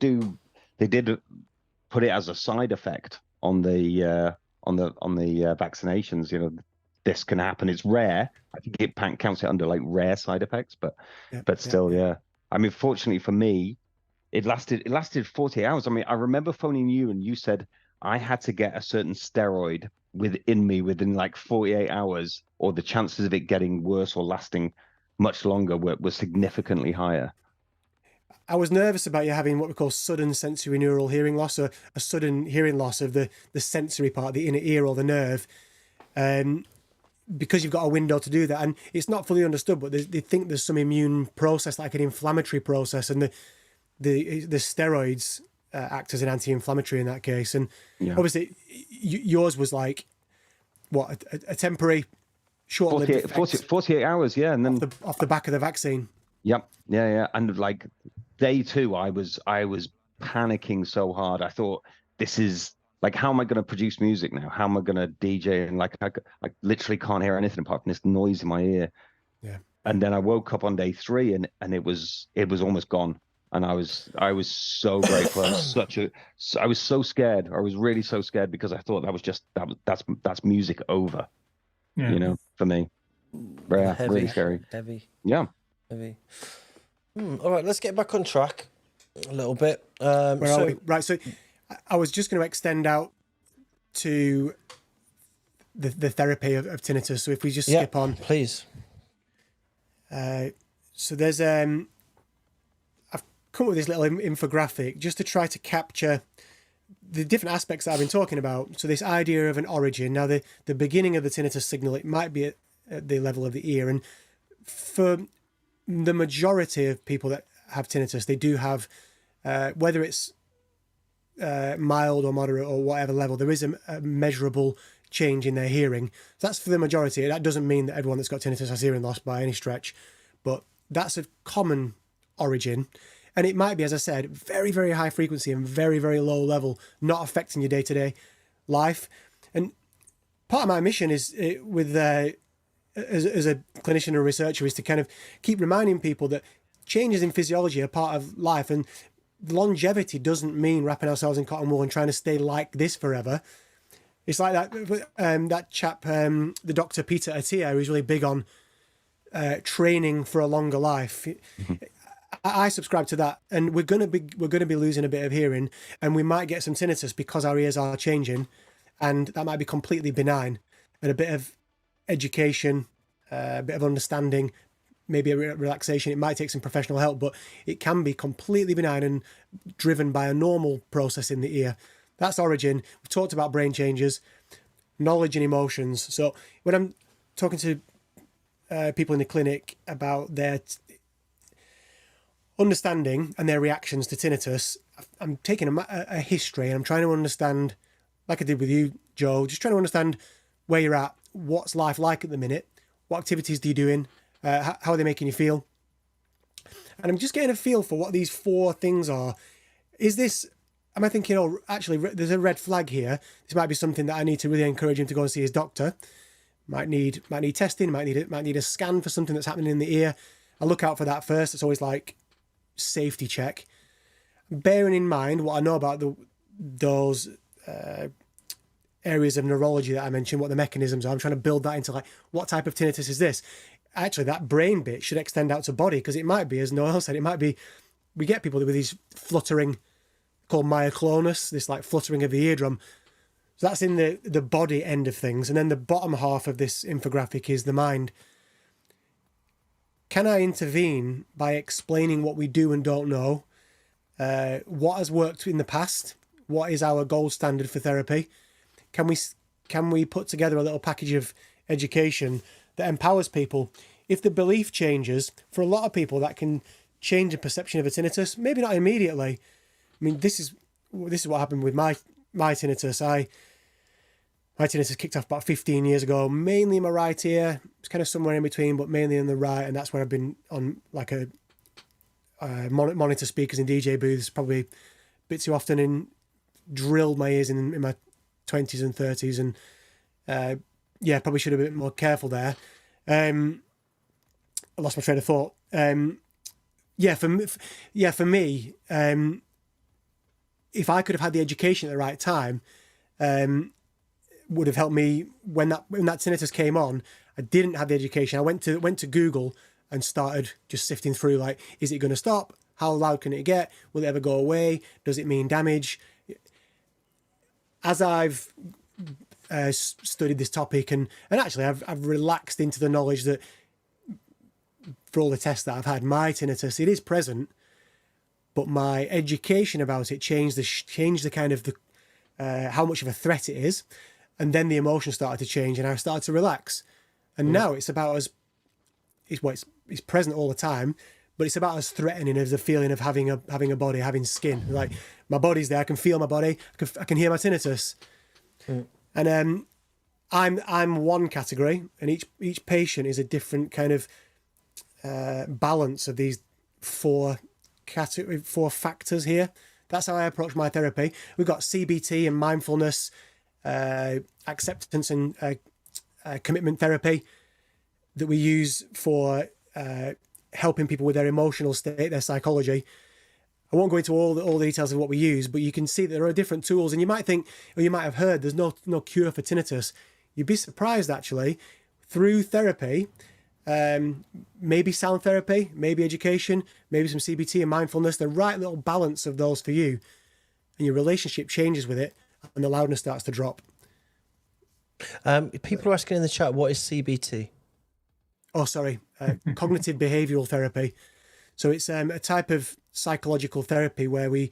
put it as a side effect on the vaccinations. This can happen. It's rare. I think it counts it under like rare side effects, but still, yeah. I mean, fortunately for me, it lasted 48 hours. I mean, I remember phoning you, and you said I had to get a certain steroid within like 48 hours, or the chances of it getting worse or lasting much longer were significantly higher. I was nervous about you having what we call sudden sensory neural hearing loss, or a sudden hearing loss of the sensory part, the inner ear or the nerve. because you've got a window to do that, and it's not fully understood, but they think there's some immune process, like an inflammatory process, and the steroids act as an anti-inflammatory in that case. And obviously yours was like what, a temporary short-lived 48 hours, yeah, and then off the back of the vaccine. Yep, yeah, and like day 2, I was panicking so hard. I thought, this is like, how am I going to produce music now? How am I going to DJ? And like, I literally can't hear anything apart from this noise in my ear. Yeah. And then I woke up on day 3, and it was almost gone. And I was so grateful. I was so scared. I was really so scared, because I thought that's music over. Yeah. You know, for me. Yeah, Heavy, really scary. Heavy. Yeah. Heavy. All right, let's get back on track a little bit. Where are we? Right, so I was just going to extend out to the therapy of tinnitus. So if we just skip on, please. So there's I've come up with this little infographic just to try to capture the different aspects that I've been talking about. So this idea of an origin. Now the beginning of the tinnitus signal, it might be at the level of the ear, and for the majority of people that have tinnitus, they do have whether it's mild or moderate or whatever level, there is a measurable change in their hearing. That's for the majority. That doesn't mean that everyone that's got tinnitus has hearing loss by any stretch, but that's a common origin. And it might be, as I said, very, very high frequency and very, very low level, not affecting your day-to-day life. And part of my mission is with as a clinician and researcher is to kind of keep reminding people that changes in physiology are part of life, and longevity doesn't mean wrapping ourselves in cotton wool and trying to stay like this forever. It's like that chap, the Dr. Peter Attia, who's really big on training for a longer life. I subscribe to that, and we're gonna be losing a bit of hearing, and we might get some tinnitus because our ears are changing, and that might be completely benign. And a bit of education, a bit of understanding, maybe a relaxation. It might take some professional help, but it can be completely benign and driven by a normal process in the ear. That's origin. We've talked about brain changes, knowledge and emotions. So when I'm talking to people in the clinic about their understanding and their reactions to tinnitus, I'm taking a history, and I'm trying to understand, like I did with you, Joe, just trying to understand where you're at, what's life like at the minute, what activities do you doing, how are they making you feel? And I'm just getting a feel for what these 4 things are. Am I thinking, oh, actually, there's a red flag here. This might be something that I need to really encourage him to go and see his doctor. Might need testing, might need a scan for something that's happening in the ear. I look out for that first. It's always like safety check. Bearing in mind what I know about those areas of neurology that I mentioned, what the mechanisms are. I'm trying to build that into like, what type of tinnitus is this? Actually, that brain bit should extend out to body, because it might be, as Noël said, it might be, we get people with these fluttering, called myoclonus, this like fluttering of the eardrum. So that's in the body end of things. And then the bottom half of this infographic is the mind. Can I intervene by explaining what we do and don't know? What has worked in the past? What is our gold standard for therapy? Can we put together a little package of education that empowers people? If the belief changes, for a lot of people that can change the perception of a tinnitus, maybe not immediately. I mean, this is what happened with my tinnitus. My tinnitus kicked off about 15 years ago, mainly in my right ear. It's kind of somewhere in between, but mainly in the right, and that's where I've been on like a monitor speakers in DJ booths, probably a bit too often, and drilled my ears in my 20s and 30s, and probably should have been more careful there. I lost my train of thought. For me, if I could have had the education at the right time, would have helped me when that tinnitus came on. I didn't have the education. I went to Google and started just sifting through, like, is it going to stop? How loud can it get? Will it ever go away? Does it mean damage? As I've studied this topic, and actually I've relaxed into the knowledge that for all the tests that I've had, my tinnitus, it is present, but my education about it changed the kind of how much of a threat it is, and then the emotion started to change, and I started to relax. And now it's about us. It's present all the time, but it's about us threatening as a feeling of having a body, having skin. Like my body's there, I can feel my body, I can hear my tinnitus. And I'm one category, and each patient is a different kind of balance of these four factors here. That's how I approach my therapy. We've got CBT and mindfulness, acceptance and commitment therapy that we use for helping people with their emotional state, their psychology. I won't go into all the details of what we use, but you can see that there are different tools, and you might think, or you might have heard, there's no cure for tinnitus. You'd be surprised, actually. Through therapy, maybe sound therapy, maybe education, maybe some CBT and mindfulness, the right little balance of those for you, and your relationship changes with it, and the loudness starts to drop. People are asking in the chat, what is CBT? Oh, sorry, cognitive behavioural therapy. So it's a type of psychological therapy where we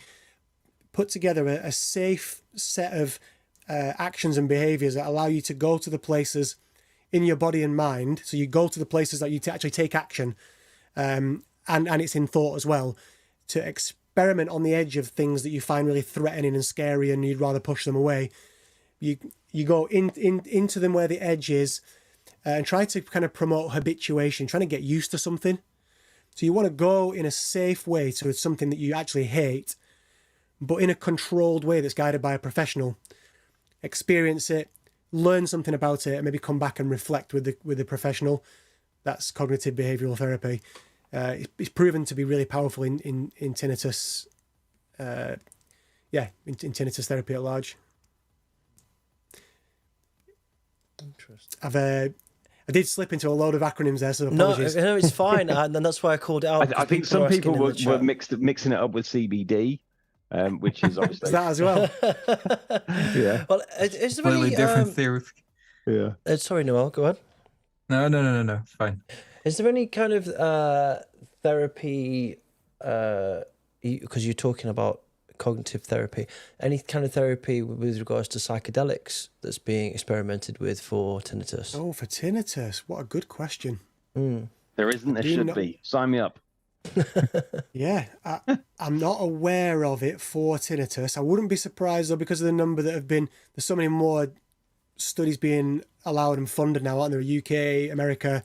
put together a safe set of actions and behaviours that allow you to go to the places in your body and mind. So you go to the places that you actually take action, and it's in thought as well, to experiment on the edge of things that you find really threatening and scary and you'd rather push them away. You go into them where the edge is, and try to kind of promote habituation, trying to get used to something. So you want to go in a safe way to something that you actually hate, but in a controlled way that's guided by a professional. Experience it, learn something about it, and maybe come back and reflect with the professional. That's cognitive behavioural therapy. It's proven to be really powerful in tinnitus. In tinnitus therapy at large. Interesting. I did slip into a load of acronyms there, so apologies. No, it's fine, and that's why I called it out. I think some people were mixing it up with CBD, which is obviously is that as well. Yeah. Well, is there Completely any different theory. Yeah. sorry, Noel, go ahead. No. Fine. Is there any kind of therapy? Because you're talking about cognitive therapy, any kind of therapy with regards to psychedelics that's being experimented with for tinnitus? Oh, for tinnitus, what a good question. There isn't. There should be. Sign me up. Yeah, I'm not aware of it for tinnitus. I wouldn't be surprised though, because of the number that have been. There's so many more studies being allowed and funded now, aren't there? UK, America.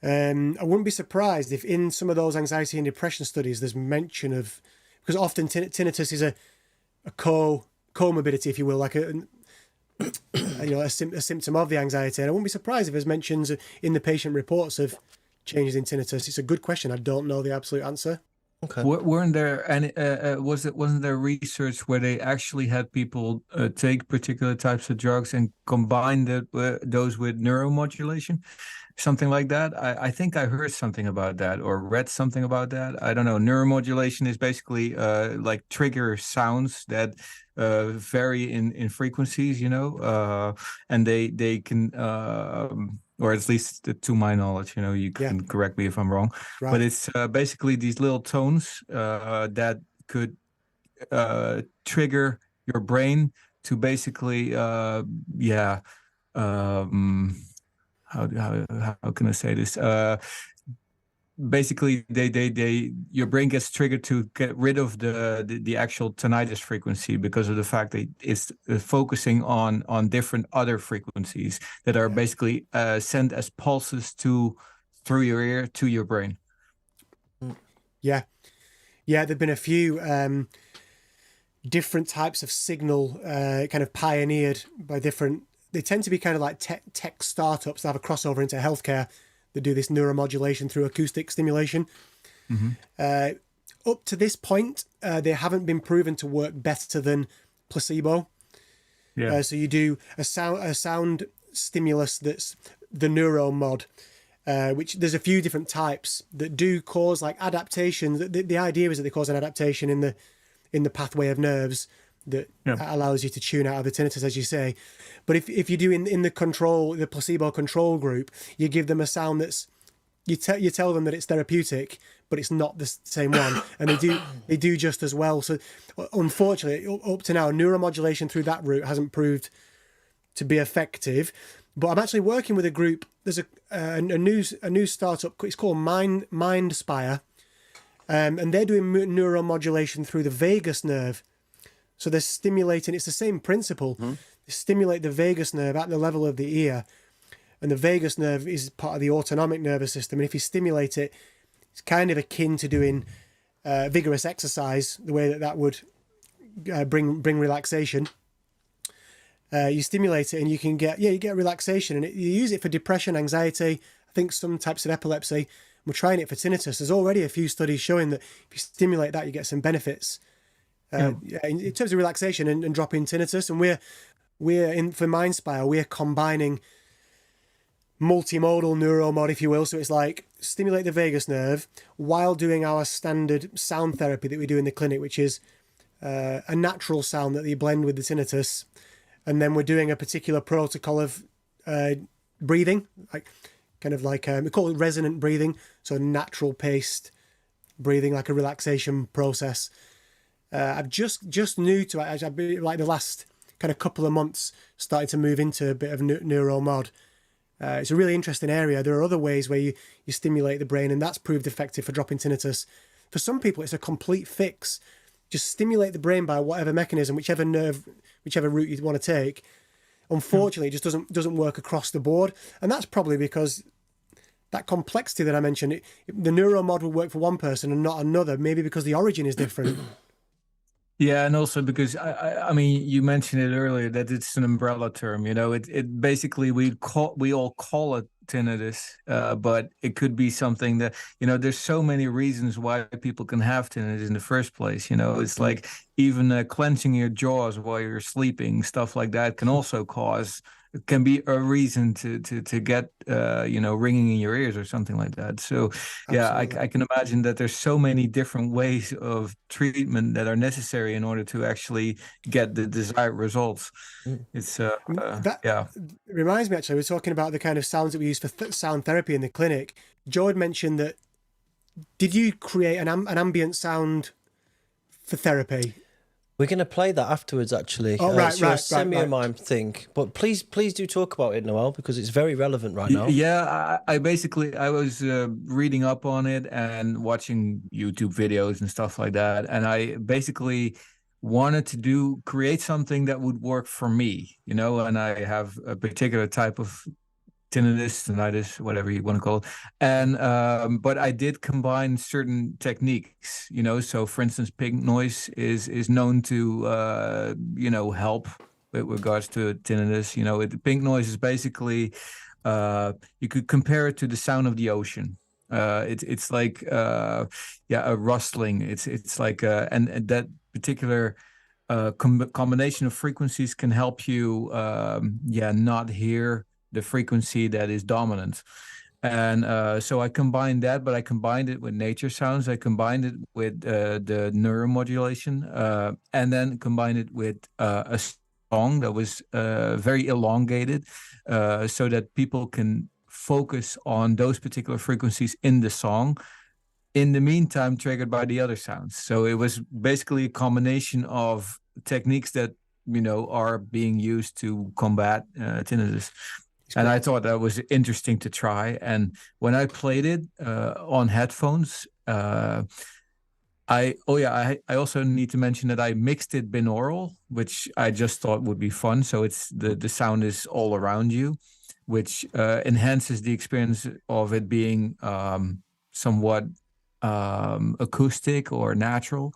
I wouldn't be surprised if in some of those anxiety and depression studies there's mention of, because often tinnitus is a comorbidity, if you will, like a symptom of the anxiety. And I wouldn't be surprised if there's mentions in the patient reports of changes in tinnitus. It's a good question. I don't know the absolute answer. Okay. Weren't there any? Wasn't there research where they actually had people take particular types of drugs and combine those with neuromodulation, something like that? I think I heard something about that or read something about that. I don't know. Neuromodulation is basically like trigger sounds that vary in frequencies, and they can. Or at least to my knowledge, you can correct me if I'm wrong, right. But it's basically these little tones that could trigger your brain to basically, how can I say this? Basically, your brain gets triggered to get rid of the actual tinnitus frequency because of the fact that it's focusing on different other frequencies that are basically sent as pulses through your ear to your brain. Yeah, there've been a few different types of signal kind of pioneered by different. They tend to be kind of like tech startups that have a crossover into healthcare. They do this neuromodulation through acoustic stimulation. Mm-hmm. Up to this point, they haven't been proven to work better than placebo. Yeah. So you do a sound stimulus that's the neuromod, which there's a few different types that do cause like adaptation. The idea is that they cause an adaptation in the pathway of nerves that allows you to tune out of the tinnitus, as you say. But if you do in the placebo control group, you give them a sound that's you tell them that it's therapeutic, but it's not the same one, and they do just as well. So unfortunately, up to now, neuromodulation through that route hasn't proved to be effective. But I'm actually working with a group. There's a new startup. It's called Mindspire, and they're doing neuromodulation through the vagus nerve. So they're stimulating. It's the same principle. They stimulate the vagus nerve at the level of the ear, and the vagus nerve is part of the autonomic nervous system. And if you stimulate it, it's kind of akin to doing vigorous exercise, the way that would bring relaxation. You stimulate it and you can get relaxation, and you use it for depression, anxiety, I think some types of epilepsy. We're trying it for tinnitus. There's already a few studies showing that if you stimulate that, you get some benefits in terms of relaxation and dropping tinnitus. And we're for Mindspire, we're combining multimodal neuromod, if you will. So it's like stimulate the vagus nerve while doing our standard sound therapy that we do in the clinic, which is a natural sound that you blend with the tinnitus. And then we're doing a particular protocol of breathing, we call it resonant breathing, so natural paced breathing, like a relaxation process. I've just new to it. I've been, like the last kind of couple of months, started to move into a bit of neuromod. It's a really interesting area. There are other ways where you stimulate the brain, and that's proved effective for dropping tinnitus. For some people, it's a complete fix. Just stimulate the brain by whatever mechanism, whichever nerve, whichever route you want to take. Unfortunately, it just doesn't work across the board, and that's probably because that complexity that I mentioned, the neuromod will work for one person and not another. Maybe because the origin is different. Yeah, and also because I mean, you mentioned it earlier that it's an umbrella term. You know, it basically we all call it tinnitus, but it could be something that, you know, there's so many reasons why people can have tinnitus in the first place. You know, it's like even clenching your jaws while you're sleeping, stuff like that can also can be a reason to get ringing in your ears or something like that. So yeah, I can imagine that there's so many different ways of treatment that are necessary in order to actually get the desired results. It's that reminds me, actually, we're talking about the kind of sounds that we use for sound therapy in the clinic. Joe had mentioned that. Did you create an ambient sound for therapy? We're going to play that afterwards, actually. It's your Semiomime thing. But please do talk about it, Noël, because it's very relevant right now. Yeah, I was reading up on it and watching YouTube videos and stuff like that. And I basically wanted to create something that would work for me, you know, and I have a particular type of tinnitus, whatever you want to call it. And but I did combine certain techniques, you know. So for instance, pink noise is known to help with regards to tinnitus. You know, pink noise is basically you could compare it to the sound of the ocean. It's like a rustling. It's like and that particular combination of frequencies can help you not hear the frequency that is dominant. And so I combined that, but I combined it with nature sounds. I combined it with the neuromodulation, and then combined it with a song that was very elongated, so that people can focus on those particular frequencies in the song, in the meantime triggered by the other sounds. So it was basically a combination of techniques that, you know, are being used to combat tinnitus. And I thought that was interesting to try. And when I played it on headphones, I also need to mention that I mixed it binaural, which I just thought would be fun. So it's the sound is all around you, which enhances the experience of it being somewhat acoustic or natural.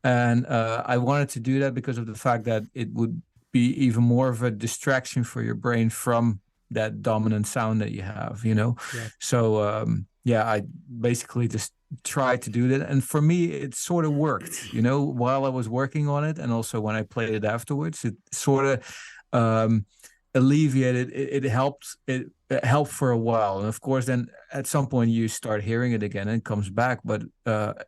And I wanted to do that because of the fact that it would be even more of a distraction for your brain from that dominant sound that you have, you know. So I basically just tried to do that, and for me it sort of worked, you know, while I was working on it, and also when I played it afterwards. It sort of alleviated it helped for a while, and of course then at some point you start hearing it again and it comes back, but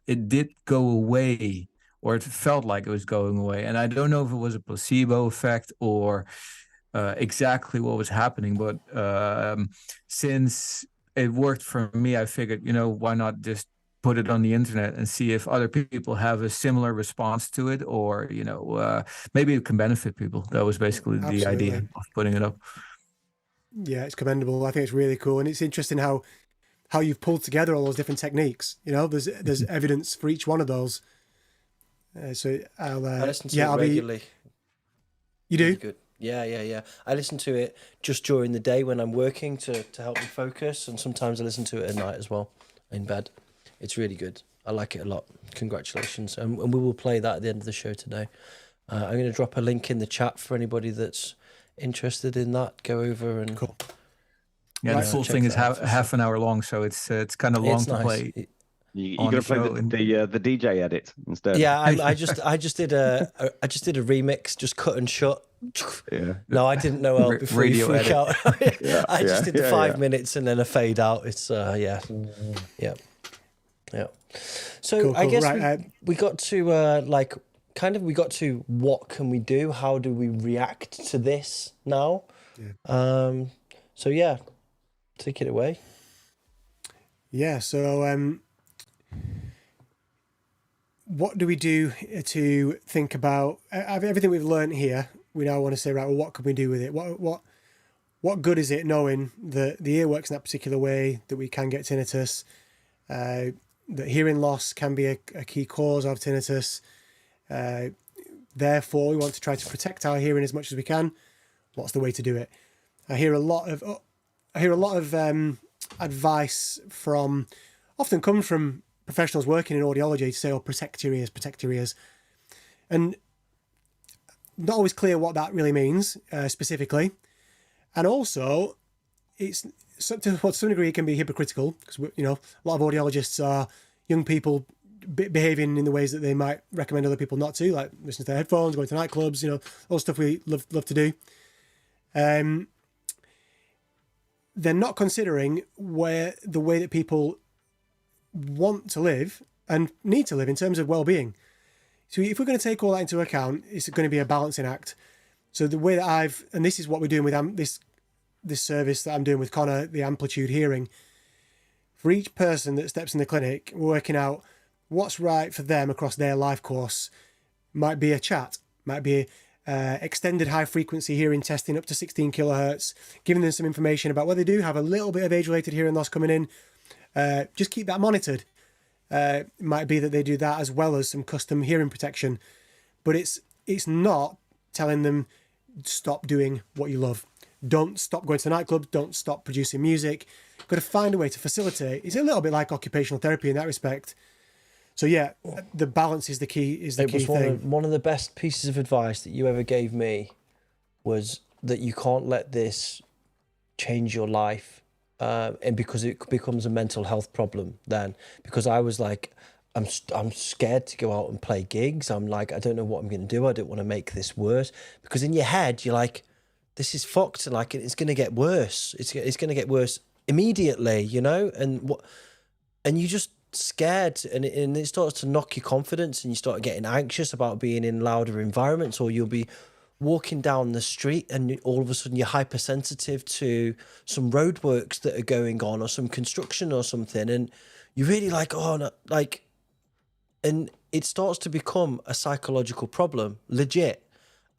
it did go away, or it felt like it was going away. And I don't know if it was a placebo effect or exactly what was happening, but since it worked for me, I figured, you know, why not just put it on the internet and see if other people have a similar response to it, or, you know, maybe it can benefit people. That was basically the idea of putting it up. yeah, it's commendable. I think it's really cool, and it's interesting how you've pulled together all those different techniques. You know, there's evidence for each one of those. So I listen to it regularly. You do? Really good. Yeah. I listen to it just during the day when I'm working to help me focus, and sometimes I listen to it at night as well in bed. It's really good. I like it a lot. Congratulations. And we will play that at the end of the show today. I'm going to drop a link in the chat for anybody that's interested in that. Go over and... Cool. Yeah, the full thing is half an hour long, so it's kind of long to play. You're going to play the DJ edit instead. Yeah, I just did a remix, just cut and shut. Yeah. No, I didn't know Noël before you freak out. I just did the 5 minutes and then a fade out. It's yeah. So cool. I guess right, we got to we got to what can we do? How do we react to this now? Yeah. So yeah, take it away. Yeah. So what do we do to think about everything we've learned here? We now want to say, right, well, what can we do with it? What good is it knowing that the ear works in that particular way, that we can get tinnitus, that hearing loss can be a key cause of tinnitus. Therefore, we want to try to protect our hearing as much as we can. What's the way to do it? I hear a lot of advice often comes from professionals working in audiology to say, "Oh, protect your ears," and not always clear what that really means specifically. And also, it's to some degree it can be hypocritical because a lot of audiologists are young people behaving in the ways that they might recommend other people not to, like listening to their headphones, going to nightclubs, all stuff we love to do. They're not considering the way that people want to live and need to live in terms of well-being. So if we're going to take all that into account, it's going to be a balancing act. So the way that and this is what we're doing with this service that I'm doing with Connor, the Amplitude Hearing. For each person that steps in the clinic, we're working out what's right for them across their life course. Might be a chat, might be extended high frequency hearing testing up to 16 kilohertz, giving them some information about whether they do have a little bit of age-related hearing loss coming in. Just keep that monitored. It might be that they do that as well as some custom hearing protection, but it's not telling them stop doing what you love. Don't stop going to the nightclub. Don't stop producing music. Got to find a way to facilitate. It's a little bit like occupational therapy in that respect. So yeah, the balance is the key. One of the best pieces of advice that you ever gave me was that you can't let this change your life. And because it becomes a mental health problem then, because I was like, I'm scared to go out and play gigs. I'm like, I don't know what I'm going to do. I don't want to make this worse, because in your head, you're like, this is fucked. And like, it's going to get worse. It's going to get worse immediately, and you're just scared, and it starts to knock your confidence, and you start getting anxious about being in louder environments, or you'll be walking down the street and all of a sudden you're hypersensitive to some roadworks that are going on or some construction or something, and you're really like, and it starts to become a psychological problem, legit.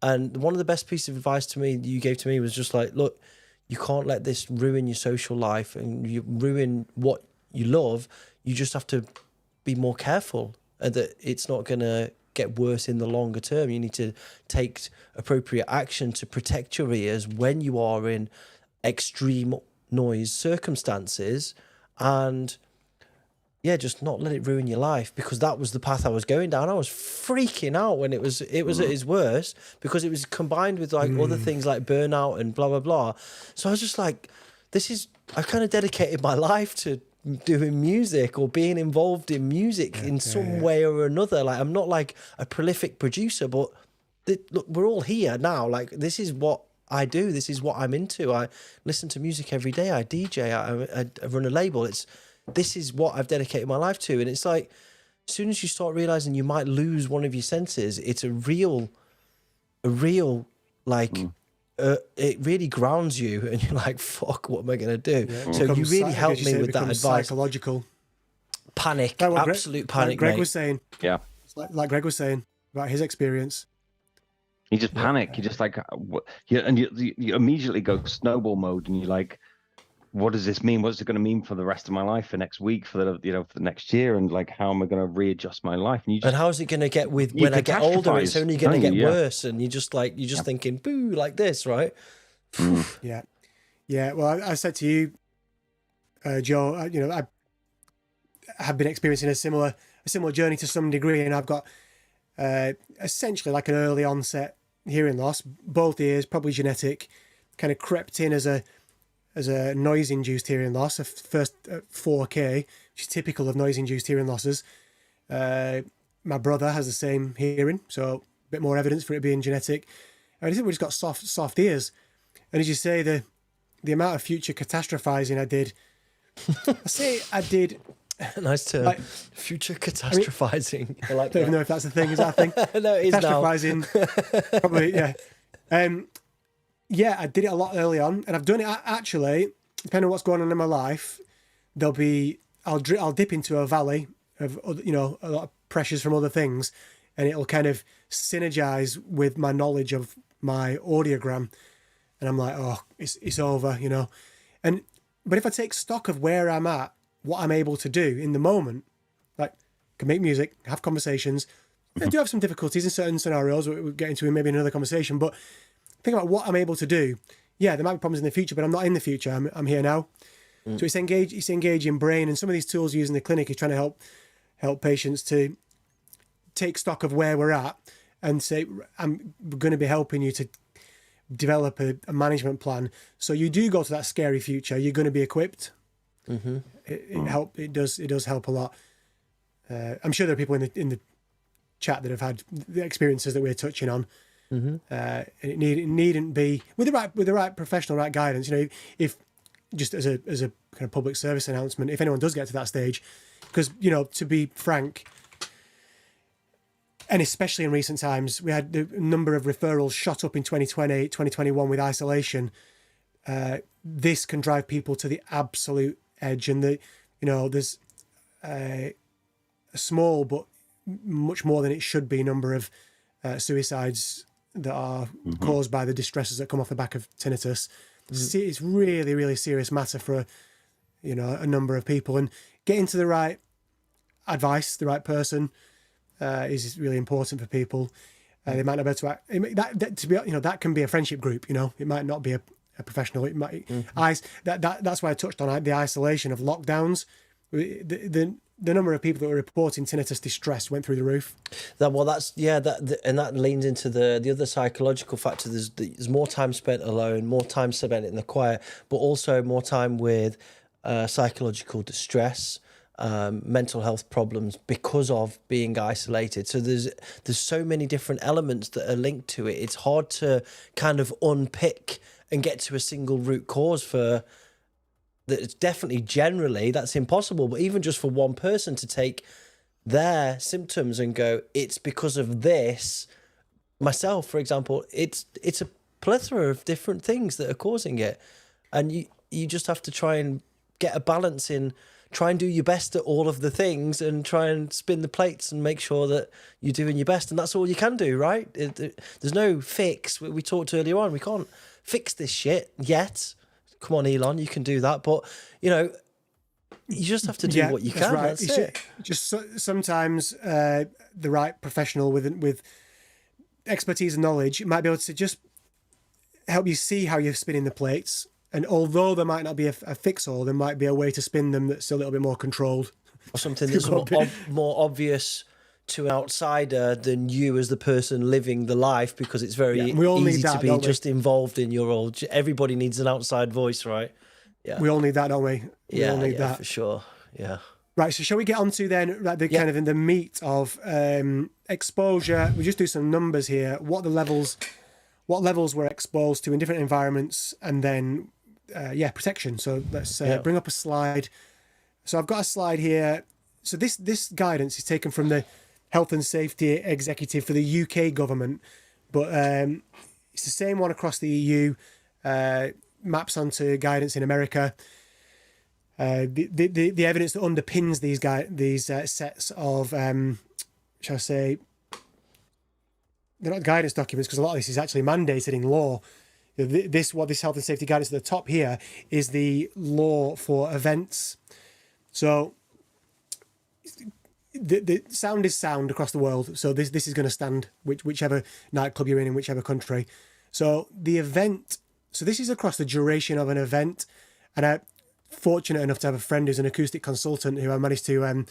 And one of the best pieces of advice you gave to me was just like, look, you can't let this ruin your social life and you ruin what you love. You just have to be more careful, and that it's not going to get worse in the longer term. You need to take appropriate action to protect your ears when you are in extreme noise circumstances, and just not let it ruin your life, because that was the path I was going down. I was freaking out when it was at its worst, because it was combined with like other things like burnout and blah blah blah. So I was just like, I kind of dedicated my life to doing music or being involved in music in some way or another. Like, I'm not like a prolific producer, but look, we're all here now. Like, this is what I do. This is what I'm into. I listen to music every day. I DJ. I run a label. This is what I've dedicated my life to. And it's like, as soon as you start realizing you might lose one of your senses, it's a real like, it really grounds you, and you're like, fuck, what am I going to do? Yeah, so you really helped me with that advice. Psychological panic, absolute panic, like Greg mate. was saying. Yeah. Like Greg was saying about his experience. You just panic. You just like, you immediately go snowball mode, and you're like, what does this mean? What's it going to mean for the rest of my life, for next week, for the for the next year, and like, how am I going to readjust my life? And how's it going to get when I get older? It's only going to get worse, and you're just thinking, boo, like this, right? Yeah. Well, I said to you, Joe, I have been experiencing a similar journey to some degree, and I've got essentially like an early onset hearing loss, both ears, probably genetic, kind of crept in as a noise-induced hearing loss, a first 4K, which is typical of noise-induced hearing losses. My brother has the same hearing, so a bit more evidence for it being genetic. And I think we just got soft ears. And as you say, the amount of future catastrophizing I did, I did. Nice term. Like, future catastrophizing. I like don't even know if that's a thing. Is that a thing? No, it is catastrophizing. Probably, yeah. Yeah, I did it a lot early on, and I've done it actually. Depending on what's going on in my life, I'll dip into a valley of a lot of pressures from other things, and it'll kind of synergize with my knowledge of my audiogram, and I'm like, oh, it's over, But if I take stock of where I'm at, what I'm able to do in the moment, like I can make music, have conversations. I do have some difficulties in certain scenarios. We'll get into maybe in another conversation, but think about what I'm able to do. Yeah, there might be problems in the future, but I'm not in the future. I'm here now. So it's engaging brain, and some of these tools we use in the clinic is trying to help patients to take stock of where we're at and say, I'm going to be helping you to develop a management plan. So you do go to that scary future, you're going to be equipped. Mm-hmm. It does help a lot. I'm sure there are people in the chat that have had the experiences that we're touching on. Mm-hmm. It needn't be with the right professional, right guidance. If just as a kind of public service announcement, if anyone does get to that stage, because to be frank, and especially in recent times, we had the number of referrals shot up in 2020, 2021 with isolation. This can drive people to the absolute edge, and there's a small but much more than it should be number of suicides that are caused by the distresses that come off the back of tinnitus. It's really, really serious matter for a number of people, and getting to the right advice, the right person, is really important for people. They might not be able to act. That can be a friendship group. It might not be a professional. It might that's why I touched on the isolation of lockdowns. The number of people that were reporting tinnitus distress went through the roof. And that leans into the other psychological factor. There's more time spent alone, more time spent in the quiet, but also more time with psychological distress, mental health problems because of being isolated. So there's so many different elements that are linked to it. It's hard to kind of unpick and get to a single root cause for. It's definitely generally that's impossible, but even just for one person to take their symptoms and go, it's because of this. Myself, for example, it's a plethora of different things that are causing it, and you just have to try and get a balance in, try and do your best at all of the things, and try and spin the plates and make sure that you're doing your best, and that's all you can do, right? There's no fix. We talked earlier on. We can't fix this shit yet. Come on, Elon, you can do that. But, you just have to do what you can. Right. That's it. Just sometimes the right professional with expertise and knowledge might be able to just help you see how you're spinning the plates. And although there might not be a fix-all, there might be a way to spin them that's a little bit more controlled. Or something that's more obvious to an outsider than you as the person living the life, because it's very easy to be just involved in your old. Everybody needs an outside voice, right? Yeah, we all need that, don't we? We all need that for sure. Yeah. Right. So shall we get on to then kind of in the meat of exposure? We just do some numbers here. What levels we're exposed to in different environments, and then protection. So let's bring up a slide. So I've got a slide here. So this guidance is taken from the Health and Safety Executive for the UK government, but it's the same one across the EU, maps onto guidance in America. The evidence that underpins these sets of, shall I say, they're not guidance documents, because a lot of this is actually mandated in law. This health and safety guidance at the top here is the law for events. So the sound is sound across the world. So this is going to stand whichever nightclub you're in whichever country. So the event, so this is across the duration of an event. And I'm fortunate enough to have a friend who's an acoustic consultant who I managed to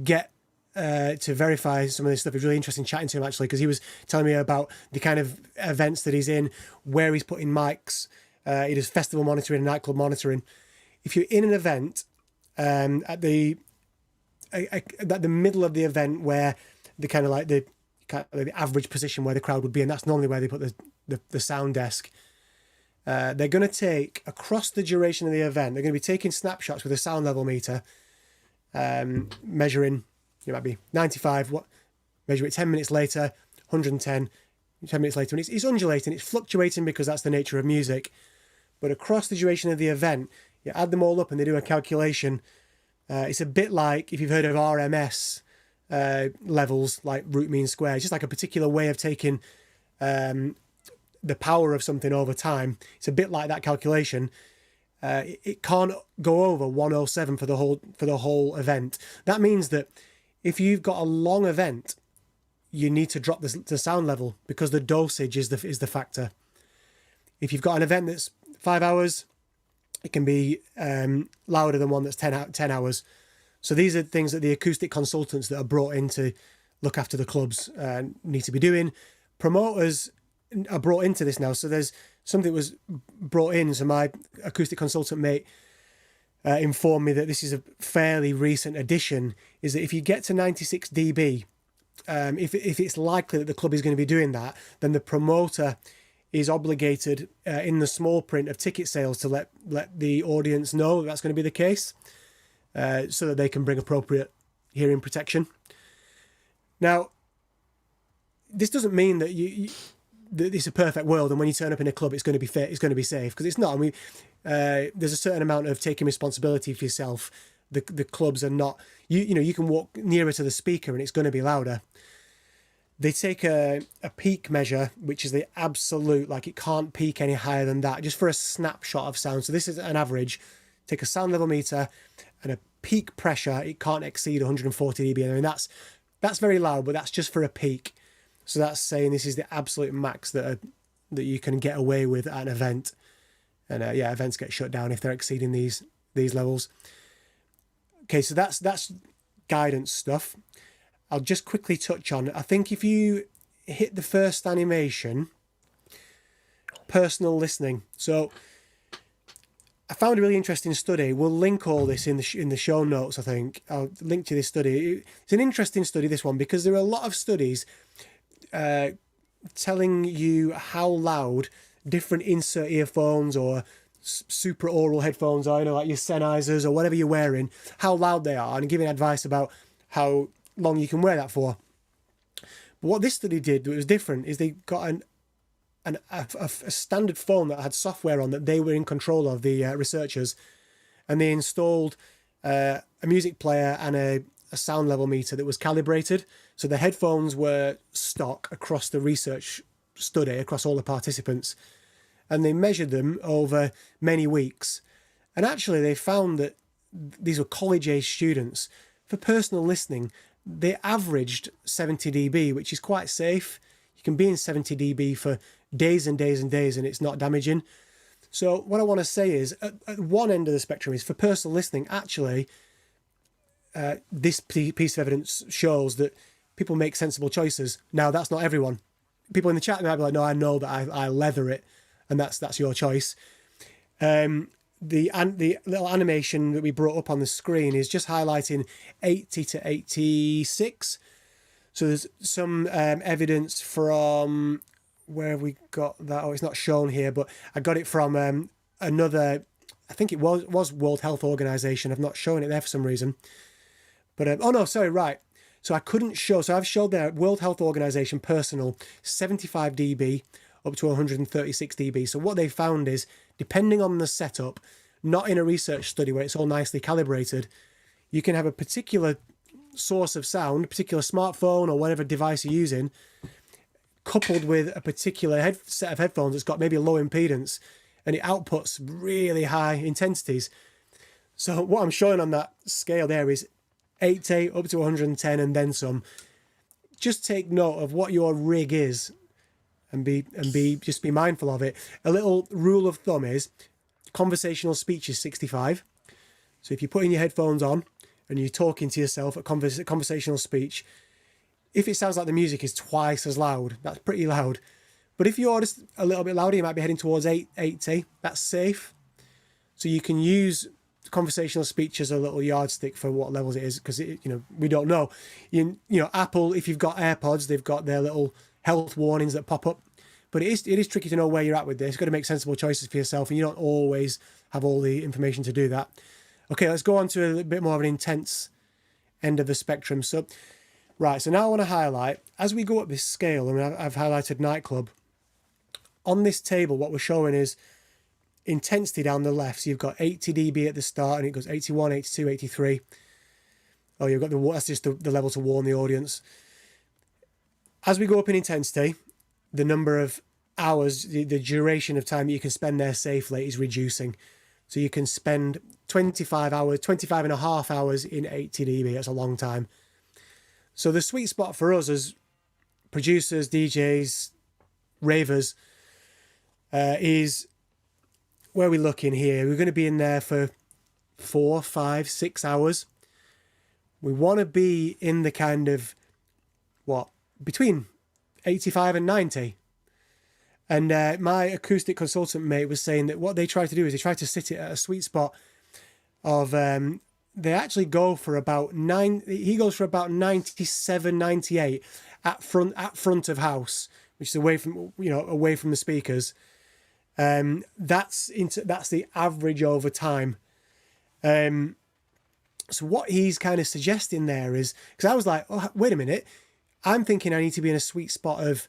get to verify some of this stuff. It was really interesting chatting to him, actually, because he was telling me about the kind of events that he's in, where he's putting mics. He does festival monitoring and nightclub monitoring. If you're in an event at the middle of the event, where the kind of like the average position where the crowd would be, and that's normally where they put the sound desk. They're going to take, across the duration of the event, they're going to be taking snapshots with a sound level meter, measuring. It might be 95, measure it 10 minutes later, 110, 10 minutes later. And it's undulating, it's fluctuating because that's the nature of music. But across the duration of the event, you add them all up and they do a calculation. It's a bit like, if you've heard of RMS levels, like root mean square. It's just like a particular way of taking the power of something over time. It's a bit like that calculation. It can't go over 107 for the whole event. That means that if you've got a long event, you need to drop the sound level, because the dosage is the factor. If you've got an event that's 5 hours, it can be louder than one that's 10 hours. So these are things that the acoustic consultants that are brought in to look after the clubs need to be doing. Promoters are brought into this now. So there's something that was brought in. So my acoustic consultant mate informed me that this is a fairly recent addition, is that if you get to 96 dB, if it's likely that the club is going to be doing that, then the promoter is obligated in the small print of ticket sales to let the audience know that's going to be the case, so that they can bring appropriate hearing protection. Now, this doesn't mean that that it's a perfect world, and when you turn up in a club, it's going to be fair, it's going to be safe, because it's not. I mean, there's a certain amount of taking responsibility for yourself. The clubs are not. You can walk nearer to the speaker and it's going to be louder. They take a peak measure, which is the absolute, like it can't peak any higher than that, just for a snapshot of sound. So this is an average. Take a sound level meter and a peak pressure. It can't exceed 140 dB. I mean, that's very loud, but that's just for a peak. So that's saying this is the absolute max that you can get away with at an event. And events get shut down if they're exceeding these levels. Okay, so that's guidance stuff. I'll just quickly touch on, I think if you hit the first animation, personal listening. So I found a really interesting study. We'll link all this in the show notes, I think. I'll link to this study. It's an interesting study, this one, because there are a lot of studies telling you how loud different insert earphones or super oral headphones are, like your Sennheisers or whatever you're wearing, how loud they are, and giving advice about how long you can wear that for. But what this study did that was different is they got a standard phone that had software on that they were in control of, the researchers, and they installed a music player and a sound level meter that was calibrated. So the headphones were stock across the research study, across all the participants, and they measured them over many weeks. And actually they found that these were college-age students. For personal listening, they averaged 70 dB, which is quite safe. You can be in 70 dB for days and days and days, and it's not damaging. So what I want to say is, at one end of the spectrum is, for personal listening, actually, this piece of evidence shows that people make sensible choices. Now, that's not everyone. People in the chat might be like, no, I know that I leather it, and that's your choice. The little animation that we brought up on the screen is just highlighting 80 to 86. So there's some evidence from, where have we got that? Oh, it's not shown here, but I got it from another, I think it was World Health Organization. I've not shown it there for some reason. But, oh no, sorry, right. So I couldn't show, so I've showed there World Health Organization personal, 75 dB up to 136 dB. So what they found is, depending on the setup, not in a research study where it's all nicely calibrated, you can have a particular source of sound, a particular smartphone or whatever device you're using, coupled with a particular set of headphones that's got maybe a low impedance, and it outputs really high intensities. So what I'm showing on that scale there is 80 up to 110 and then some. Just take note of what your rig is and just be mindful of it. A little rule of thumb is conversational speech is 65. So if you're putting your headphones on and you're talking to yourself at conversational speech, if it sounds like the music is twice as loud, that's pretty loud. But if you're just a little bit louder, you might be heading towards 80. That's safe. So you can use conversational speech as a little yardstick for what levels it is, because we don't know. You know, Apple, if you've got AirPods, they've got their little health warnings that pop up. But it is tricky to know where you're at with this. You've got to make sensible choices for yourself, and you don't always have all the information to do that. Okay, let's go on to a bit more of an intense end of the spectrum. So now I want to highlight, as we go up this scale, I mean, I've highlighted nightclub. On this table, what we're showing is intensity down the left. So you've got 80 dB at the start, and it goes 81, 82, 83. Oh, you've got that's just the level to warn the audience. As we go up in intensity, the number of hours, the duration of time that you can spend there safely is reducing. So you can spend 25 and a half hours in 80 dB. That's a long time. So the sweet spot for us as producers, DJs, ravers, is where we're looking here. We're going to be in there for 4, 5, 6 hours. We want to be in the kind of, between 85 and 90. And my acoustic consultant mate was saying that what they try to do is they try to sit it at a sweet spot of, they actually go for about he goes for about 97, 98 at front of house, which is away from the speakers. That's the average over time. So what he's kind of suggesting there is, because I was like, oh, wait a minute, I'm thinking I need to be in a sweet spot of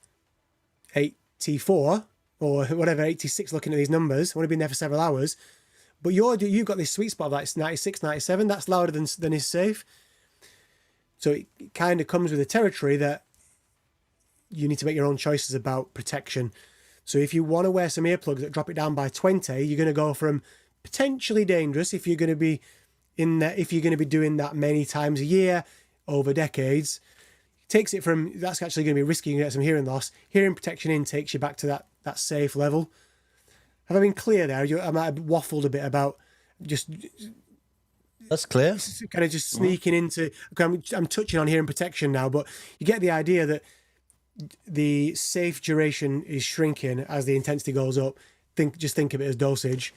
84 or whatever, 86, looking at these numbers. I want to be in there for several hours. But you've got this sweet spot of like 96, 97. That's louder than is safe. So it kind of comes with a territory that you need to make your own choices about protection. So if you want to wear some earplugs that drop it down by 20, you're going to go from potentially dangerous if you're going to be doing that many times a year over decades. Takes it from, that's actually going to be risky, you get some hearing loss. Hearing protection in takes you back to that safe level. Have I been clear there? I might have waffled a bit about just... That's clear. Kind of just sneaking into... I'm touching on hearing protection now, but you get the idea that the safe duration is shrinking as the intensity goes up. Just think of it as dosage.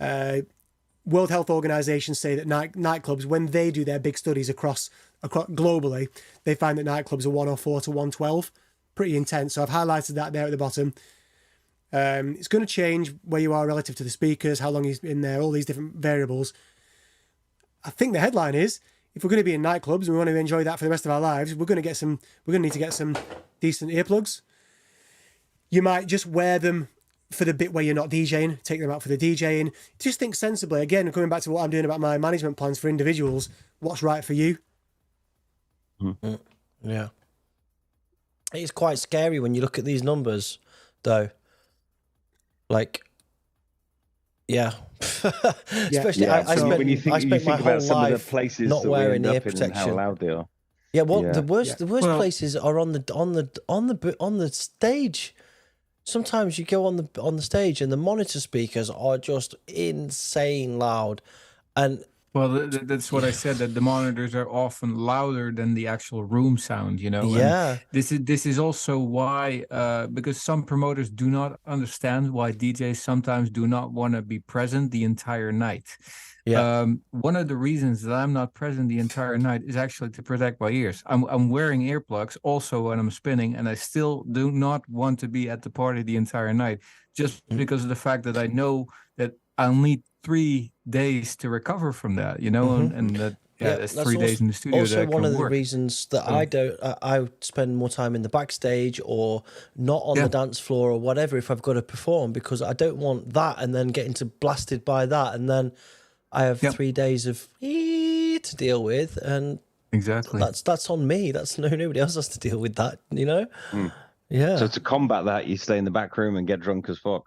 World Health Organization say that nightclubs, when they do their big studies across globally, they find that nightclubs are 104 to 112. Pretty intense. So I've highlighted that there at the bottom. It's going to change where you are relative to the speakers, how long he's in there, all these different variables. I think the headline is, if we're going to be in nightclubs and we want to enjoy that for the rest of our lives, we're going to need to get some decent earplugs. You might just wear them for the bit where you're not DJing, take them out for the DJing. Just think sensibly. Again, coming back to what I'm doing about my management plans for individuals, what's right for you? Mm-hmm. Yeah. It's quite scary when you look at these numbers, though. Like, yeah. Especially, yeah. I spent, when you think, I spent my whole life not wearing ear protection. How loud they are. Yeah, the worst places are on the stage. Sometimes you go on the stage and the monitor speakers are just insane loud, and that's what I said, that the monitors are often louder than the actual room sound. Yeah. And this is also why because some promoters do not understand why DJs sometimes do not want to be present the entire night. Yeah. One of the reasons that I'm not present the entire night is actually to protect my ears. I'm wearing earplugs also when I'm spinning, and I still do not want to be at the party the entire night, just because of the fact that I know that I'll need 3 days to recover from that, and that that's 3 days in the studio. Also, that one of the work. reasons that I spend more time in the backstage or not on the dance floor or whatever if I've got to perform, because I don't want that and then getting blasted by that, and then I have 3 days of to deal with, and exactly that's on me. That's nobody else has to deal with that, Yeah. So to combat that, you stay in the back room and get drunk as fuck.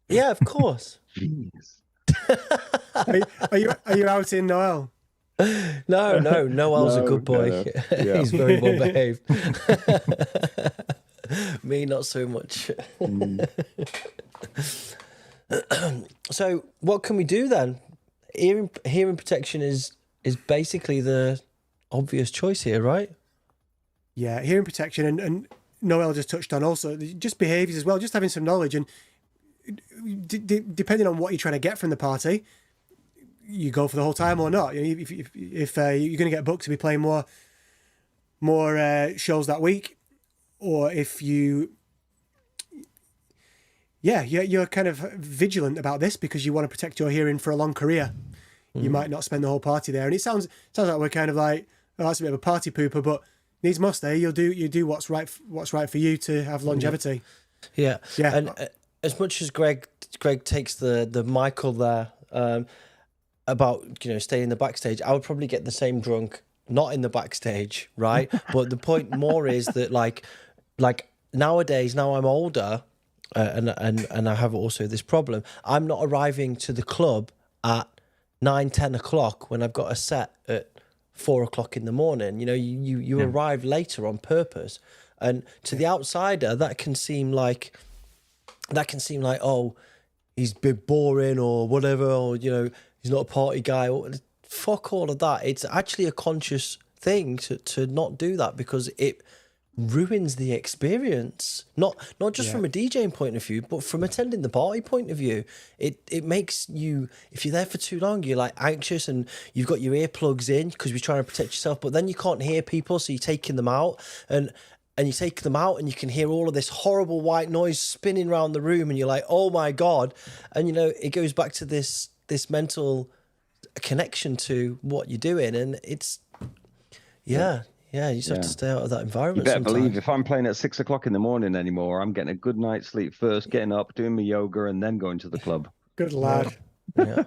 Yeah, of course. Jeez. Are you out in Noël? No, Noel's a good boy. No. Yeah. He's very well behaved. Me, not so much. So what can we do then? Hearing protection is basically the obvious choice here, right? Yeah, hearing protection, and Noël just touched on also just behaviours as well, just having some knowledge, and depending on what you're trying to get from the party, you go for the whole time or not. You know, if you're going to get booked to be playing more shows that week, or if you're kind of vigilant about this because you want to protect your hearing for a long career. You might not spend the whole party there, and it sounds like we're kind of like, oh, that's a bit of a party pooper, but needs must. You do what's right for you to have longevity. Yeah. And as much as Greg takes the Michael there about staying in the backstage, I would probably get the same drunk not in the backstage, right? But the point more is that like nowadays, now I'm older, and I have also this problem. I'm not arriving to the club at 9-10 o'clock when I've got a set at 4 o'clock in the morning. You arrive later on purpose, and to the outsider that can seem like oh, he's a bit boring or whatever, or he's not a party guy. Fuck all of that. It's actually a conscious thing to not do that, because it ruins the experience, not just from a DJing point of view, but from attending the party point of view. It makes you, if you're there for too long, you're like anxious, and you've got your earplugs in because you're trying to protect yourself, but then you can't hear people, so you're taking them out, and you take them out and you can hear all of this horrible white noise spinning around the room, and you're like, oh my God. And it goes back to this mental connection to what you're doing, and it's you just have to stay out of that environment. You better sometimes. believe if I'm playing at 6 o'clock in the morning anymore, I'm getting a good night's sleep first, getting up, doing my yoga, and then going to the club. Good lad. Yeah.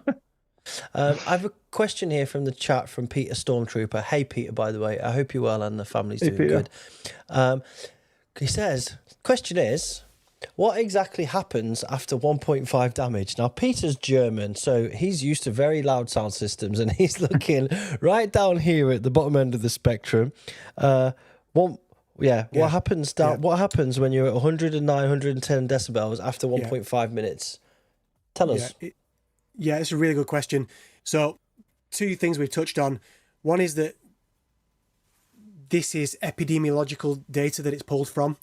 I have a question here from the chat from Peter Stormtrooper. Hey, Peter, by the way. I hope you're well and the family's doing good. He says, question is, what exactly happens after 1.5 damage? Now, Peter's German, so he's used to very loud sound systems, and he's looking right down here at the bottom end of the spectrum. What happens What happens when you're at 109, 110 decibels after 1.5 minutes? Tell us. It's a really good question. So, two things we've touched on. One is that this is epidemiological data that it's pulled from.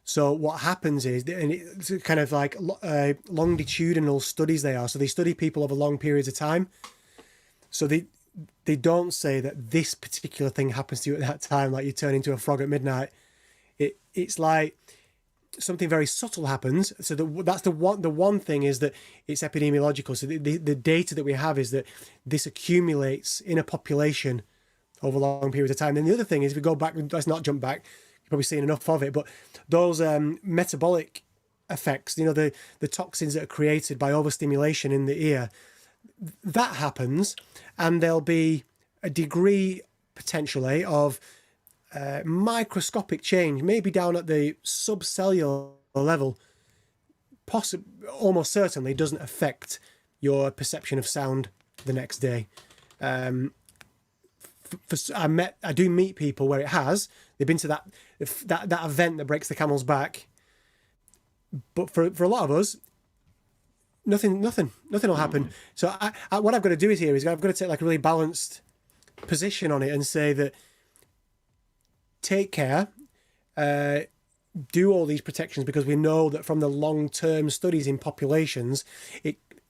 So what happens is, and it's kind of like longitudinal studies they are. So they study people over long periods of time. So they don't say that this particular thing happens to you at that time, like you turn into a frog at midnight. It's like something very subtle happens. So that's the one thing is that it's epidemiological. So the data that we have is that this accumulates in a population over long periods of time. And the other thing is, if we go back, let's not jump back, you've probably seen enough of it, but those metabolic effects, the toxins that are created by overstimulation in the ear, that happens, and there'll be a degree potentially of microscopic change, maybe down at the subcellular level, almost certainly doesn't affect your perception of sound the next day. I do meet people where it has. They've been to that event that breaks the camel's back, but for a lot of us, nothing will happen. So what I've got to do is I've got to take like a really balanced position on it and say that take care, do all these protections, because we know that from the long-term studies in populations,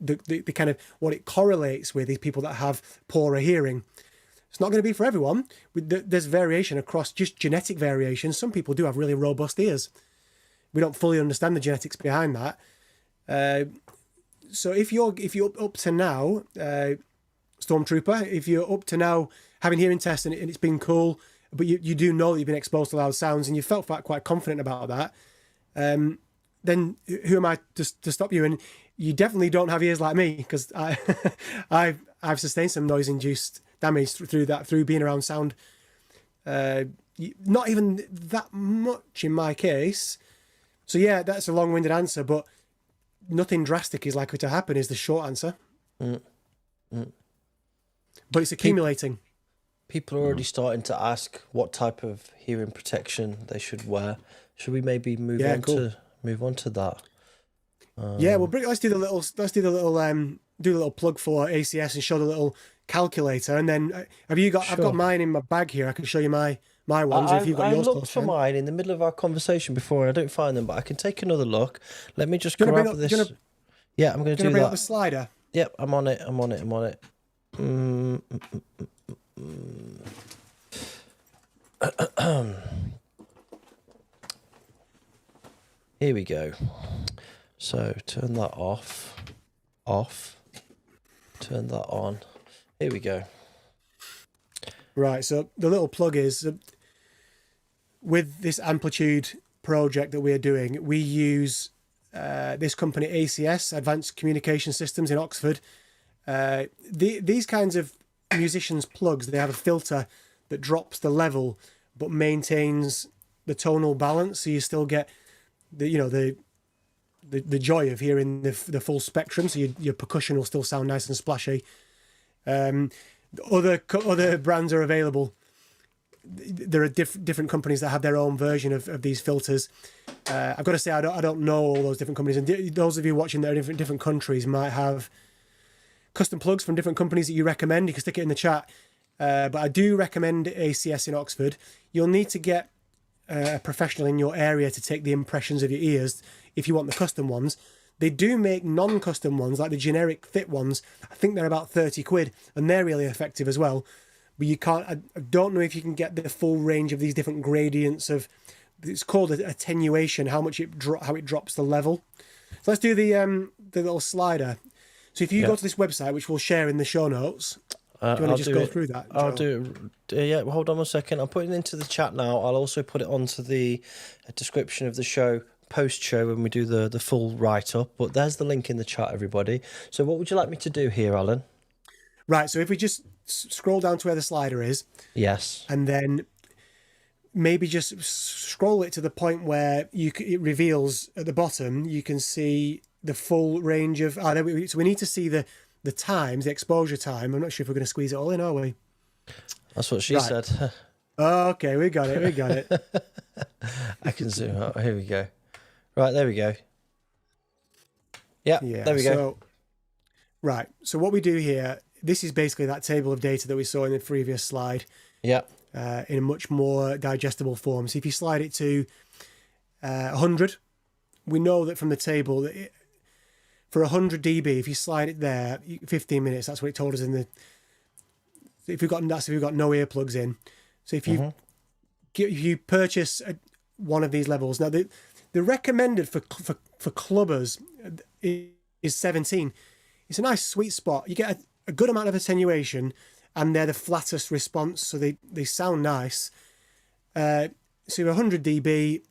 the kind of what it correlates with is people that have poorer hearing. It's not going to be for everyone. There's variation across just genetic variation. Some people do have really robust ears. We don't fully understand the genetics behind that. So if you're up to now, Stormtrooper, if you're up to now having hearing tests and it's been cool, but you do know that you've been exposed to loud sounds and you felt quite confident about that, then who am I to stop you? And you definitely don't have ears like me, because I've sustained some noise-induced damage through being around sound. Not even that much in my case, So yeah, that's a long-winded answer, but nothing drastic is likely to happen is the short answer. But it's accumulating. People are already starting to ask what type of hearing protection they should wear. Should we maybe move on to that? Yeah, well, let's do the little plug for ACS and show the little calculator. And then I've got mine in my bag here. I can show you my ones. If you've got yours, I looked for mine in the middle of our conversation before, and I don't find them, but I can take another look. Let me just grab this. Yeah, I'm going to do that. Bring up the slider. Yep, I'm on it. Here we go. So turn that off, turn that on. Here we go. Right, so the little plug is, with this amplitude project that we're doing, we use this company ACS, Advanced Communication Systems in Oxford. These kinds of musicians' plugs, they have a filter that drops the level but maintains the tonal balance, so you still get the joy of hearing the full spectrum, so your percussion will still sound nice and splashy. Other brands are available. There are different companies that have their own version of these filters. I've got to say, I don't know all those different companies, and those of you watching that are in different countries might have custom plugs from different companies that you recommend. You can stick it in the chat. But I do recommend ACS in Oxford. You'll need to get a professional in your area to take the impressions of your ears if you want the custom ones. They do make non-custom ones, like the generic fit ones. I think they're about 30 quid, and they're really effective as well. But you can't, I don't know if you can get the full range of these different gradients of, it's called attenuation, how it drops the level. So let's do the little slider. So if you go to this website, which we'll share in the show notes, do you want to just go through that? I'll do it. Yeah, hold on 1 second. I'm putting it into the chat now. I'll also put it onto the description of the show, post-show, when we do the full write-up. But there's the link in the chat, everybody. So what would you like me to do here, Alan? Right, so if we just scroll down to where the slider is. Yes. And then maybe just scroll it to the point where it reveals at the bottom, you can see the full range of... so we need to see the times, the exposure time. I'm not sure if we're going to squeeze it all in, are we? That's what she said. Okay, we got it. I can zoom out. Here we go. Right, there we go. Yeah, there we go. Right, so what we do here, this is basically that table of data that we saw in the previous slide. Yeah. In a much more digestible form. So if you slide it to 100, we know that from the table that for 100 dB, if you slide it there, 15 minutes, that's what it told us in the... If we've got no earplugs in. So if you purchase one of these levels, now the recommended for clubbers is 17. It's a nice sweet spot. You get a good amount of attenuation, and they're the flattest response, so they sound nice. So 100 dB,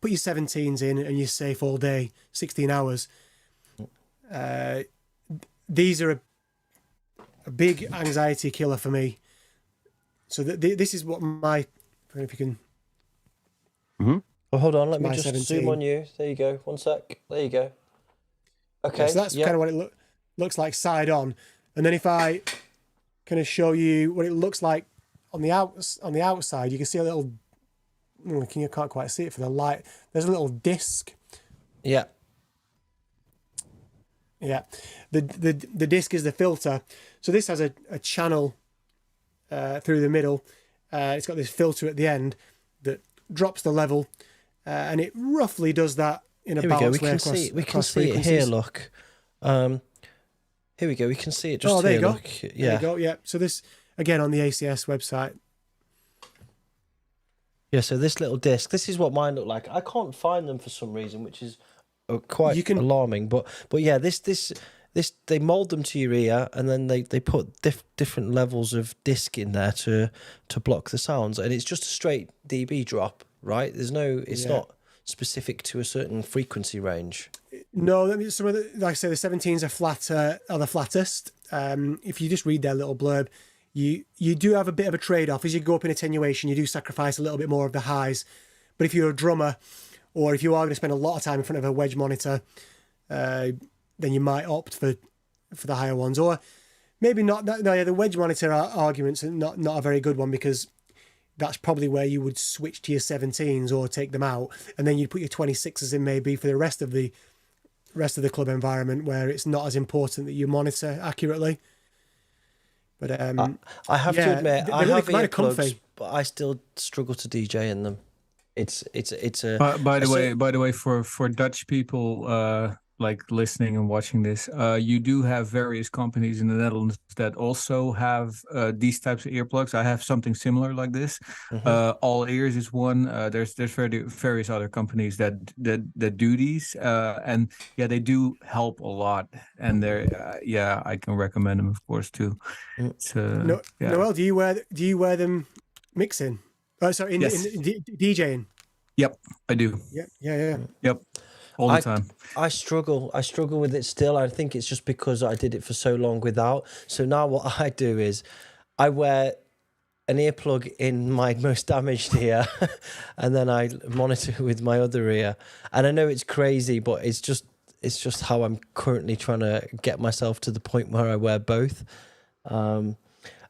put your 17s in, and you're safe all day, 16 hours. These are a big anxiety killer for me. So this is what I don't know if you can... Mm-hmm. Well, hold on, let me just 17. Zoom on you. There you go. 1 sec. There you go. Okay. So that's kind of what it looks like side on. And then if I kind of show you what it looks like on the outside, you can see a little... You can't quite see it for the light. There's a little disc. Yeah. Yeah. The disc is the filter. So this has a channel through the middle. It's got this filter at the end that drops the level, and it roughly does that in a balanced way across. We can see it here. Look, here we go. We can see it just there here. You go. Look. Yeah. There you go. Yeah. So this again on the ACS website. Yeah. So this little disc. This is what mine look like. I can't find them for some reason, which is quite alarming. But yeah, this they mold them to your ear, and then they put different levels of disc in there to block the sounds, and it's just a straight dB drop, right? It's not specific to a certain frequency range. No, some of like I say, the 17s are the flattest. If you just read their little blurb, you do have a bit of a trade-off as you go up in attenuation. You do sacrifice a little bit more of the highs, but if you're a drummer or if you are going to spend a lot of time in front of a wedge monitor, then you might opt for the higher ones. Or maybe not. No, yeah, the wedge monitor arguments are not a very good one, because that's probably where you would switch to your 17s or take them out, and then you'd put your 26s in maybe for the rest of the club environment, where it's not as important that you monitor accurately. But I have to admit, I have earplugs, comfy. but I still struggle to DJ in them. It's a. By the way, for Dutch people like listening and watching this, you do have various companies in the Netherlands that also have these types of earplugs. I have something similar like this. All Ears is one. There's various other companies that do these, and yeah, they do help a lot. And they're I can recommend them, of course, too. Noel, do you wear them mixing? Oh, sorry, in DJing. Yep, I do. Yeah. Yep. All the time. I struggle with it still. I think it's just because I did it for so long without. So now what I do is I wear an earplug in my most damaged ear and then I monitor with my other ear. And I know it's crazy, but it's just how I'm currently trying to get myself to the point where I wear both.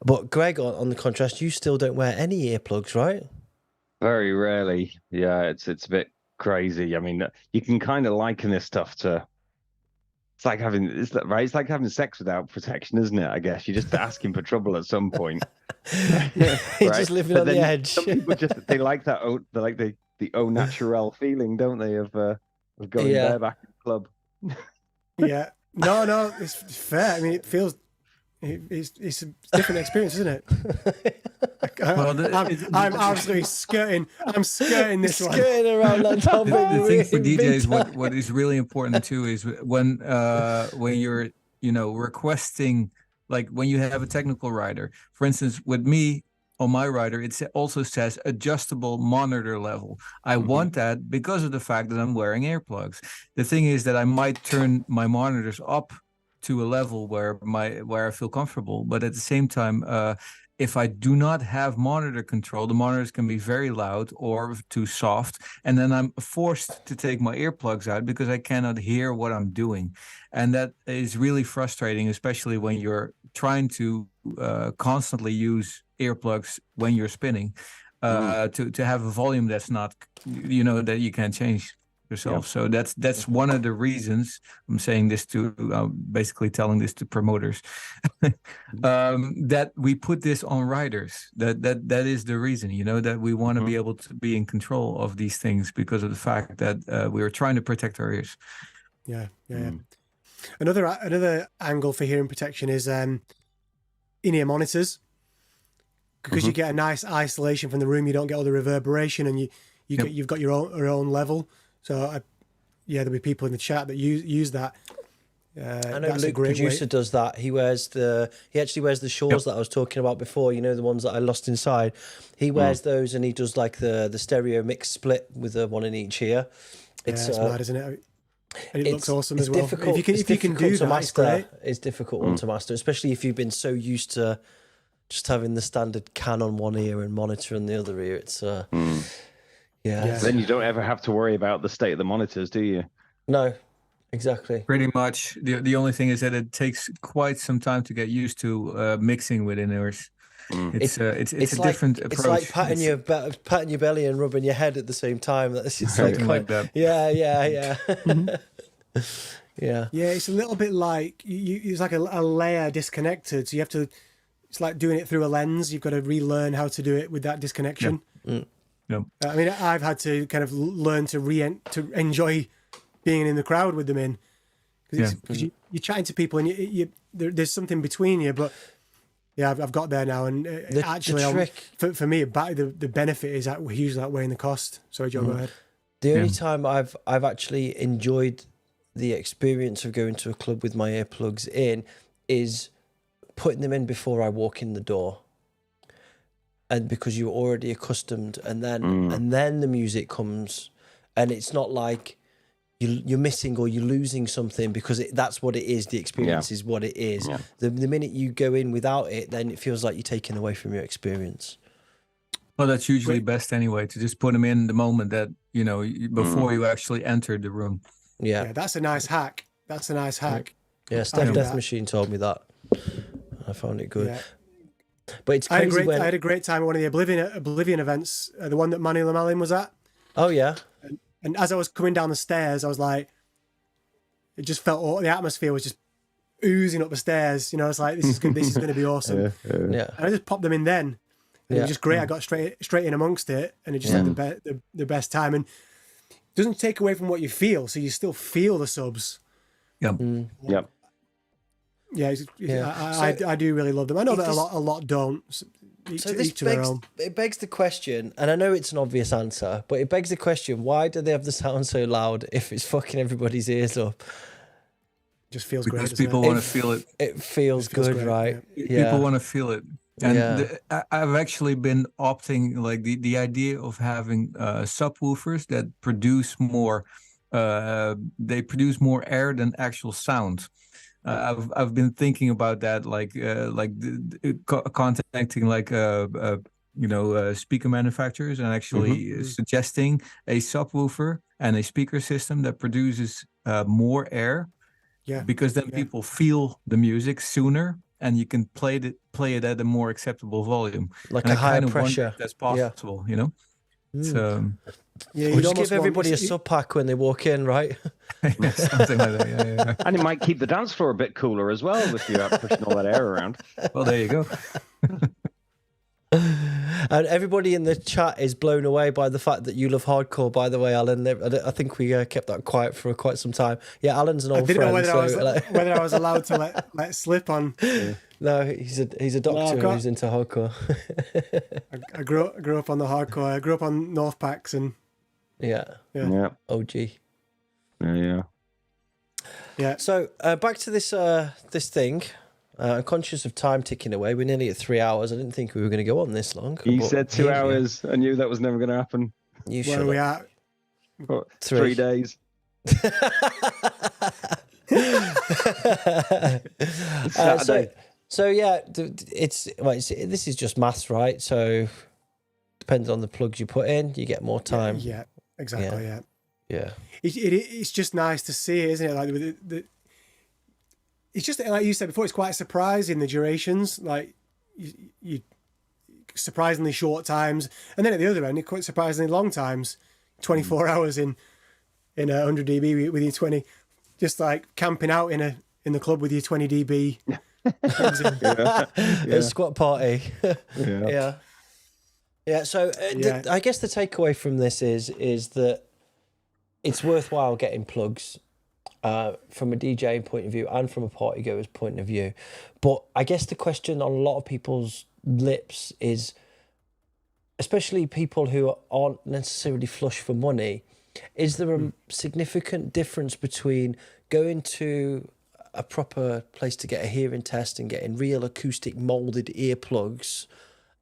But Greg, on the contrast, you still don't wear any earplugs, right? Very rarely. Yeah, it's a bit crazy. I mean, you can kind of liken this stuff to it's like having sex without protection, isn't it? I guess you're just asking for trouble at some point. You're just living on the edge. Some people they like that the au naturel feeling, don't they, of going bareback in the club. Yeah. No, it's fair. I mean, it feels it's a different experience, isn't it? I'm absolutely skirting. I'm skirting this one. Skirting around that topic. The thing for DJs, what is really important too, is when you're requesting, like when you have a technical rider. For instance, with me on my rider, it also says adjustable monitor level. I want that because of the fact that I'm wearing earplugs. The thing is that I might turn my monitors up to a level where I feel comfortable, but at the same time, if I do not have monitor control, the monitors can be very loud or too soft, and then I'm forced to take my earplugs out because I cannot hear what I'm doing, and that is really frustrating, especially when you're trying to constantly use earplugs when you're spinning, to have a volume that's not, that you can't change yourself. So that's one of the reasons I'm saying this to, basically telling this to promoters, that we put this on riders. That is the reason, that we want to be able to be in control of these things because of the fact that we are trying to protect our ears. Yeah. Another angle for hearing protection is in-ear monitors, because you get a nice isolation from the room. You don't get all the reverberation, and you've got your own level. So, there'll be people in the chat that use that. I know Luke, producer, does that. He actually wears the Shores that I was talking about before. The ones that I lost inside. He wears those, and he does like the stereo mix split with one in each ear. It's mad, isn't it? And it looks awesome as well. Difficult, if you can do that, it's great. It's difficult one to master, especially if you've been so used to just having the standard can on one ear and monitor on the other ear. It's Then you don't ever have to worry about the state of the monitors, do you? No, exactly. Pretty much. The only thing is that it takes quite some time to get used to mixing with in-ears. It's a different approach. It's like patting your belly and rubbing your head at the same time. That's like that. Yeah. Yeah, it's a little bit like it's like a layer disconnected. So you have to. It's like doing it through a lens. You've got to relearn how to do it with that disconnection. Yep. I mean, I've had to kind of learn to enjoy being in the crowd with them in, because you're chatting to people and there's something between you. But I've got there now, and for me, the benefit is that hugely outweighing the cost. Sorry, Joe, go ahead. The only time I've actually enjoyed the experience of going to a club with my earplugs in is putting them in before I walk in the door. And because you're already accustomed, and then the music comes, and it's not like you're missing or you're losing something, because that's what it is. The experience is what it is. Yeah. The minute you go in without it, then it feels like you're taking away from your experience. Well, that's usually best anyway, to just put them in the moment that, before you actually enter the room. Yeah. That's a nice hack. Yeah, Steph Death Machine told me that. I found it good. Yeah. But it's crazy I had a great time at one of the Oblivion events, the one that Manny Lamalin was at. Oh, yeah. And as I was coming down the stairs, I was like, it just felt, the atmosphere was just oozing up the stairs. It's like, this is good. This is going to be awesome. Yeah. And I just popped them in then. And it was just great. I got straight in amongst it, and it just had the best time. And it doesn't take away from what you feel, so you still feel the subs. Yep. Yep. Yeah, I do really love them. I know that a lot don't. It begs the question, and I know it's an obvious answer, but it begs the question: why do they have the sound so loud if it's fucking everybody's ears up? Just feels because great. People want to feel it. It feels good, great, right? Yeah. People want to feel it. And I've actually been opting, like the idea of having subwoofers that produce more. They produce more air than actual sound. I've been thinking about that, contacting speaker manufacturers and actually suggesting a subwoofer and a speaker system that produces more air. Yeah. Because then people feel the music sooner, and you can play it at a more acceptable volume, like and a higher pressure. If that's possible, So we'll just give everybody a sub pack when they walk in, right? Something like that. Yeah. And it might keep the dance floor a bit cooler as well if you're pushing all that air around. Well, there you go. And everybody in the chat is blown away by the fact that you love hardcore, by the way, Alan. I think we kept that quiet for quite some time. Yeah, Alan's an old friend. I didn't know whether I was allowed to let slip on. No, he's a doctor who's into hardcore. I grew up on the hardcore. I grew up on North Packs and yeah. OG. Yeah. So back to this thing. I'm conscious of time ticking away. We're nearly at 3 hours. I didn't think we were going to go on this long. You said 2 hours. I knew that was never going to happen. Where are we at? 3 days. So yeah, this is just maths, right? So depends on the plugs you put in, you get more time. Yeah, exactly. Yeah. It's just nice to see, isn't it? Like it's just like you said before. It's quite surprising, the durations. Like you surprisingly short times, and then at the other end, quite surprisingly long times. 24 hours in 100 dB with your 20, just like camping out in the club with your 20 dB. A squat party. Yeah. So I guess the takeaway from this is that it's worthwhile getting plugs. From a DJing point of view and from a party goer's point of view. But I guess the question on a lot of people's lips is, especially people who aren't necessarily flush for money, is there a significant difference between going to a proper place to get a hearing test and getting real acoustic moulded earplugs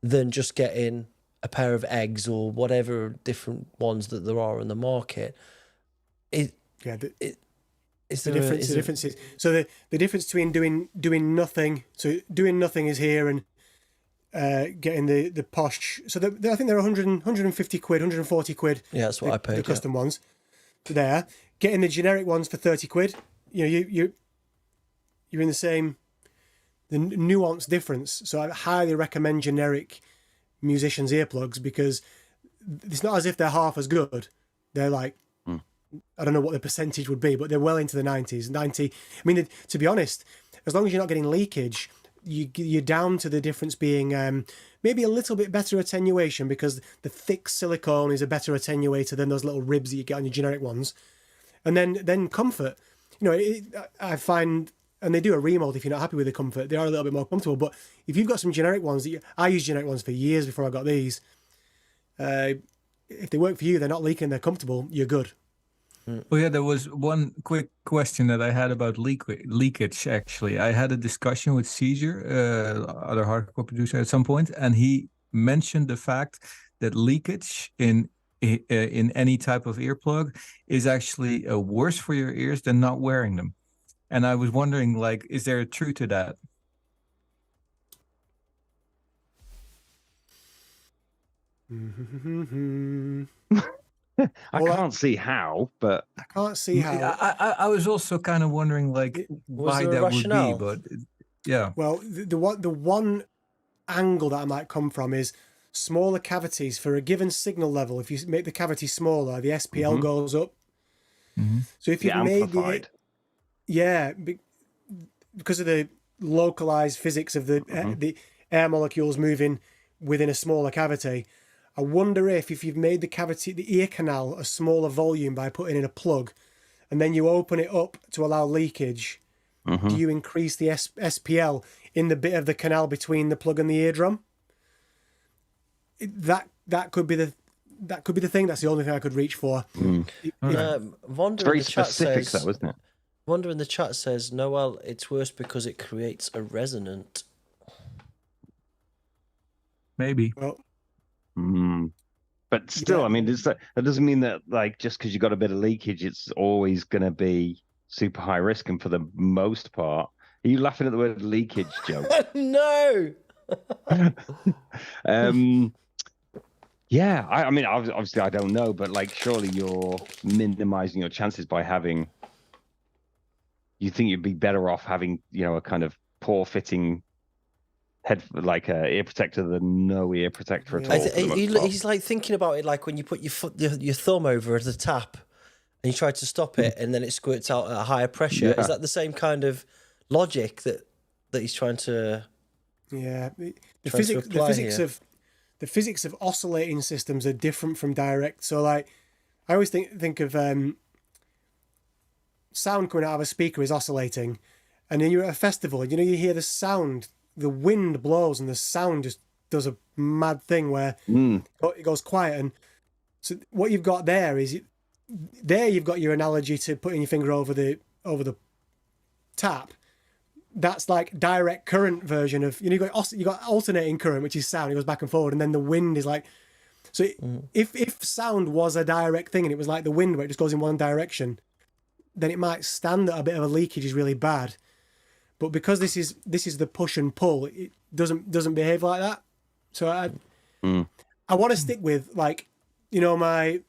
than just getting a pair of eggs or whatever different ones that there are in the market? The difference is so the difference between doing nothing. So doing nothing is here, and getting the posh. So I think they're 150 quid, 140 quid. Yeah, that's what I paid. The custom ones. There, getting the generic ones for 30 quid. You're in the nuanced difference. So I highly recommend generic musicians' earplugs, because it's not as if they're half as good. They're like, I don't know what the percentage would be, but they're well into the 90s. 90. I mean, to be honest, as long as you're not getting leakage, you're down to the difference being maybe a little bit better attenuation, because the thick silicone is a better attenuator than those little ribs that you get on your generic ones. And then comfort. I find, and they do a remold if you're not happy with the comfort. They are a little bit more comfortable. But if you've got some generic ones, I used generic ones for years before I got these. If they work for you, they're not leaking, they're comfortable, you're good. Well, yeah, there was one quick question that I had about leakage, actually. I had a discussion with Caesar, other hardcore producer, at some point, and he mentioned the fact that leakage in any type of earplug is actually worse for your ears than not wearing them. And I was wondering, like, is there a truth to that? I can't see how, but I can't see how. I was also kind of wondering, like, why there a that would be, rationale? but yeah. Well, the one angle that I might come from is smaller cavities for a given signal level. If you make the cavity smaller, the SPL goes up. So if you've made amplified. because of the localized physics of the air molecules moving within a smaller cavity, I wonder if you've made the ear canal a smaller volume by putting in a plug, and then you open it up to allow leakage, do you increase the SPL in the bit of the canal between the plug and the eardrum? That could be the thing. That's the only thing I could reach for. Wonder It's very in the chat specific, says, though, isn't it? Wonder in the chat says, Noel, it's worse because it creates a resonant. Maybe. Well, But still, I mean, that doesn't mean that, like, just because you got a bit of leakage, it's always going to be super high risk. And for the most part, are you laughing at the word leakage, Joe? No. Yeah, I mean, obviously, I don't know, but like, surely you're minimizing your chances by having. You think you'd be better off having, a kind of poor fitting head, like a ear protector, than no ear protector at all. He's like thinking about it like when you put your thumb over the tap and you try to stop it and then it squirts out at a higher pressure. Yeah. Is that the same kind of logic that he's trying to? Yeah, the physics of oscillating systems are different from direct. So, like, I always think of sound coming out of a speaker is oscillating, and then you're at a festival, and you hear the sound, the wind blows, and the sound just does a mad thing where it goes quiet. And so what you've got there is you've got your analogy to putting your finger over the tap. That's like direct current version of you got alternating current, which is sound. It goes back and forward, and then the wind is like. So if sound was a direct thing and it was like the wind where it just goes in one direction, then it might stand that a bit of a leakage is really bad. But because this is the push and pull, it doesn't behave like that. So I want to stick with, like, my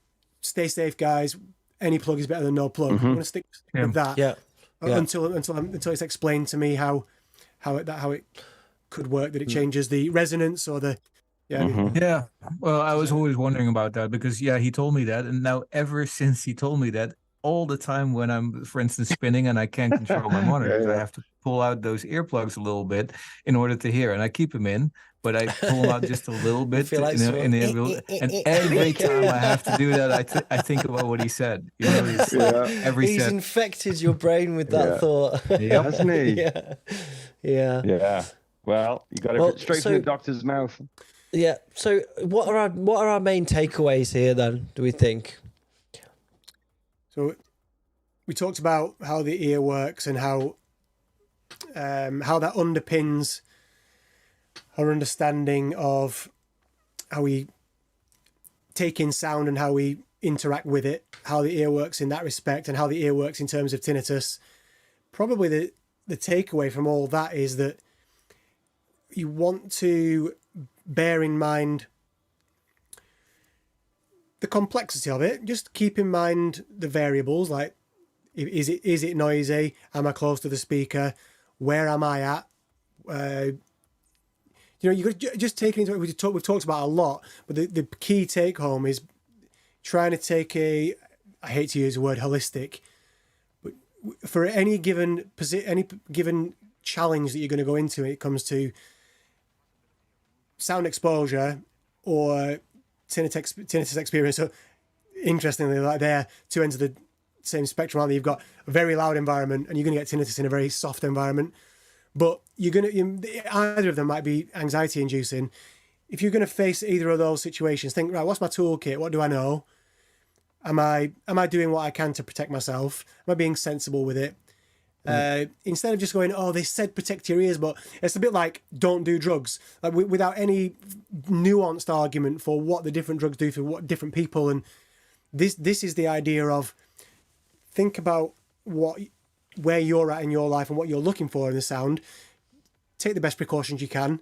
stay safe, guys. Any plug is better than no plug. I want to stick with that. Yeah. Until it's explained to me how it could work, that it changes the resonance or the Yeah. Well, I was always wondering about that because he told me that, and now ever since he told me that, all the time when I'm, for instance, spinning and I can't control my monitor, I have to pull out those earplugs a little bit in order to hear, and I keep them in, but I pull them out just a little bit. And every time I have to do that, I think about what he said. He's infected your brain with that thought. Yeah, hasn't he? Yeah. Well, you got it straight from the doctor's mouth. Yeah. So, what are our main takeaways here then? Do we think? So, we talked about how the ear works and how that underpins our understanding of how we take in sound and how we interact with it, how the ear works in that respect, and how the ear works in terms of tinnitus. Probably the takeaway from all that is that you want to bear in mind the complexity of it. Just keep in mind the variables, like is it noisy? Am I close to the speaker? Where am I at? You got just taking into it. We've talked about a lot, but the key take home is trying to take I hate to use the word holistic, but for any given challenge that you're going to go into when it comes to sound exposure or tinnitus experience. So interestingly, like they're two ends of the same spectrum, aren't they? You've got a very loud environment and you're going to get tinnitus in a very soft environment, but either of them might be anxiety inducing. If you're going to face either of those situations, think, right, what's my toolkit? What do I know? Am I doing what I can to protect myself? Am I being sensible with it? Instead of just going, oh, they said protect your ears, but it's a bit like don't do drugs, like without any nuanced argument for what the different drugs do for what different people. And this is the idea of think about where you're at in your life and what you're looking for in the sound. Take the best precautions you can.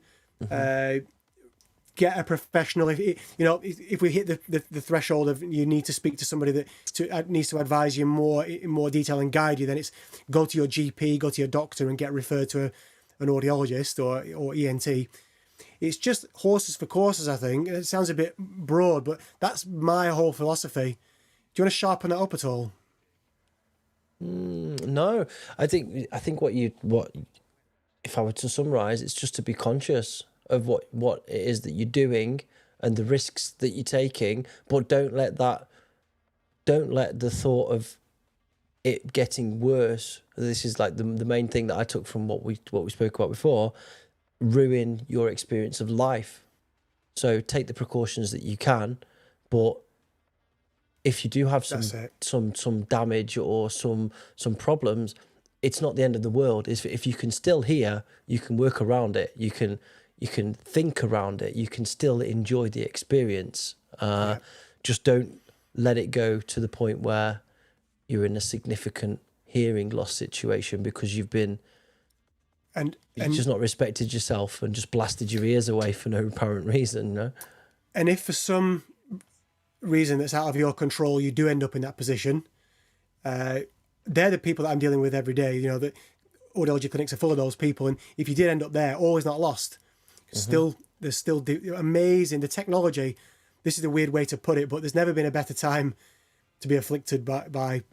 get a professional. If we hit the threshold of you need to speak to somebody that needs to advise you in more detail and guide you, then it's go to your GP, go to your doctor, and get referred to an audiologist or ENT. It's just horses for courses, I think. It sounds a bit broad, but that's my whole philosophy. Do you want to sharpen that up at all? No, I think what if I were to summarize, it's just to be conscious of what it is that you're doing and the risks that you're taking, but don't let the thought of it getting worse. This is like the main thing that I took from what we spoke about before. Ruin your experience of life. So take the precautions that you can, but if you do have some damage or some problems, it's not the end of the world. If you can still hear, you can work around it. You can think around it. You can still enjoy the experience. Just don't let it go to the point where you're in a significant hearing loss situation because you've just not respected yourself and just blasted your ears away for no apparent reason. No? And if for some reason that's out of your control, you do end up in that position, they're the people that I'm dealing with every day. The audiology clinics are full of those people. And if you did end up there, always not lost. There's still amazing. The technology, this is a weird way to put it, but there's never been a better time to be afflicted by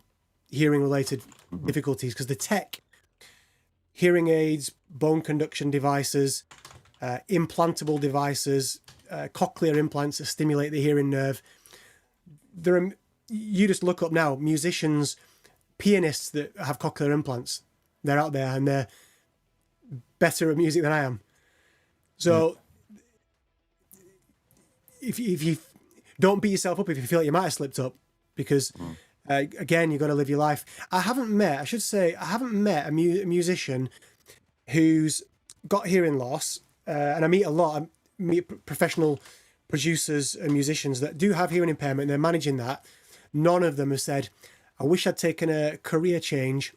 hearing-related difficulties, because the tech, hearing aids, bone conduction devices, implantable devices, cochlear implants that stimulate the hearing nerve. You just look up now, musicians, pianists that have cochlear implants. They're out there and they're better at music than I am. So if you don't beat yourself up if you feel like you might have slipped up, because again, you've got to live your life. I haven't met a musician who's got hearing loss, and I meet a lot. I meet professional producers and musicians that do have hearing impairment, and they're managing that. None of them have said, I wish I'd taken a career change,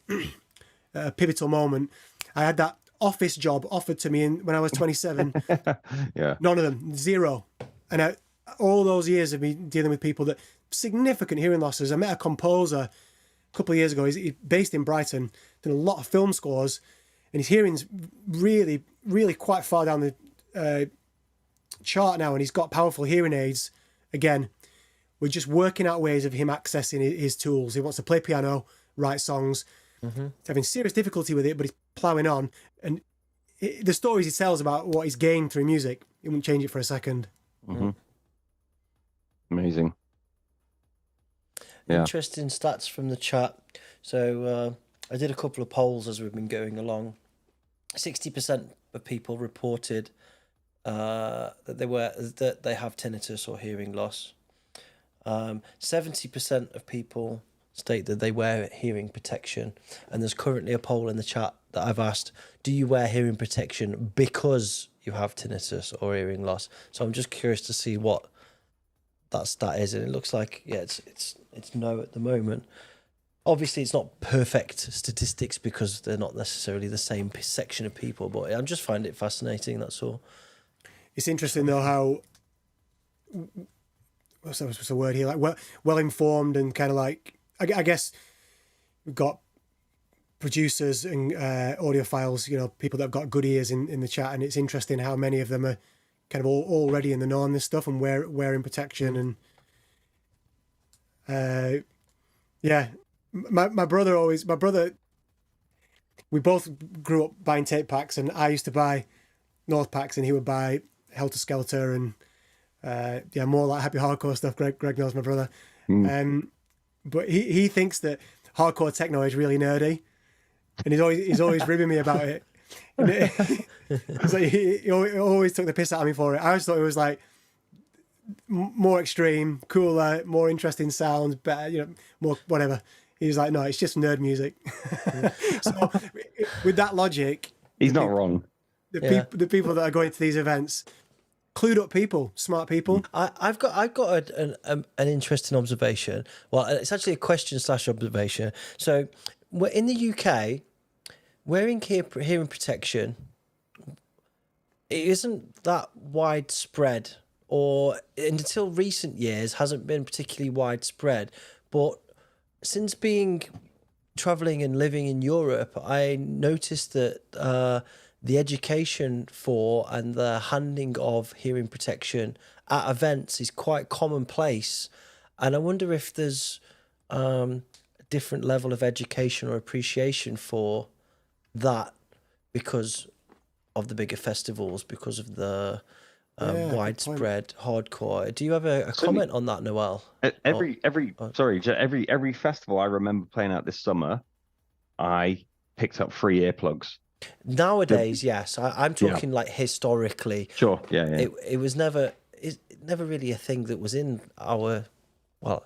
a pivotal moment. I had that office job offered to me when I was 27. Yeah. None of them, zero. And all those years of me dealing with people that significant hearing losses. I met a composer a couple of years ago. He's based in Brighton, done a lot of film scores, and his hearing's really, really quite far down the chart now, and he's got powerful hearing aids. Again, we're just working out ways of him accessing his tools. He wants to play piano, write songs. He's having serious difficulty with it, but he's ploughing on. And the stories he tells about what he's gained through music, he wouldn't change it for a second. Amazing. Yeah. Interesting stats from the chat. So I did a couple of polls as we've been going along. 60% of people reported that they have tinnitus or hearing loss. 70% of people state that they wear hearing protection, and there's currently a poll in the chat that I've asked: do you wear hearing protection because you have tinnitus or hearing loss? So I'm just curious to see what that stat is, and it looks like it's no at the moment. Obviously, it's not perfect statistics because they're not necessarily the same section of people, but I just find it fascinating. That's all. It's interesting though how what's the word here? Like well informed and kind of like I guess we've got producers and audiophiles, people that have got good ears in the chat, and it's interesting how many of them are kind of already in the know on this stuff and wearing protection. And my brother, we both grew up buying tape packs, and I used to buy North packs and he would buy Helter Skelter and more like happy hardcore stuff. Greg knows my brother. But he thinks that hardcore techno is really nerdy, and he's always ribbing me about it. It's like he always took the piss out of me for it. I always thought it was like more extreme, cooler, more interesting sounds, better, more whatever. He was like, no, it's just nerd music. So with that logic, he's not wrong. The people that are going to these events, clued up people, smart people. I've got an interesting observation. Well, it's actually a question / observation. So we're in the UK, wearing hearing protection. it isn't that widespread, or until recent years hasn't been particularly widespread. But since being traveling and living in Europe, I noticed that the education for and the handing of hearing protection at events is quite commonplace. And I wonder if there's a different level of education or appreciation for that because of the bigger festivals, because of the widespread hardcore. Do you have a comment on that, Noël? Every festival I remember playing at this summer, I picked up free earplugs. Nowadays, yes. I'm talking like historically. Sure, yeah. It was never really a thing that was in our. Well,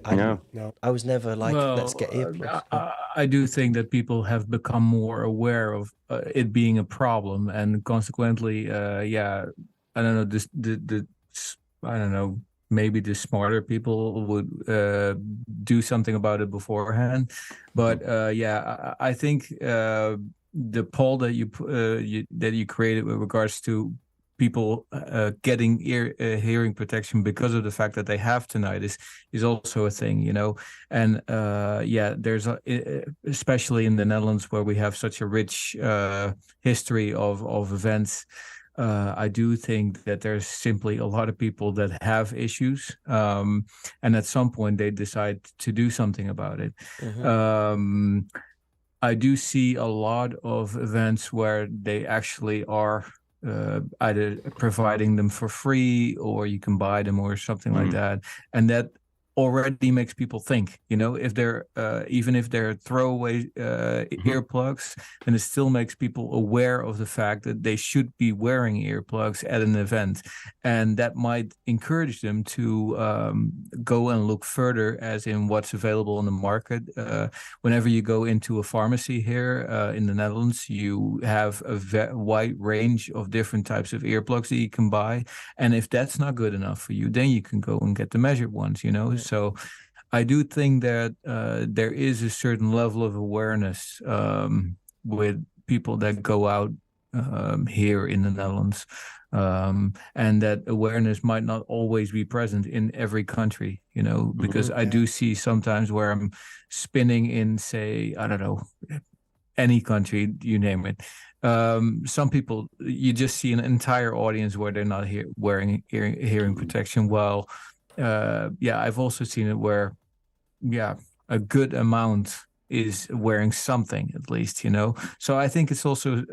I was never like, let's get earplugs. I do think that people have become more aware of it being a problem, and consequently, I don't know. I don't know. Maybe the smarter people would do something about it beforehand, but I think the poll that you created with regards to people getting hearing protection because of the fact that they have tinnitus is also a thing, you know. And there's especially in the Netherlands, where we have such a rich history of events. I do think that there's simply a lot of people that have issues, and at some point they decide to do something about it. Mm-hmm. I do see a lot of events where they actually are either providing them for free, or you can buy them or something like that, and that already makes people think, you know, if they're even if they're throwaway earplugs, then it still makes people aware of the fact that they should be wearing earplugs at an event, and that might encourage them to go and look further as in what's available on the market. Whenever you go into a pharmacy here in the Netherlands, you have a wide range of different types of earplugs that you can buy, and if that's not good enough for you, then you can go and get the measured ones, you know. So I do think that there is a certain level of awareness with people that go out here in the Netherlands, and that awareness might not always be present in every country, you know, because I do see sometimes where I'm spinning in, say, I don't know, any country, you name it. Some people, you just see an entire audience where they're not wearing hearing protection. Well, I've also seen it where, a good amount is wearing something, at least, you know. So I think it's also,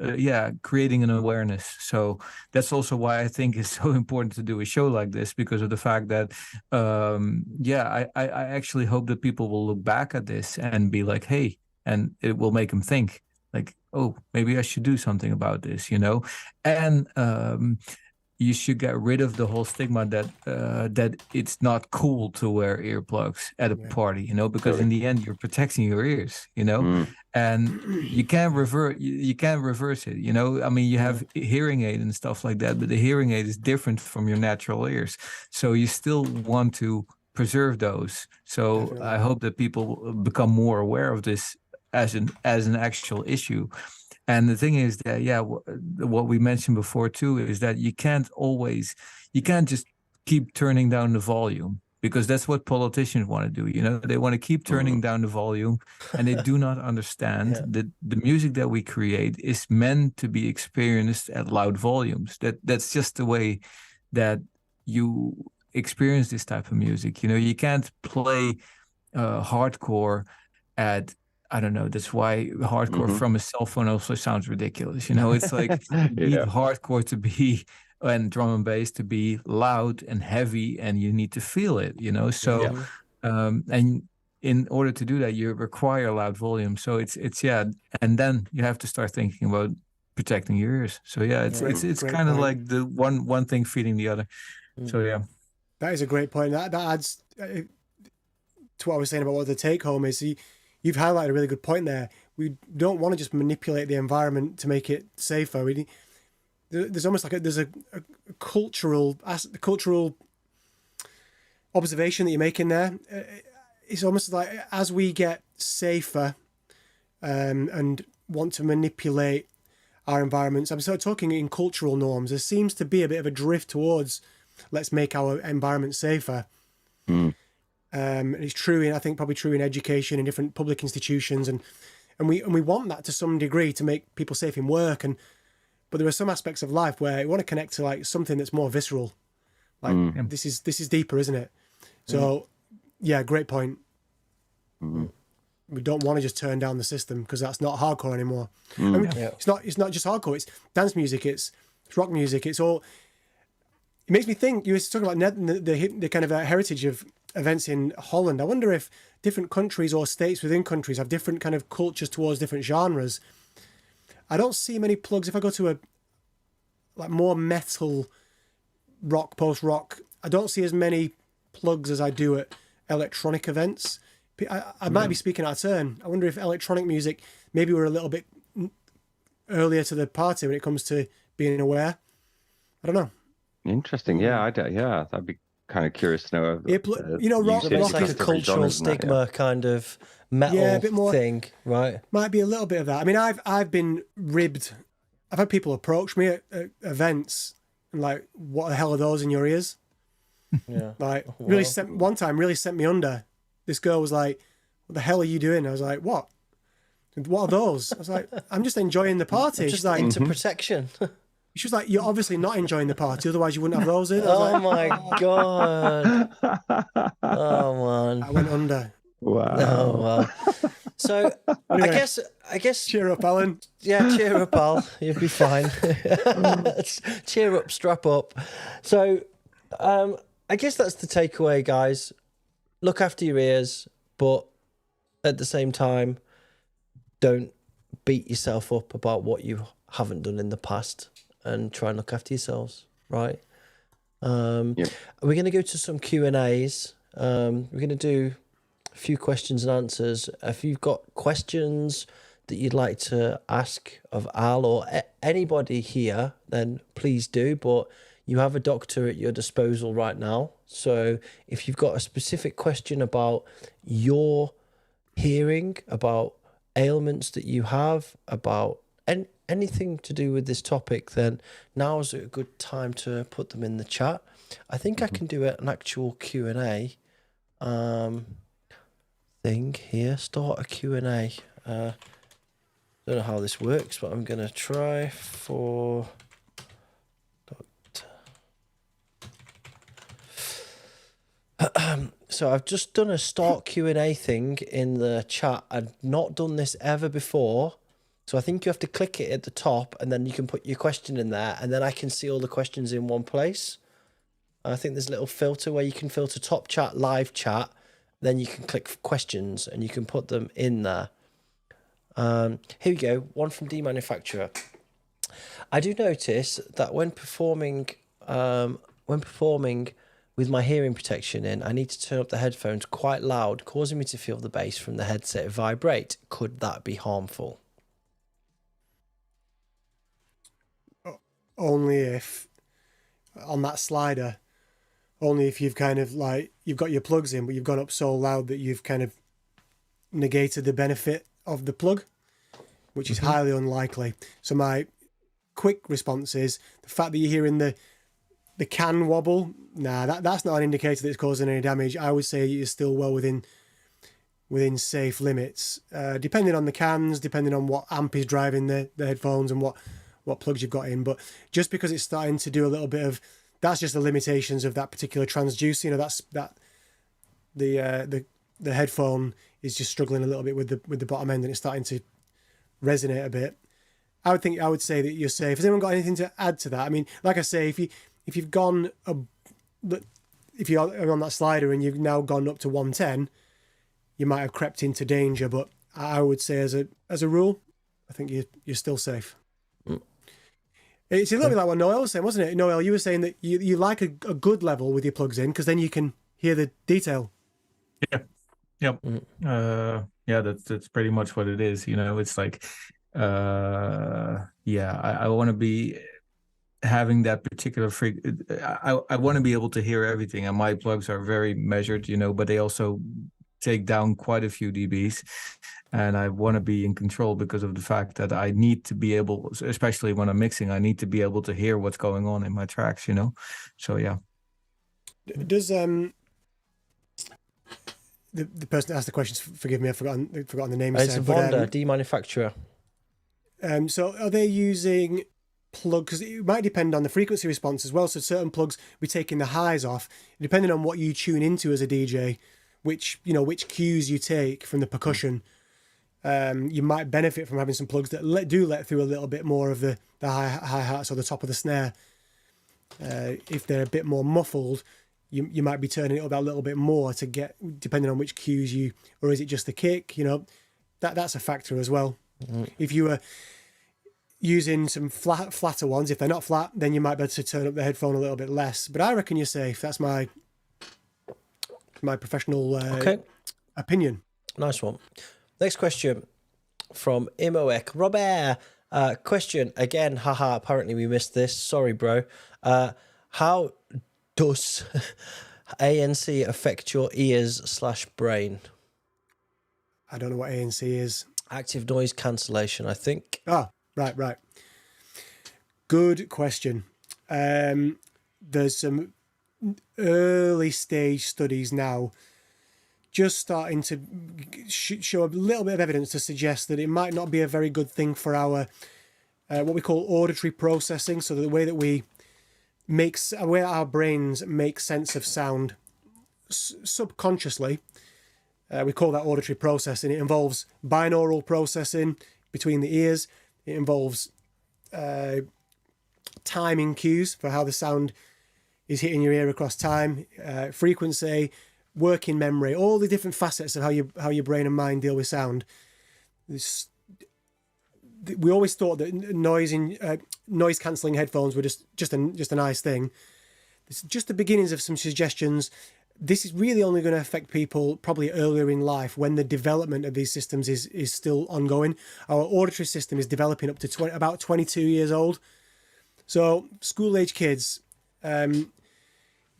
creating an awareness. So that's also why I think it's so important to do a show like this, because of the fact that, I actually hope that people will look back at this and be like, hey, and it will make them think like, oh, maybe I should do something about this, you know. And you should get rid of the whole stigma that it's not cool to wear earplugs at a party, you know, because in the end you're protecting your ears, you know, and you can't reverse it, you know. I mean, you have hearing aid and stuff like that, but the hearing aid is different from your natural ears, so you still want to preserve those. So definitely. I hope that people become more aware of this as an actual issue. And the thing is that, what we mentioned before too, is that you can't just keep turning down the volume, because that's what politicians want to do. You know, they want to keep turning down the volume, and they do not understand that the music that we create is meant to be experienced at loud volumes. That's just the way that you experience this type of music. You know, you can't play hardcore at, I don't know, that's why hardcore from a cell phone also sounds ridiculous. You know, it's like you need hardcore to be, and drum and bass to be loud and heavy, and you need to feel it, you know. So, and in order to do that, you require loud volume. So it's and then you have to start thinking about protecting your ears. So it's kind of like the one thing feeding the other. So that is a great point. That adds to what I was saying about what the take home is. You've highlighted a really good point there. We don't want to just manipulate the environment to make it safer. There's almost like there's a cultural observation that you're making there. It's almost like as we get safer and want to manipulate our environments. I'm sort of talking in cultural norms. There seems to be a bit of a drift towards let's make our environment safer. It's true in, I think, probably true in education in different public institutions, and we want that to some degree to make people safe in work. But there are some aspects of life where you want to connect to like something that's more visceral. Like this is deeper, isn't it? So yeah, great point. We don't want to just turn down the system because that's not hardcore anymore. I mean, it's not just hardcore. It's dance music. It's rock music. It's all. It makes me think. You were talking about the kind of heritage of events in Holland. I wonder if different countries or states within countries have different kind of cultures towards different genres. I don't see many plugs. If I go to a like more metal rock, post rock, I don't see as many plugs as I do at electronic events. I might be speaking out of turn. I wonder if electronic music, maybe we're a little bit earlier to the party when it comes to being aware. I don't know. Interesting. Yeah, I'd be kind of curious to know. Rock it's like a cultural stigma kind of metal a bit more, thing, right? Might be a little bit of that. I mean, I've been ribbed. I've had people approach me at events and like, what the hell are those in your ears? Yeah. Like really sent me under. This girl was like, what the hell are you doing? I was like, what are those? I was like, I'm just enjoying the party. She's like, into protection. She was like, you're obviously not enjoying the party, otherwise you wouldn't have those in. My God. Oh man. I went under. Wow. Oh well. So anyway, I guess cheer up, Alan. Yeah, cheer up, Al. You'll be fine. Cheer up, strap up. So I guess that's the takeaway, guys. Look after your ears, but at the same time, don't beat yourself up about what you haven't done in the past, and try and look after yourselves, right? We're going to go to some Q&As. We're going to do a few questions and answers. If you've got questions that you'd like to ask of Al or anybody here, then please do, but you have a doctor at your disposal right now. So if you've got a specific question about your hearing, about ailments that you have, about anything to do with this topic, then now is a good time to put them in the chat. I think I can do an actual Q&A thing here. Start a Q&A. Don't know how this works, but I'm going to try for... So I've just done a start Q&A thing in the chat. I've not done this ever before. So I think you have to click it at the top and then you can put your question in there and then I can see all the questions in one place. I think there's a little filter where you can filter top chat, live chat. Then you can click questions and you can put them in there. Here we go. One from D Manufacturer. I do notice that when performing with my hearing protection in, I need to turn up the headphones quite loud, causing me to feel the bass from the headset vibrate. Could that be harmful? Only if, on that slider, only if you've kind of like, you've got your plugs in, but you've gone up so loud that you've kind of negated the benefit of the plug, which is highly unlikely. So my quick response is the fact that you're hearing the can wobble, that's not an indicator that it's causing any damage. I would say you're still well within safe limits, depending on the cans, depending on what amp is driving the headphones and what plugs you've got in. But just because it's starting to do a little bit of, that's just the limitations of that particular transducer. That's the headphone is just struggling a little bit with the bottom end and it's starting to resonate a bit. I would say that you're safe. Has anyone got anything to add to that? I mean, like I say, if you're on that slider and you've now gone up to 110, you might have crept into danger. But I would say as a rule, I think you're still safe. It's a little bit like what Noël was saying, wasn't it? Noël, you were saying that you like a good level with your plugs in because then you can hear the detail. Yeah. Yep. Yeah, that's pretty much what it is. You know, it's like, I want to be having that particular I want to be able to hear everything, and my plugs are very measured, you know, but they also take down quite a few dBs. And I want to be in control because of the fact that I need to be able, especially when I'm mixing, I need to be able to hear what's going on in my tracks, you know? So, yeah. Does the person that asked the questions, forgive me, I've forgotten the name. It's Vonda, demanufacturer. So are they using plug? Because it might depend on the frequency response as well. So certain plugs, we're taking the highs off, depending on what you tune into as a DJ, which cues you take from the percussion. You might benefit from having some plugs that let through a little bit more of the hi-hats or the top of the snare. If they're a bit more muffled, you might be turning it up a little bit more to get, depending on which cues or is it just the kick, that's a factor as well. Mm-hmm. If you were using some flatter ones, if they're not flat, then you might be able to turn up the headphone a little bit less. But I reckon you're safe. That's my professional opinion. Nice one. Next question from Imoek. Robert, question again. Haha, apparently we missed this. Sorry, bro. How does ANC affect your ears/brain? I don't know what ANC is. Active noise cancellation, I think. Ah, right. Good question. There's some early stage studies now just starting to show a little bit of evidence to suggest that it might not be a very good thing for our what we call auditory processing. So the way that our brains make sense of sound subconsciously, we call that auditory processing. It involves binaural processing between the ears. It involves timing cues for how the sound is hitting your ear across time, frequency, working memory, all the different facets of how your brain and mind deal with sound. We always thought that noise cancelling headphones were just a nice thing. It's just the beginnings of some suggestions. This is really only going to affect people probably earlier in life when the development of these systems is still ongoing. Our auditory system is developing up to about 22 years old. So school-age kids,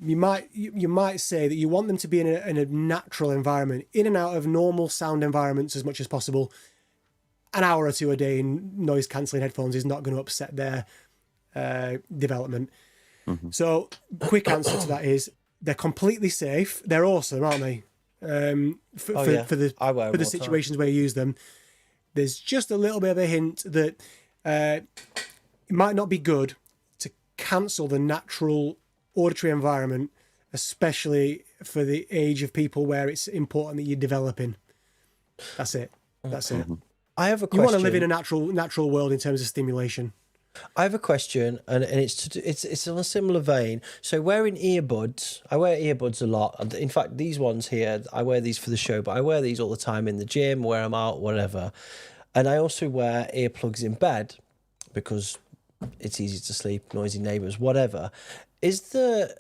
you might say that you want them to be in a natural environment, in and out of normal sound environments as much as possible. An hour or two a day in noise-cancelling headphones is not going to upset their development. Mm-hmm. So quick answer to that is they're completely safe. They're awesome, aren't they? For the situations where you use them. There's just a little bit of a hint that it might not be good to cancel the natural auditory environment, especially for the age of people where it's important that you're developing. That's it. I have a question. You want to live in a natural world in terms of stimulation. I have a question, and it's on a similar vein. So wearing earbuds, I wear earbuds a lot. In fact, these ones here, I wear these for the show, but I wear these all the time in the gym, where I'm out, whatever. And I also wear earplugs in bed because it's easy to sleep, noisy neighbours, whatever. Is there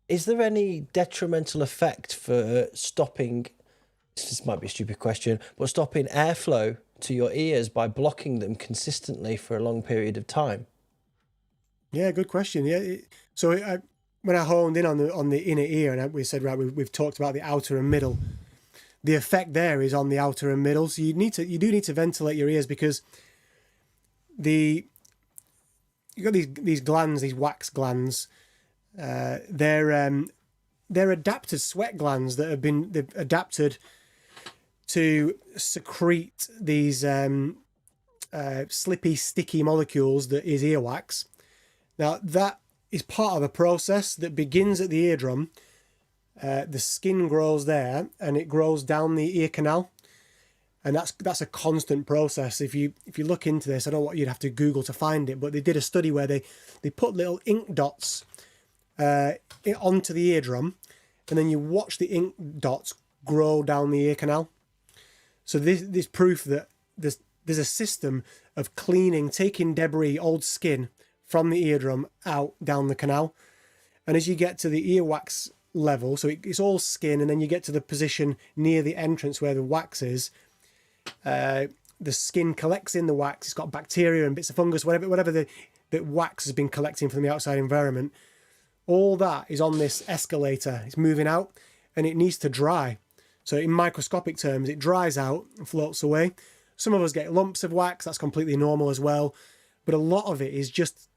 any detrimental effect for stopping, this might be a stupid question, but stopping airflow to your ears by blocking them consistently for a long period of time? Yeah, good question. Yeah, when I honed in on the inner ear, and we said, right, we've talked about the outer and middle. The effect there is on the outer and middle. So you do need to ventilate your ears because you've got these glands, these wax glands. They're adapted sweat glands that they've adapted to secrete these slippy, sticky molecules that is earwax. Now, that is part of a process that begins at the eardrum. The skin grows there, and it grows down the ear canal. And that's a constant process. If you look into this, I don't know what you'd have to Google to find it, but they did a study where they put little ink dots onto the eardrum, and then you watch the ink dots grow down the ear canal. So this proof that there's a system of cleaning, taking debris, old skin from the eardrum out down the canal. And as you get to the earwax level, so it's all skin, and then you get to the position near the entrance where the wax is, the skin collects in the wax. It's got bacteria and bits of fungus, whatever the wax has been collecting from the outside environment. All that is on this escalator. It's moving out, and it needs to dry. So in microscopic terms, it dries out and floats away. Some of us get lumps of wax. That's completely normal as well. But a lot of it is just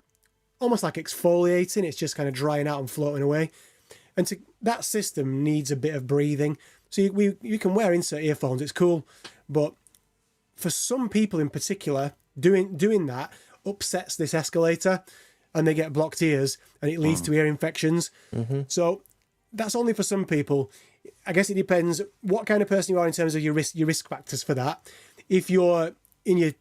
almost like exfoliating. It's just kind of drying out and floating away. And that system needs a bit of breathing. So you can wear insert earphones. It's cool. But for some people in particular, doing that upsets this escalator and they get blocked ears and it leads to ear infections. So that's only for some people. I guess it depends what kind of person you are in terms of your risk factors for that. If you're in your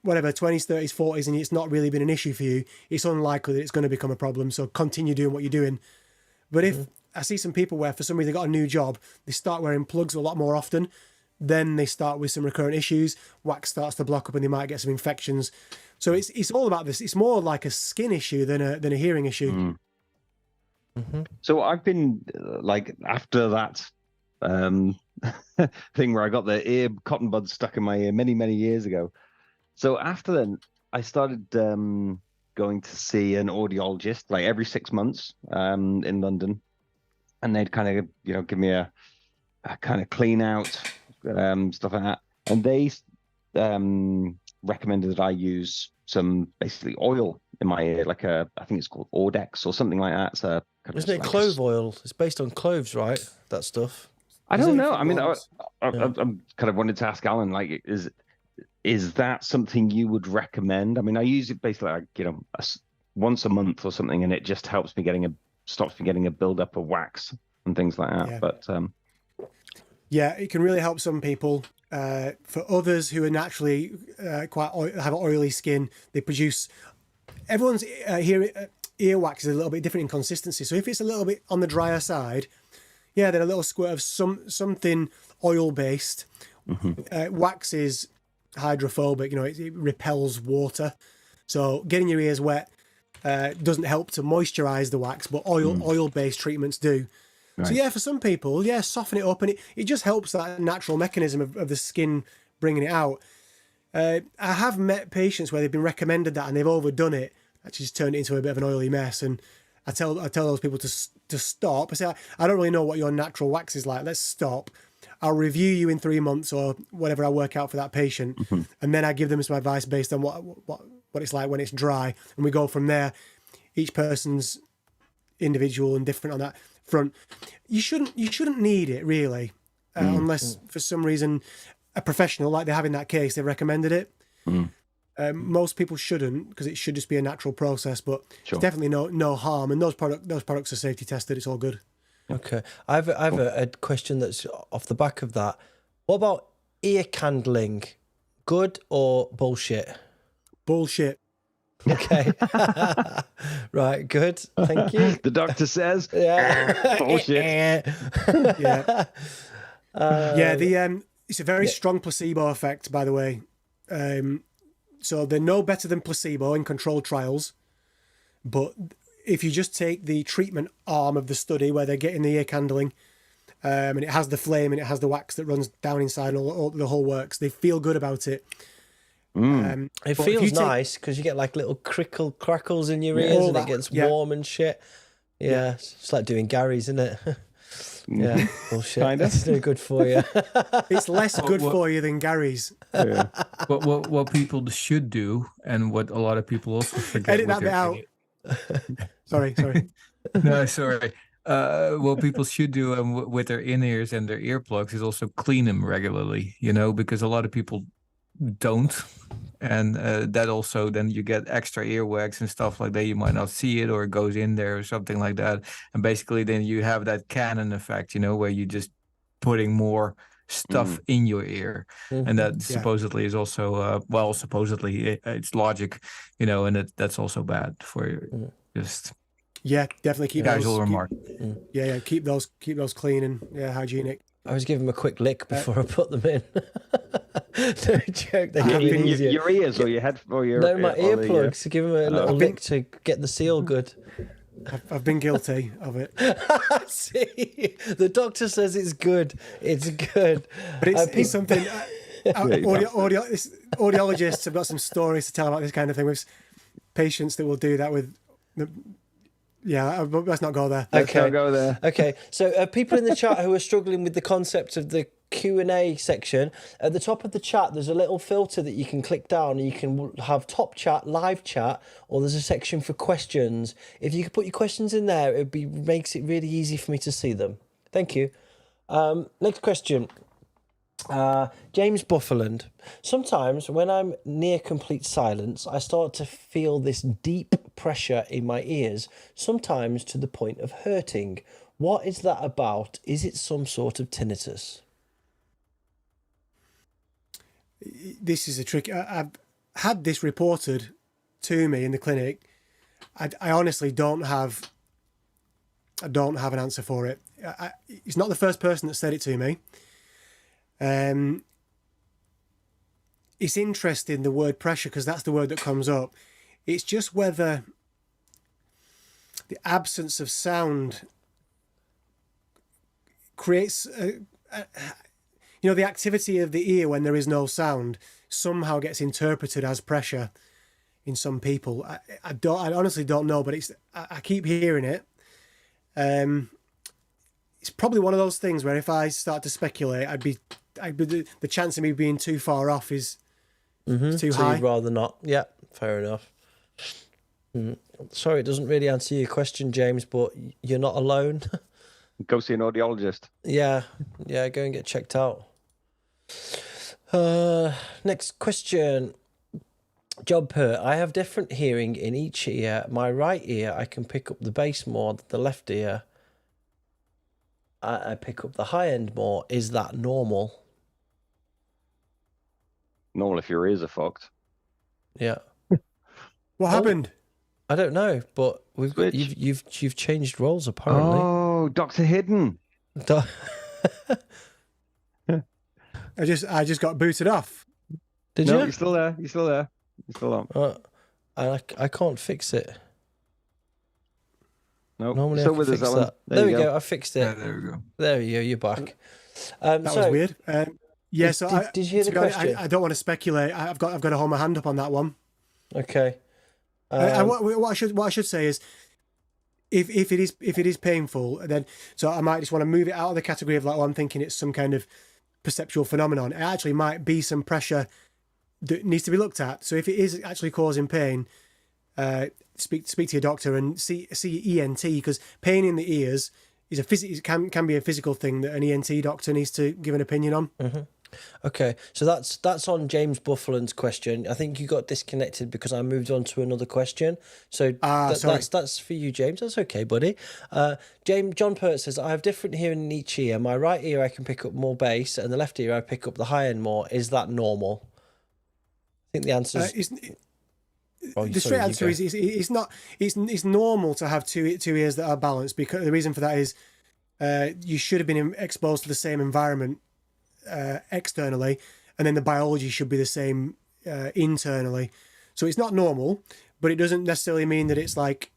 20s, 30s, 40s, and it's not really been an issue for you, it's unlikely that it's going to become a problem. So continue doing what you're doing. But if I see some people where for some reason they got a new job, they start wearing plugs a lot more often, then they start with some recurrent issues, wax starts to block up and they might get some infections. So it's all about this. It's more like a skin issue than a hearing issue. So I've been after that thing where I got the ear cotton buds stuck in my ear many years ago. So after then, I started going to see an audiologist like every 6 months in London, and they'd kind of give me a kind of clean out stuff like that, and they recommended that I use some basically oil in my ear, like I think it's called Audex or something like that. So isn't it clove oil? It's based on cloves, right? That stuff. I don't know. I mean, I'm kind of wanted to ask Alan, like, is that something you would recommend? I mean, I use it basically like, once a month or something, and it just helps me stops me getting a buildup of wax and things like that. Yeah. But yeah, it can really help some people. For others who are naturally have oily skin, they produce. Everyone's earwax is a little bit different in consistency. So if it's a little bit on the drier side, then a little squirt of something oil based. Wax is hydrophobic, it repels water. So getting your ears wet doesn't help to moisturize the wax, but oil based treatments do. Right. So for some people, soften it up, and it just helps that natural mechanism of the skin bringing it out. I have met patients where they've been recommended that and they've overdone it, actually just turned it into a bit of an oily mess. And I tell those people to stop. I say, I don't really know what your natural wax is like. Let's stop. I'll review you in 3 months or whatever I work out for that patient, and then I give them some advice based on what it's like when it's dry, and we go from there. Each person's individual and different on that front. You shouldn't need it really, unless for some reason a professional, like they have in that case, they recommended it. Most people shouldn't, because it should just be a natural process, but There's definitely no harm, and those products are safety tested. It's all good. Okay, I have a question that's off the back of that. What about ear candling? Good or bullshit? Bullshit. Okay. Right, good. Thank you. The doctor says. Bullshit. It's a very strong placebo effect, by the way. So they're no better than placebo in controlled trials, but if you just take the treatment arm of the study where they're getting the ear candling, and it has the flame and it has the wax that runs down inside and all the whole works, they feel good about it. It feels nice because you get like little crackles in your ears and it gets warm and shit. Yeah, it's like doing Gary's, isn't it? Yeah, bullshit. Kinda. It's no good for you. It's less good for you than Gary's. Yeah. What people should do, and what a lot of people also forget. Edit that bit out. Sorry. No, sorry. What people should do with their in-ears and their earplugs is also clean them regularly, because a lot of people don't. And that also, then you get extra earwax and stuff like that. You might not see it, or it goes in there or something like that. And basically then you have that cannon effect, where you're just putting more stuff in your ear. And that supposedly is also, supposedly it's logic, and that's also bad for you. Just definitely keep casual remark. Keep those clean and hygienic. I was giving them a quick lick before I put them in. No joke. They get easier. Your ears or your head or your my earplugs. Give them a little lick to get the seal good. I've been guilty of it. See, the doctor says it's good. It's good, but it's something. Audiologists have got some stories to tell about this kind of thing with patients that will do that with. Yeah, let's not go there. Let's not go there. Okay, so people in the chat who are struggling with the concept of the Q&A section, at the top of the chat, there's a little filter that you can click down and you can have top chat, live chat, or there's a section for questions. If you could put your questions in there, makes it really easy for me to see them. Thank you. Next question. James Bufferland. Sometimes when I'm near complete silence, I start to feel this deep pressure in my ears, sometimes to the point of hurting. What is that about? Is it some sort of tinnitus? This is a trick. I've had this reported to me in the clinic. I honestly don't have an answer for it. It's not the first person that said it to me. It's interesting, the word pressure, because that's the word that comes up. It's just whether the absence of sound creates, the activity of the ear when there is no sound somehow gets interpreted as pressure in some people. I honestly don't know, but I keep hearing it. It's probably one of those things where if I start to speculate, the chance of me being too far off is too high. You'd rather not. Yeah, fair enough. Sorry, it doesn't really answer your question, James, but you're not alone. Go see an audiologist. Yeah, go and get checked out. Next question. Job per. I have different hearing in each ear. My right ear, I can pick up the bass more than the left ear. I pick up the high end more. Is that normal? Normal if your ears are fucked. Yeah. What happened? I don't know, but we've got you've changed roles apparently. Oh, Dr. Hidden. I just got booted off. Did No, you? you're still there. You're still there. You're still on. I can't fix it. No, Normally still I with can us, fix Alan. that. There we go. I fixed it. Yeah, there we go. There you go. You're back. That was weird. Yeah. Did you hear the question? I don't want to speculate. I've got to hold my hand up on that one. Okay. What I should say is, if it is painful, then I might just want to move it out of the category of like, I'm thinking it's some kind of perceptual phenomenon. It actually might be some pressure that needs to be looked at. So if it is actually causing pain, speak to your doctor and see your ENT, because pain in the ears is can be a physical thing that an ENT doctor needs to give an opinion on. Mm-hmm. Okay, so that's on James Bufferland's question. I think you got disconnected because I moved on to another question. So that's for you, James. That's okay, buddy. John Pert says, I have different hearing in each ear. My right ear I can pick up more bass, and the left ear I pick up the high end more. Is that normal? I think the answer is... the straight answer is it's not. It's normal to have two ears that are balanced, because the reason for that is you should have been exposed to the same environment externally, and then the biology should be the same internally. So it's not normal, but it doesn't necessarily mean that it's like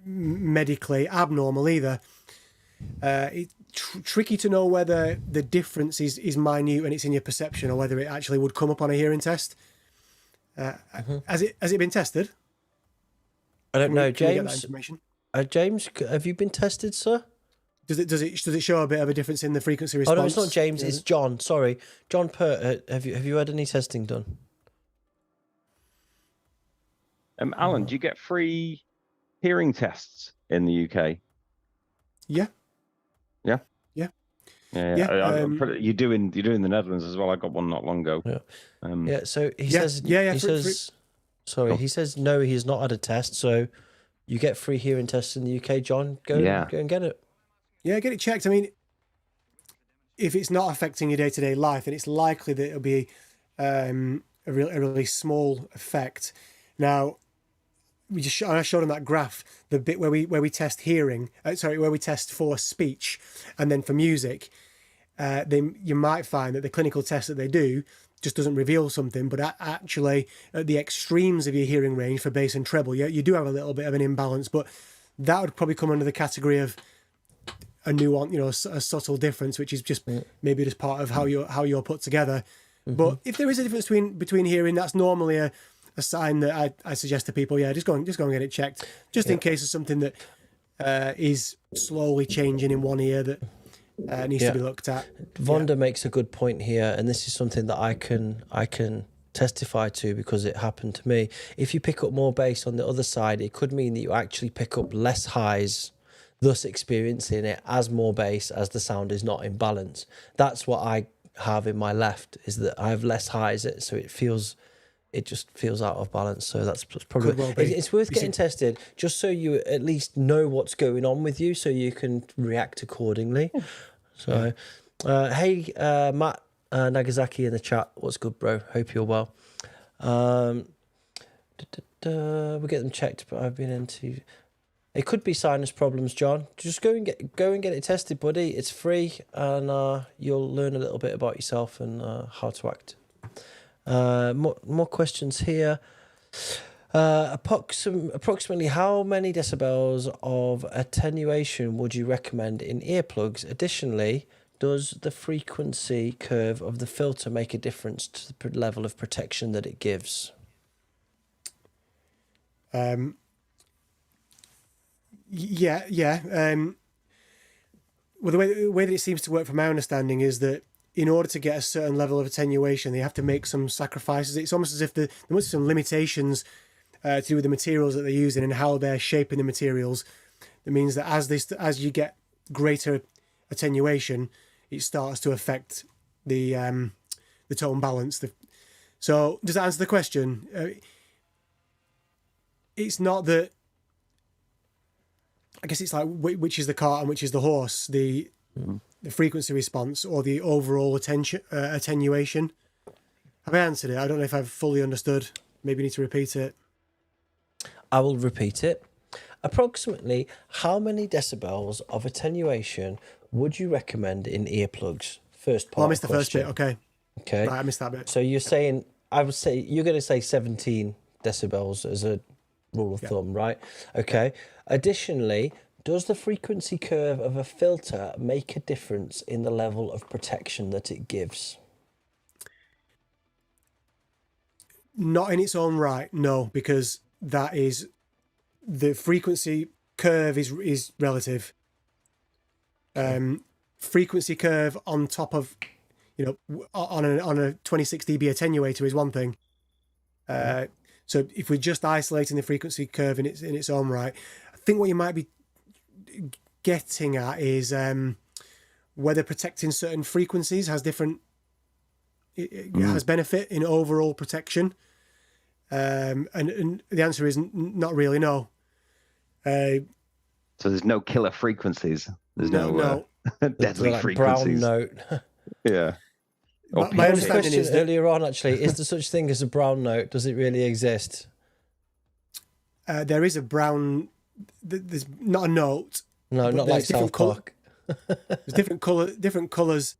medically abnormal either. It's tricky to know whether the difference is minute and it's in your perception, or whether it actually would come up on a hearing test. Has it been tested? I don't know, Can we get that James. information? James, have you been tested, sir? Does it show a bit of a difference in the frequency response? Oh no, it's not James. It's John. Sorry, John Pert. Have you had any testing done? Alan, do you get free hearing tests in the UK? Yeah. Yeah. Yeah. Yeah. You do in the Netherlands as well. I got one not long ago. Yeah. So he says. He says. Sorry, he says no. He has not had a test. So you get free hearing tests in the UK, John. Go and get it. Yeah, get it checked. I mean, if it's not affecting your day-to-day life, then it's likely that it'll be a really small effect. Now, I showed on that graph the bit where we test hearing. Where we test for speech, and then for music. Then you might find that the clinical test that they do just doesn't reveal something, but actually at the extremes of your hearing range for bass and treble, you do have a little bit of an imbalance. But that would probably come under the category of a nuance, a subtle difference, which is just maybe just part of how you're put together. Mm-hmm. But if there is a difference between hearing, that's normally a a sign that I suggest to people, just go and get it checked, just in case of something that is slowly changing in one ear that needs to be looked at. Vonda makes a good point here, and this is something that I can testify to because it happened to me. If you pick up more bass on the other side, it could mean that you actually pick up less highs, thus experiencing it as more bass as the sound is not in balance. That's what I have in my left, is that I have less highs, so it just feels out of balance. So that's probably it's worth getting tested, just so you at least know what's going on with you, so you can react accordingly. So hey, Matt Nagasaki in the chat, what's good, bro? Hope you're well. We'll get them checked, but I've been into... It could be sinus problems, John. Just go and get it tested, buddy. It's free, and you'll learn a little bit about yourself and how to act. More questions here. Approximately how many decibels of attenuation would you recommend in earplugs? Additionally, does the frequency curve of the filter make a difference to the level of protection that it gives? Well, the way that it seems to work, from my understanding, is that in order to get a certain level of attenuation, they have to make some sacrifices. It's almost as if there must be some limitations to do with the materials that they're using and how they're shaping the materials. That means that as you get greater attenuation, it starts to affect the tone balance. So does that answer the question? It's not that. I guess it's like which is the cart and which is the horse, the frequency response or the overall attenuation. Have I answered it? I don't know if I've fully understood. Maybe need to repeat it. I will repeat it. Approximately how many decibels of attenuation would you recommend in earplugs? First part. I missed the first bit. Okay. Right, I missed that bit. So you're saying, I would say, you're going to say 17 decibels as a rule of thumb, right? Okay. Additionally, does the frequency curve of a filter make a difference in the level of protection that it gives? Not in its own right, no, because that is the frequency curve is relative. Frequency curve on top of, on a 26 dB attenuator is one thing. So if we're just isolating the frequency curve in its own right, I think what you might be getting at is whether protecting certain frequencies has different. It has benefit in overall protection, and the answer is not really, no. So there's no killer frequencies. There's no deadly like frequencies. Brown note. Yeah. My understanding is that, earlier on, actually, is there such thing as a brown note? Does it really exist? There is a brown. There's not a note. No, not like South Park. There's different colors.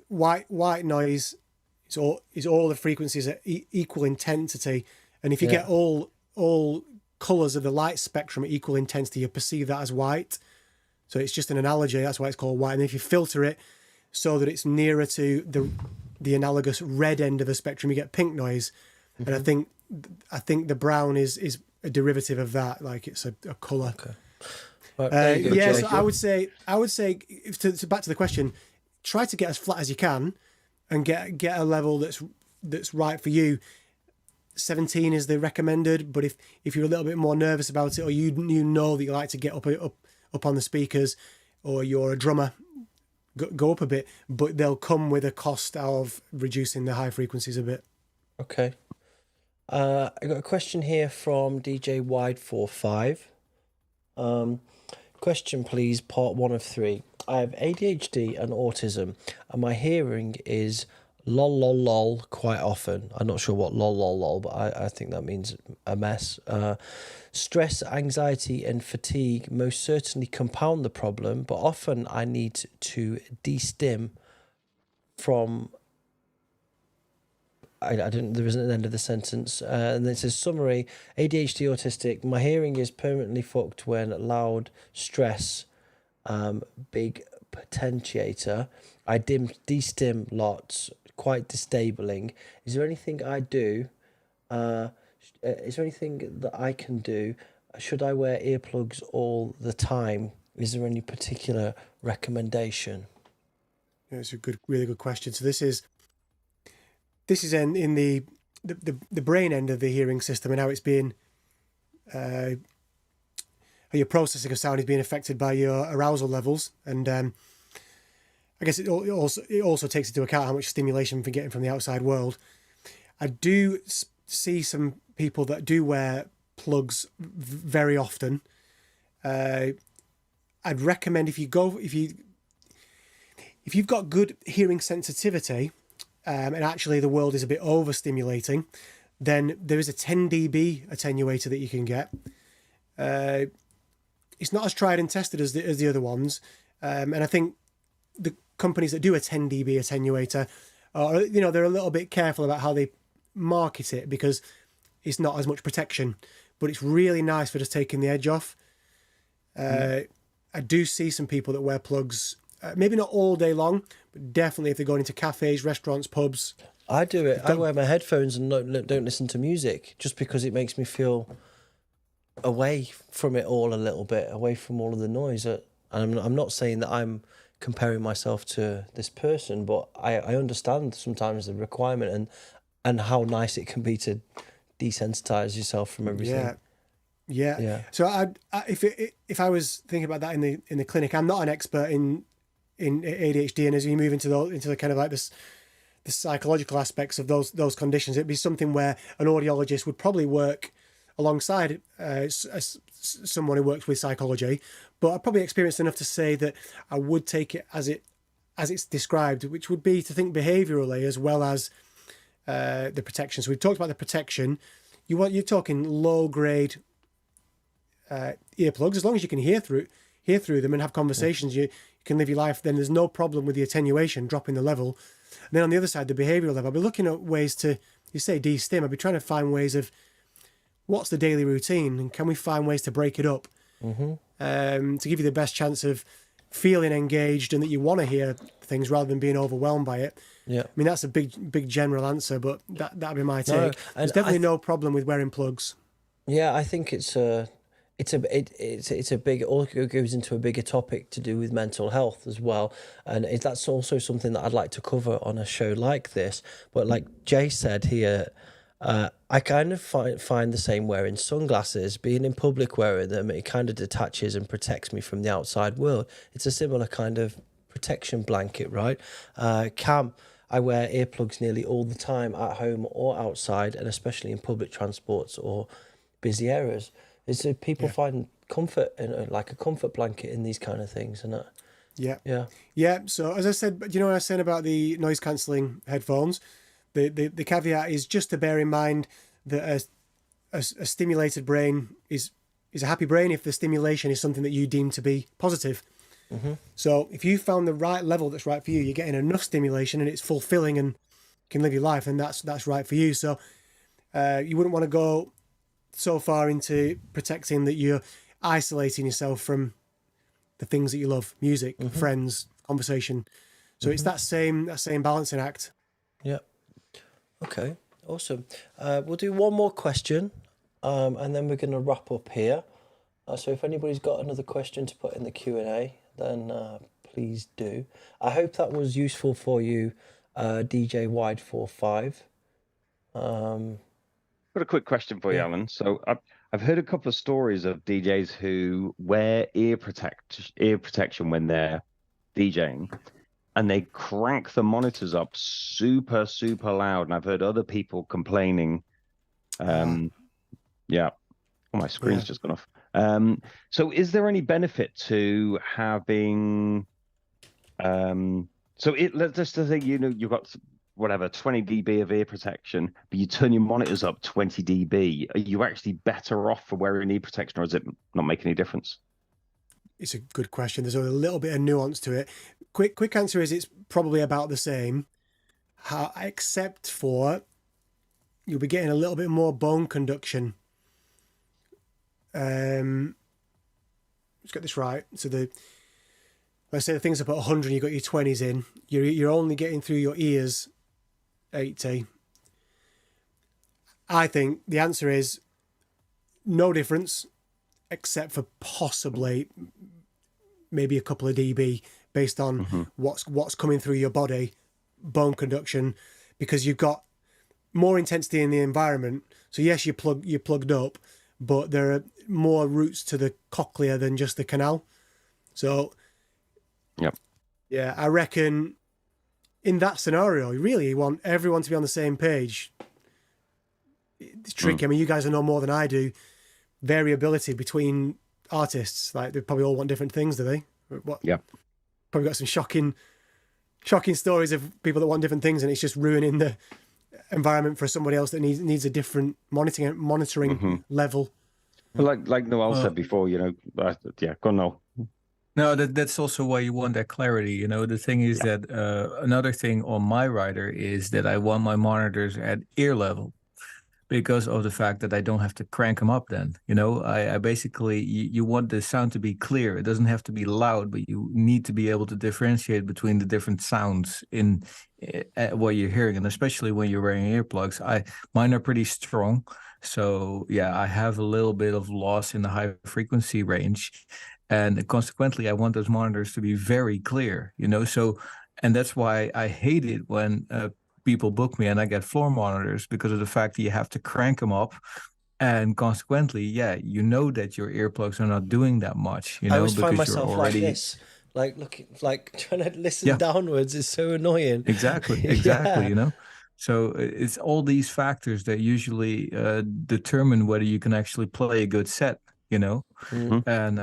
White noise is all the frequencies at equal intensity, and if you get all colors of the light spectrum at equal intensity, you perceive that as white. So it's just an analogy. That's why it's called white. And if you filter it so that it's nearer to the analogous red end of the spectrum, you get pink noise. Mm-hmm. And I think the brown is a derivative of that, like it's a color. Okay. Well, so I would say to back to the question, try to get as flat as you can and get a level that's right for you. 17 is the recommended, but if you're a little bit more nervous about it, or you know that you like to get up on the speakers, or you're a drummer, go up a bit, but they'll come with a cost of reducing the high frequencies a bit. Okay. I got a question here from DJ Wide45. Question, please, part 1 of 3. I have ADHD and autism, and my hearing is lol lol lol quite often. I'm not sure what lol lol lol, but I think that means a mess. Stress, anxiety, and fatigue most certainly compound the problem, but often I need to de-stim from... there isn't an end of the sentence. And then it says, summary, ADHD autistic, my hearing is permanently fucked when loud, stress, big potentiator. I de-stim lots, quite disabling. Is there anything I do is there anything that I can do? Should I wear earplugs all the time? Is there any particular recommendation? Yeah, it's a really good question. So this is in the brain end of the hearing system, and how it's being how your processing of sound is being affected by your arousal levels, and I guess it also takes into account how much stimulation we're getting from the outside world. I do see some people that do wear plugs very often. I'd recommend if you've got good hearing sensitivity, and actually the world is a bit overstimulating, then there is a 10 dB attenuator that you can get. It's not as tried and tested as the other ones, and I think the companies that do a 10 dB attenuator, they're a little bit careful about how they market it, because it's not as much protection, but it's really nice for just taking the edge off. I do see some people that wear plugs, maybe not all day long, but definitely if they're going into cafes, restaurants, pubs. I do it. I wear my headphones and don't listen to music, just because it makes me feel away from it all a little bit, away from all of the noise. I'm not saying that I'm comparing myself to this person, but I understand sometimes the requirement and how nice it can be to desensitize yourself from everything. Yeah. So if I was thinking about that in the clinic, I'm not an expert in ADHD, and as you move into the kind of like the psychological aspects of those conditions, it'd be something where an audiologist would probably work alongside someone who works with psychology. But I've probably experienced enough to say that I would take it as it's described, which would be to think behaviourally as well as the protection. So we've talked about the protection. You're talking low grade earplugs. As long as you can hear through them and have conversations, you can live your life. Then there's no problem with the attenuation dropping the level. And then on the other side, the behavioural level, I'll be looking at ways to, you say de-stim, I'll be trying to find ways of what's the daily routine, and can we find ways to break it up, to give you the best chance of feeling engaged and that you want to hear things rather than being overwhelmed by it. Yeah, I mean that's a big general answer, but that'd be my take. No, there's definitely no problem with wearing plugs. Yeah, I think it's a big, all goes into a bigger topic to do with mental health as well, and that's also something that I'd like to cover on a show like this. But like Jay said here, I kind of find the same wearing sunglasses, being in public wearing them, it kind of detaches and protects me from the outside world. It's a similar kind of protection blanket, right? I wear earplugs nearly all the time at home or outside, and especially in public transports or busy areas. People find comfort in like a comfort blanket in these kind of things, and yeah. So as I said, you know what I was saying about the noise cancelling headphones, the caveat is just to bear in mind that a stimulated brain is a happy brain if the stimulation is something that you deem to be positive. Mm-hmm. So if you found the right level that's right for you, you're getting enough stimulation and it's fulfilling and can live your life, and that's right for you. So you wouldn't want to go so far into protecting that you're isolating yourself from the things that you love, music, friends, conversation. So it's that same balancing act. Yeah. Okay, awesome. We'll do one more question, and then we're going to wrap up here. So if anybody's got another question to put in the Q&A, then please do. I hope that was useful for you, DJ Wide45. Got a quick question for you, Alan. So I've heard a couple of stories of DJs who wear ear protection when they're DJing, and they crank the monitors up super, super loud. And I've heard other people complaining. Oh, my screen's just gone off. So is there any benefit to having... let's just say, you've got whatever 20 dB of ear protection, but you turn your monitors up 20 dB. Are you actually better off for wearing ear protection, or does it not make any difference? It's a good question. There's a little bit of nuance to it. Quick answer is it's probably about the same, except for you'll be getting a little bit more bone conduction. Let's get this right. So let's say the thing's up at 100, you got your 20s in. You're only getting through your ears 80. I think the answer is no difference, except for possibly maybe a couple of dB based on what's coming through your body, bone conduction, because you've got more intensity in the environment. So yes, you're plugged up, but there are more roots to the cochlea than just the canal. So yeah, I reckon in that scenario, really you want everyone to be on the same page. It's tricky. I mean, you guys know more than I do. Variability between artists, like they probably all want different things, do they? What? Yeah. Probably got some shocking stories of people that want different things, and it's just ruining the environment for somebody else that needs a different monitoring level. Well, like Noël said before, go on, Noël. No, that's also why you want that clarity. The thing is that another thing on my rider is that I want my monitors at ear level, because of the fact that I don't have to crank them up then. I basically, you want the sound to be clear. It doesn't have to be loud, but you need to be able to differentiate between the different sounds in what you're hearing. And especially when you're wearing earplugs, mine are pretty strong. So yeah, I have a little bit of loss in the high frequency range. And consequently, I want those monitors to be very clear, So, and that's why I hate it when people book me and I get floor monitors, because of the fact that you have to crank them up, and consequently, that your earplugs are not doing that much. I always find myself already like this, like trying to listen downwards is so annoying. Exactly. So it's all these factors that usually determine whether you can actually play a good set. And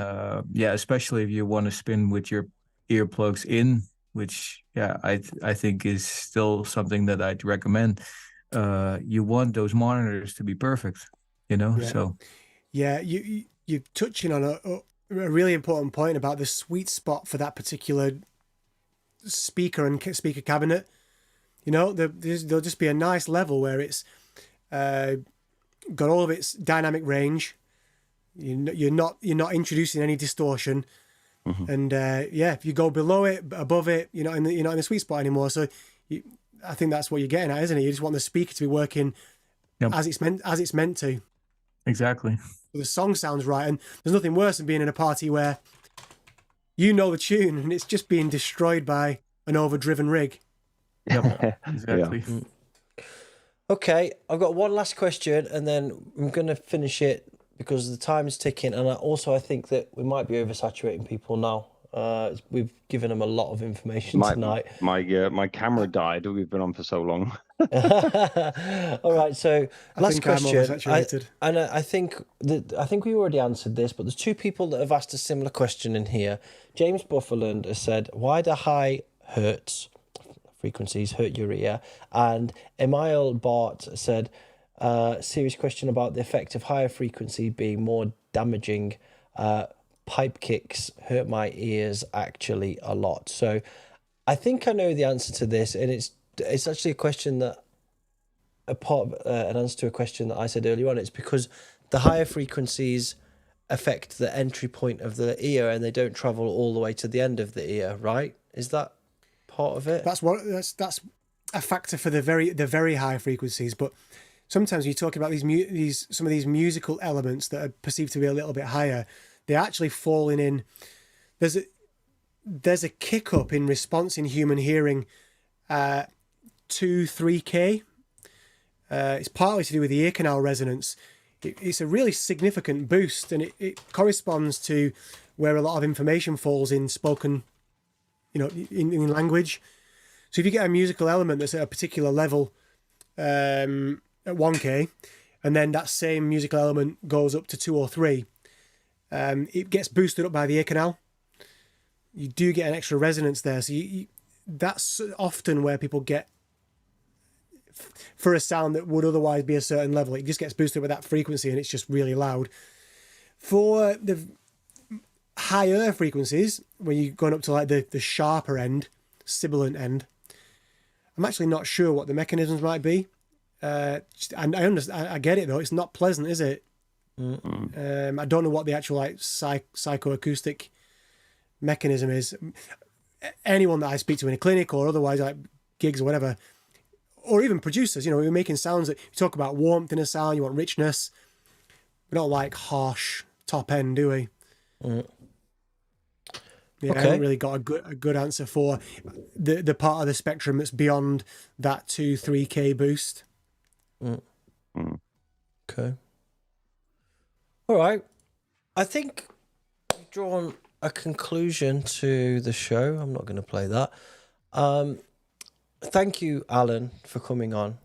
especially if you want to spin with your earplugs in, which I think is still something that I'd recommend. You want those monitors to be perfect, So you're touching on a really important point about the sweet spot for that particular speaker and speaker cabinet. There'll just be a nice level where it's got all of its dynamic range. You're not introducing any distortion, and if you go below it, above it, you're not in the sweet spot anymore. So I think that's what you're getting at, isn't it? You just want the speaker to be working as it's meant to. Exactly. The song sounds right, and there's nothing worse than being in a party where the tune and it's just being destroyed by an overdriven rig. Yep. Exactly. Okay, I've got one last question, and then I'm going to finish it, because the time is ticking, and I think that we might be oversaturating people now. We've given them a lot of information tonight. My camera died. We've been on for so long. All right, so last question. I think we already answered this, but there's two people that have asked a similar question in here. James Bufferland has said, "Why do high hertz frequencies hurt your ear?" And Emile Bart said, serious question about the effect of higher frequency being more damaging. Pipe kicks hurt my ears actually a lot. So I think I know the answer to this, and it's actually a question that an answer to a question that I said earlier on. It's because the higher frequencies affect the entry point of the ear, and they don't travel all the way to the end of the ear, right? Is that part of it? That's a factor for the very high frequencies, but sometimes when you talk about some of these musical elements that are perceived to be a little bit higher, they're actually falling in. There's a kick up in response in human hearing, 2-3K. It's partly to do with the ear canal resonance. It's a really significant boost, and it corresponds to where a lot of information falls in spoken, in language. So if you get a musical element that's at a particular level, at 1K, and then that same musical element goes up to 2 or 3, it gets boosted up by the ear canal. You do get an extra resonance there. So that's often where people get, for a sound that would otherwise be a certain level, it just gets boosted with that frequency, and it's just really loud. For the higher frequencies, when you're going up to like the sharper end, sibilant end, I'm actually not sure what the mechanisms might be. And I get it though. It's not pleasant, is it? I don't know what the actual psychoacoustic mechanism is. Anyone that I speak to in a clinic or otherwise, like gigs or whatever, or even producers, we're making sounds that you talk about warmth in a sound, you want richness. We don't like harsh top end, do we? Yeah, I haven't really got a good answer for the part of the spectrum that's beyond that 2-3K boost. Okay. All right. I think we've drawn a conclusion to the show. I'm not going to play that. Thank you, Alan, for coming on.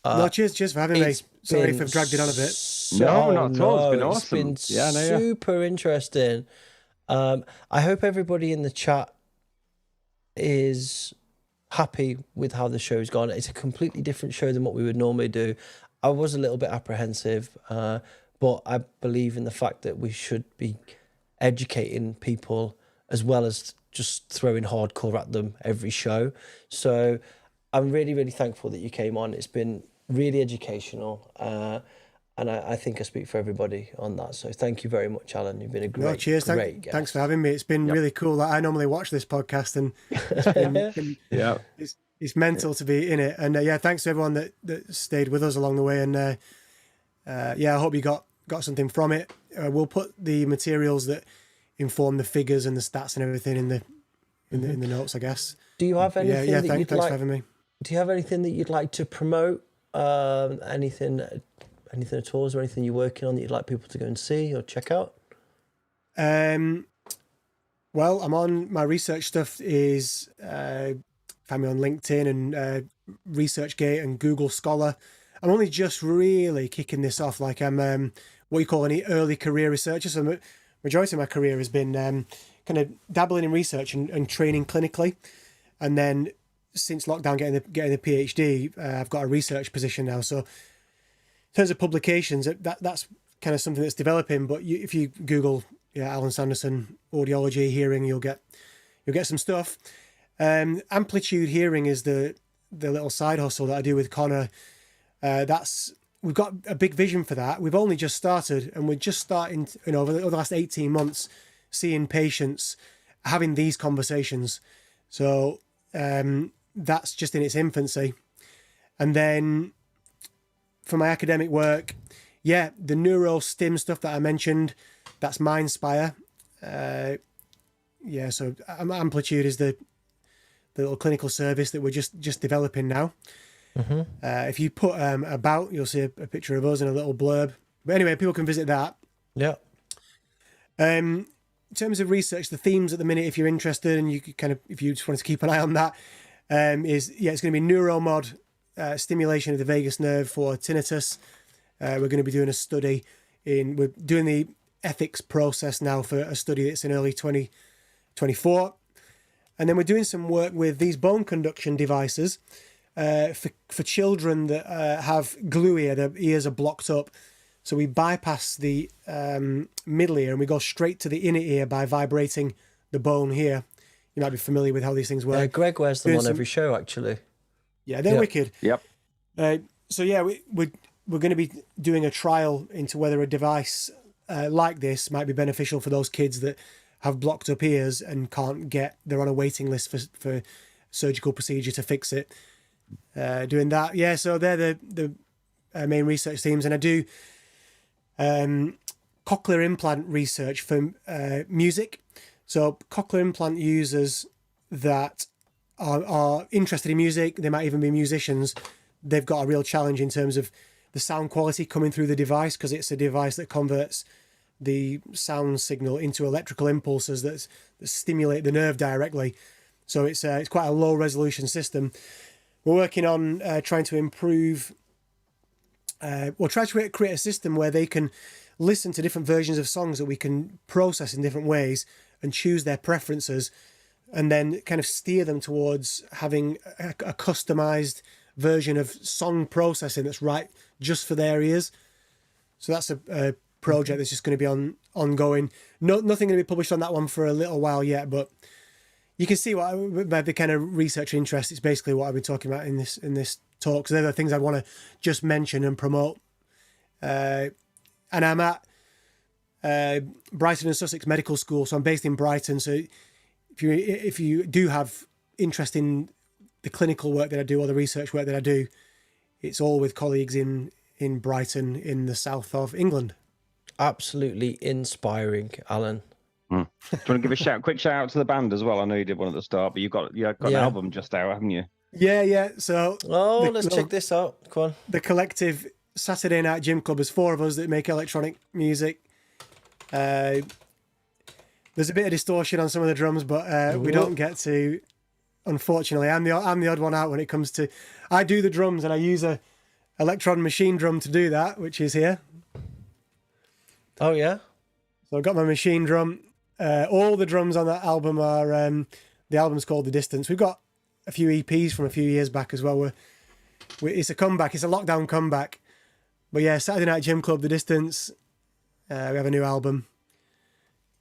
No, cheers for having me. Sorry if I've dragged it on a bit. No, not at all. It's been awesome. It's been super interesting. I hope everybody in the chat is happy with how the show's gone. It's a completely different show than what we would normally do. I was a little bit apprehensive, but I believe in the fact that we should be educating people as well as just throwing hardcore at them every show. So I'm really, really thankful that you came on. It's been really educational. And I think I speak for everybody on that. So thank you very much, Alan. You've been a great, cheers. Great guest. Thanks for having me. It's been really cool. I normally watch this podcast, and it's mental to be in it. And thanks to everyone that stayed with us along the way. And I hope you got something from it. We'll put the materials that inform the figures and the stats and everything in the notes, I guess. Do you have anything? Thanks for having me. Do you have anything that you'd like to promote? Anything at all? Is there anything you're working on that you'd like people to go and see or check out? Well, I'm on my research stuff is find me on LinkedIn and ResearchGate and Google Scholar. I'm only just really kicking this off. Like I'm what you call an early career researcher. So majority of my career has been kind of dabbling in research and training clinically, and then since lockdown getting the PhD, I've got a research position now. So in terms of publications, that's kind of something that's developing. But if you Google Alan Sanderson audiology hearing, you'll get some stuff. Amplitude hearing is the little side hustle that I do with Connor. We've got a big vision for that. We've only just started, and we're just starting over the last 18 months seeing patients having these conversations. So that's just in its infancy. And then for my academic work, the neuro-stim stuff that I mentioned, that's Mindspire. So Amplitude is the little clinical service that we're just developing now. Mm-hmm. If you put about, you'll see a picture of us and a little blurb. But anyway, people can visit that. Yeah. In terms of research, the themes at the minute, if you're interested and if you just wanted to keep an eye on that, it's going to be neuromod stimulation of the vagus nerve for tinnitus. We're going to be doing a study we're doing the ethics process now for a study that's in early 2024. And then we're doing some work with these bone conduction devices for children that have glue ear, their ears are blocked up. So we bypass the middle ear and we go straight to the inner ear by vibrating the bone here. You might be familiar with how these things work. Greg wears them on every show, actually. Yeah, they're wicked. Yep. We're going to be doing a trial into whether a device like this might be beneficial for those kids that have blocked up ears and they're on a waiting list for surgical procedure to fix it. Doing that. Yeah, so they're the main research themes. And I do cochlear implant research for music. So cochlear implant users that are interested in music, they might even be musicians, they've got a real challenge in terms of the sound quality coming through the device, because it's a device that converts the sound signal into electrical impulses that stimulate the nerve directly. So it's quite a low resolution system. We're working on trying to improve, try to create a system where they can listen to different versions of songs that we can process in different ways and choose their preferences, and then kind of steer them towards having a customized version of song processing that's right just for their ears. So that's a project that's just going to be ongoing. Nothing going to be published on that one for a little while yet, but you can see by the kind of research interest, it's basically what I've been talking about in this talk. So they're the things I want to just mention and promote. And I'm at Brighton and Sussex Medical School, so I'm based in Brighton. So if you do have interest in the clinical work that I do or the research work that I do, it's all with colleagues in Brighton, in the south of England. Absolutely inspiring, Alan. Do you want to give a quick shout out to the band as well? I know you did one at the start, but you've got an album just out, haven't you? Yeah. So let's check this out. Come on. The collective Saturday Night Gym Club. There's 4 of us that make electronic music. There's a bit of distortion on some of the drums, but we don't get to. Unfortunately, I'm the odd one out when it comes to. I do the drums and I use a electron machine drum to do that, which is here. Oh yeah. So I've got my machine drum. All the drums on that album are the album's called The Distance. We've got a few EPs from a few years back as well. It's a comeback. It's a lockdown comeback. But yeah, Saturday Night Gym Club, The Distance. We have a new album.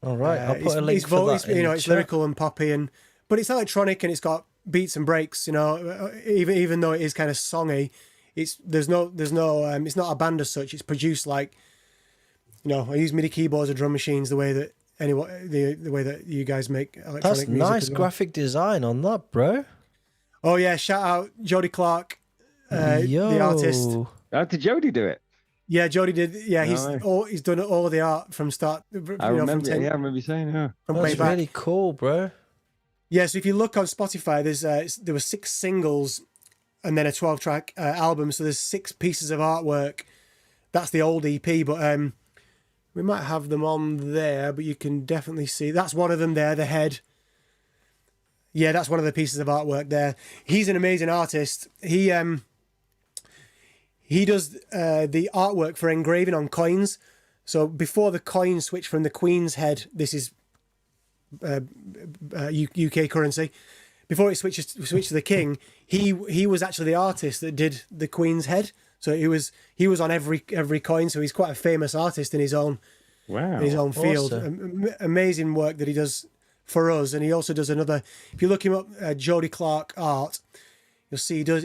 All right, I'll put a link for that. It's lyrical and poppy, but it's electronic and it's got beats and breaks. Even though it is kind of songy, it's not a band as such. It's produced like, I use MIDI keyboards and drum machines the way that the way that you guys make electronic music. That's nice graphic design on that, bro. Oh yeah, shout out Jody Clark, the artist. Did Jody do it? Yeah, Jody did. Yeah, he's done all of the art from start. I remember you saying, from That's really cool, bro. Yeah, so if you look on Spotify, there were 6 singles and then a 12-track album. So there's 6 pieces of artwork. That's the old EP, but we might have them on there. But you can definitely see that's one of them there. The head. Yeah, that's one of the pieces of artwork there. He's an amazing artist. He does the artwork for engraving on coins. So before the coin switched from the Queen's head, this is UK currency. Before it switched to the King, he was actually the artist that did the Queen's head. So he was on every coin. So he's quite a famous artist in his own field. Awesome. Amazing work that he does for us, and he also does another. If you look him up, Jody Clark Art, you'll see he does.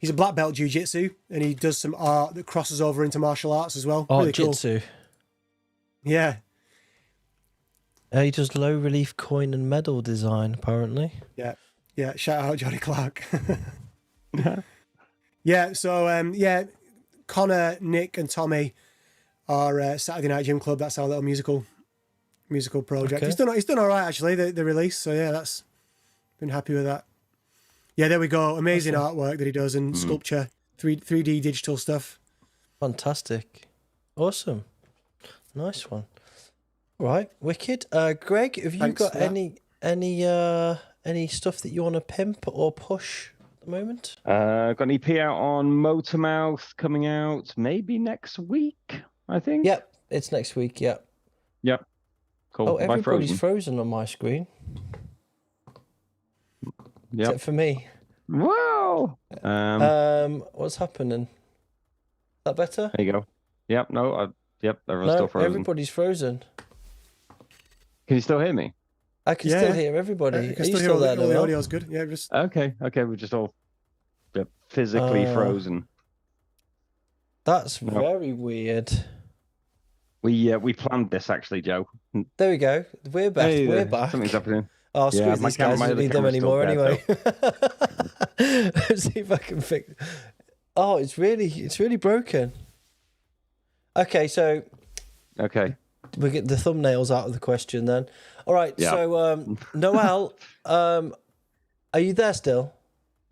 He's a black belt jiu-jitsu, and he does some art that crosses over into martial arts as well. Really cool. Jitsu. Yeah. He does low relief coin and medal design, apparently. Yeah. Shout out Jody Clark. Yeah. So Connor, Nick, and Tommy are Saturday Night Gym Club. That's our little musical project. Okay. He's done all right actually. The release. So yeah, that's been happy with that. Yeah, there we go. Amazing artwork that he does and sculpture, 3D digital stuff. Fantastic. Awesome. Nice one. All right, wicked. Greg, have you got any stuff that you want to pimp or push at the moment? Got an EP out on Motormouth coming out maybe next week, I think. Yep, it's next week, yep. Yep. Cool. Oh, everybody's frozen on my screen. Yep. Except for me. Whoa! What's happening? Is that better? There you go. Yep, everyone's still frozen. Everybody's frozen. Can you still hear me? I can still hear everybody. I can still hear all the audio's good. Yeah, just Okay, we're just all physically frozen. That's very weird. We planned this actually, Joe. There we go. We're back. Hey, we're back. Something's happening. Oh, screw these guys. I don't need them anymore anyway. Let's see if I can fix. Oh, it's really broken. Okay, so. Okay. We get the thumbnails out of the question then. All right. Yeah. So, Noël, are you there still?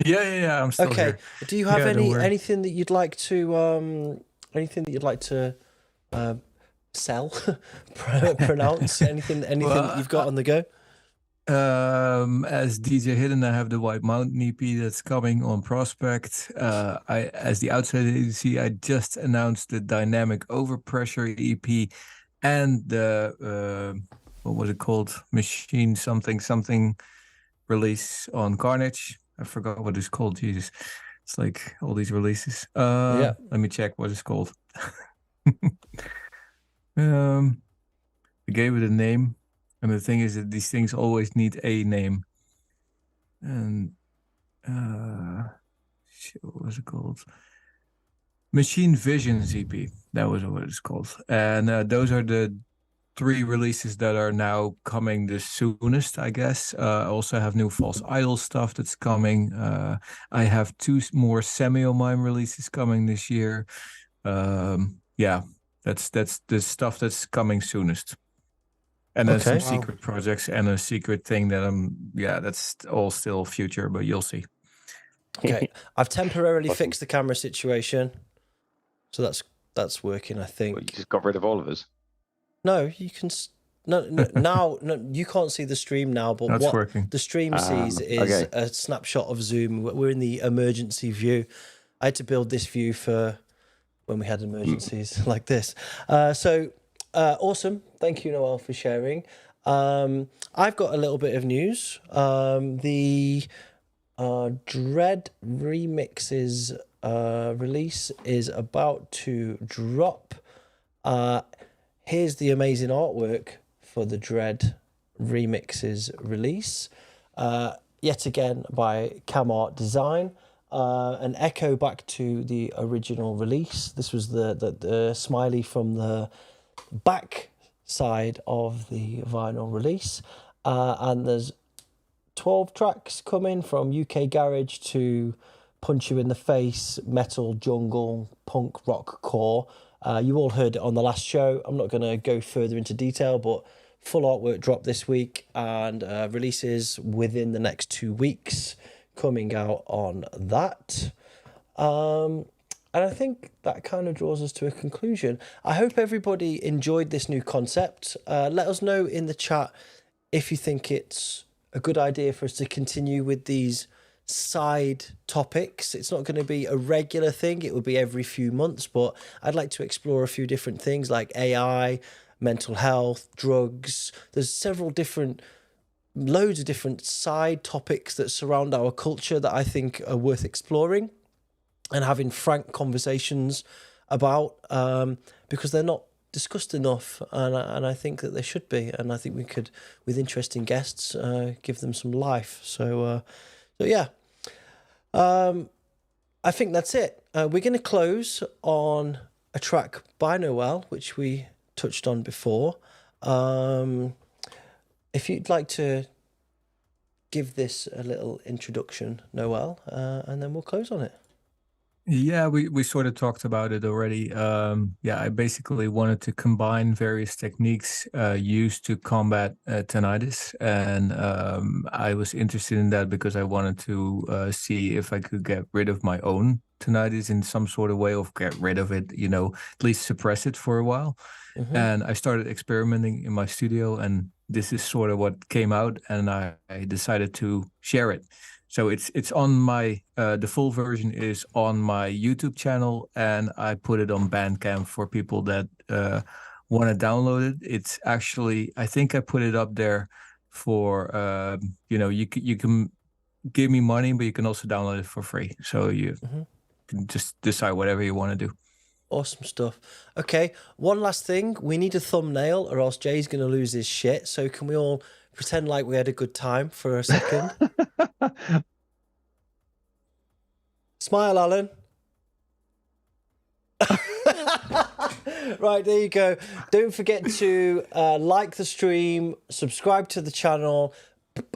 Yeah. I'm still here. Do you have anything that you'd like to sell, pronounce anything that you've got on the go? As DJ Hidden, I have the White Mountain EP that's coming on Prospect. As the outside agency, I just announced the Dynamic Overpressure EP and the what was it called? Machine something release on Carnage. I forgot what it's called. Jesus, it's like all these releases. Let me check what it's called. I gave it a name. And the thing is that these things always need a name. And what was it called? Machine Vision EP. That was what it's called. And those are the 3 releases that are now coming the soonest, I guess. I also have new False Idol stuff that's coming. I have 2 more Semiomime releases coming this year. Yeah, that's the stuff that's coming soonest. And then some secret projects and a secret thing that that's all still future, but you'll see. Okay, I've temporarily fixed the camera situation, so that's working, I think. Well, you just got rid of all of us. No, you can. No, you can't see the stream now, but That's what working. the stream sees is a snapshot of Zoom. We're in the emergency view. I had to build this view for when we had emergencies like this. Awesome. Thank you, Noël, for sharing. I've got a little bit of news. The Dread Remixes release is about to drop. Here's the amazing artwork for the Dread Remixes release. Yet again by Cam Art Design. An echo back to the original release. This was the smiley from the back side of the vinyl release. And there's 12 tracks coming from UK garage to punch you in the face, metal, jungle, punk, rock, core. You all heard it on the last show. I'm not going to go further into detail, but full artwork dropped this week and releases within the next 2 weeks coming out on that. And I think that kind of draws us to a conclusion. I hope everybody enjoyed this new concept. Let us know in the chat if you think it's a good idea for us to continue with these side topics. It's not going to be a regular thing. It will be every few months, but I'd like to explore a few different things like AI, mental health, drugs. There's loads of different side topics that surround our culture that I think are worth exploring and having frank conversations about, because they're not discussed enough, and I think that they should be, and I think we could, with interesting guests, give them some life. So yeah, I think that's it. We're going to close on a track by Noël, which we touched on before. If you'd like to give this a little introduction, Noël, and then we'll close on it. Yeah, we sort of talked about it already. I basically wanted to combine various techniques used to combat tinnitus, and I was interested in that because I wanted to see if I could get rid of my own tinnitus in some sort of way, or get rid of it, at least suppress it for a while. Mm-hmm. And I started experimenting in my studio, and this is sort of what came out, and I decided to share it. So it's on my, the full version is on my YouTube channel, and I put it on Bandcamp for people that want to download it. It's actually, I think I put it up there for, you can give me money, but you can also download it for free. So you can just decide whatever you want to do. Awesome stuff. Okay, one last thing. We need a thumbnail or else Jay's going to lose his shit. So can we all pretend like we had a good time for a second? Smile, Alan. Right, there you go. Don't forget to like the stream, subscribe to the channel,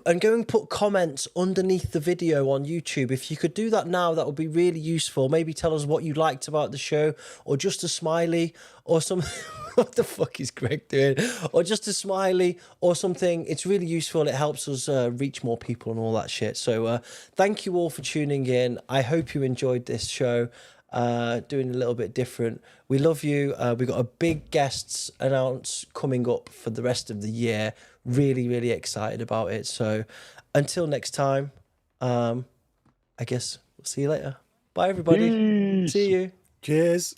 and go and put comments underneath the video on YouTube. If you could do that now, that would be really useful. Maybe tell us what you liked about the show, or just a smiley, or something. What the fuck is Greg doing? Or just a smiley or something. It's really useful. It helps us reach more people and all that shit. So thank you all for tuning in. I hope you enjoyed this show. Doing a little bit different. We love you. We've got a big guests announce coming up for the rest of the year. Really, really excited about it. So until next time, I guess we'll see you later. Bye, everybody. Peace. See you. Cheers.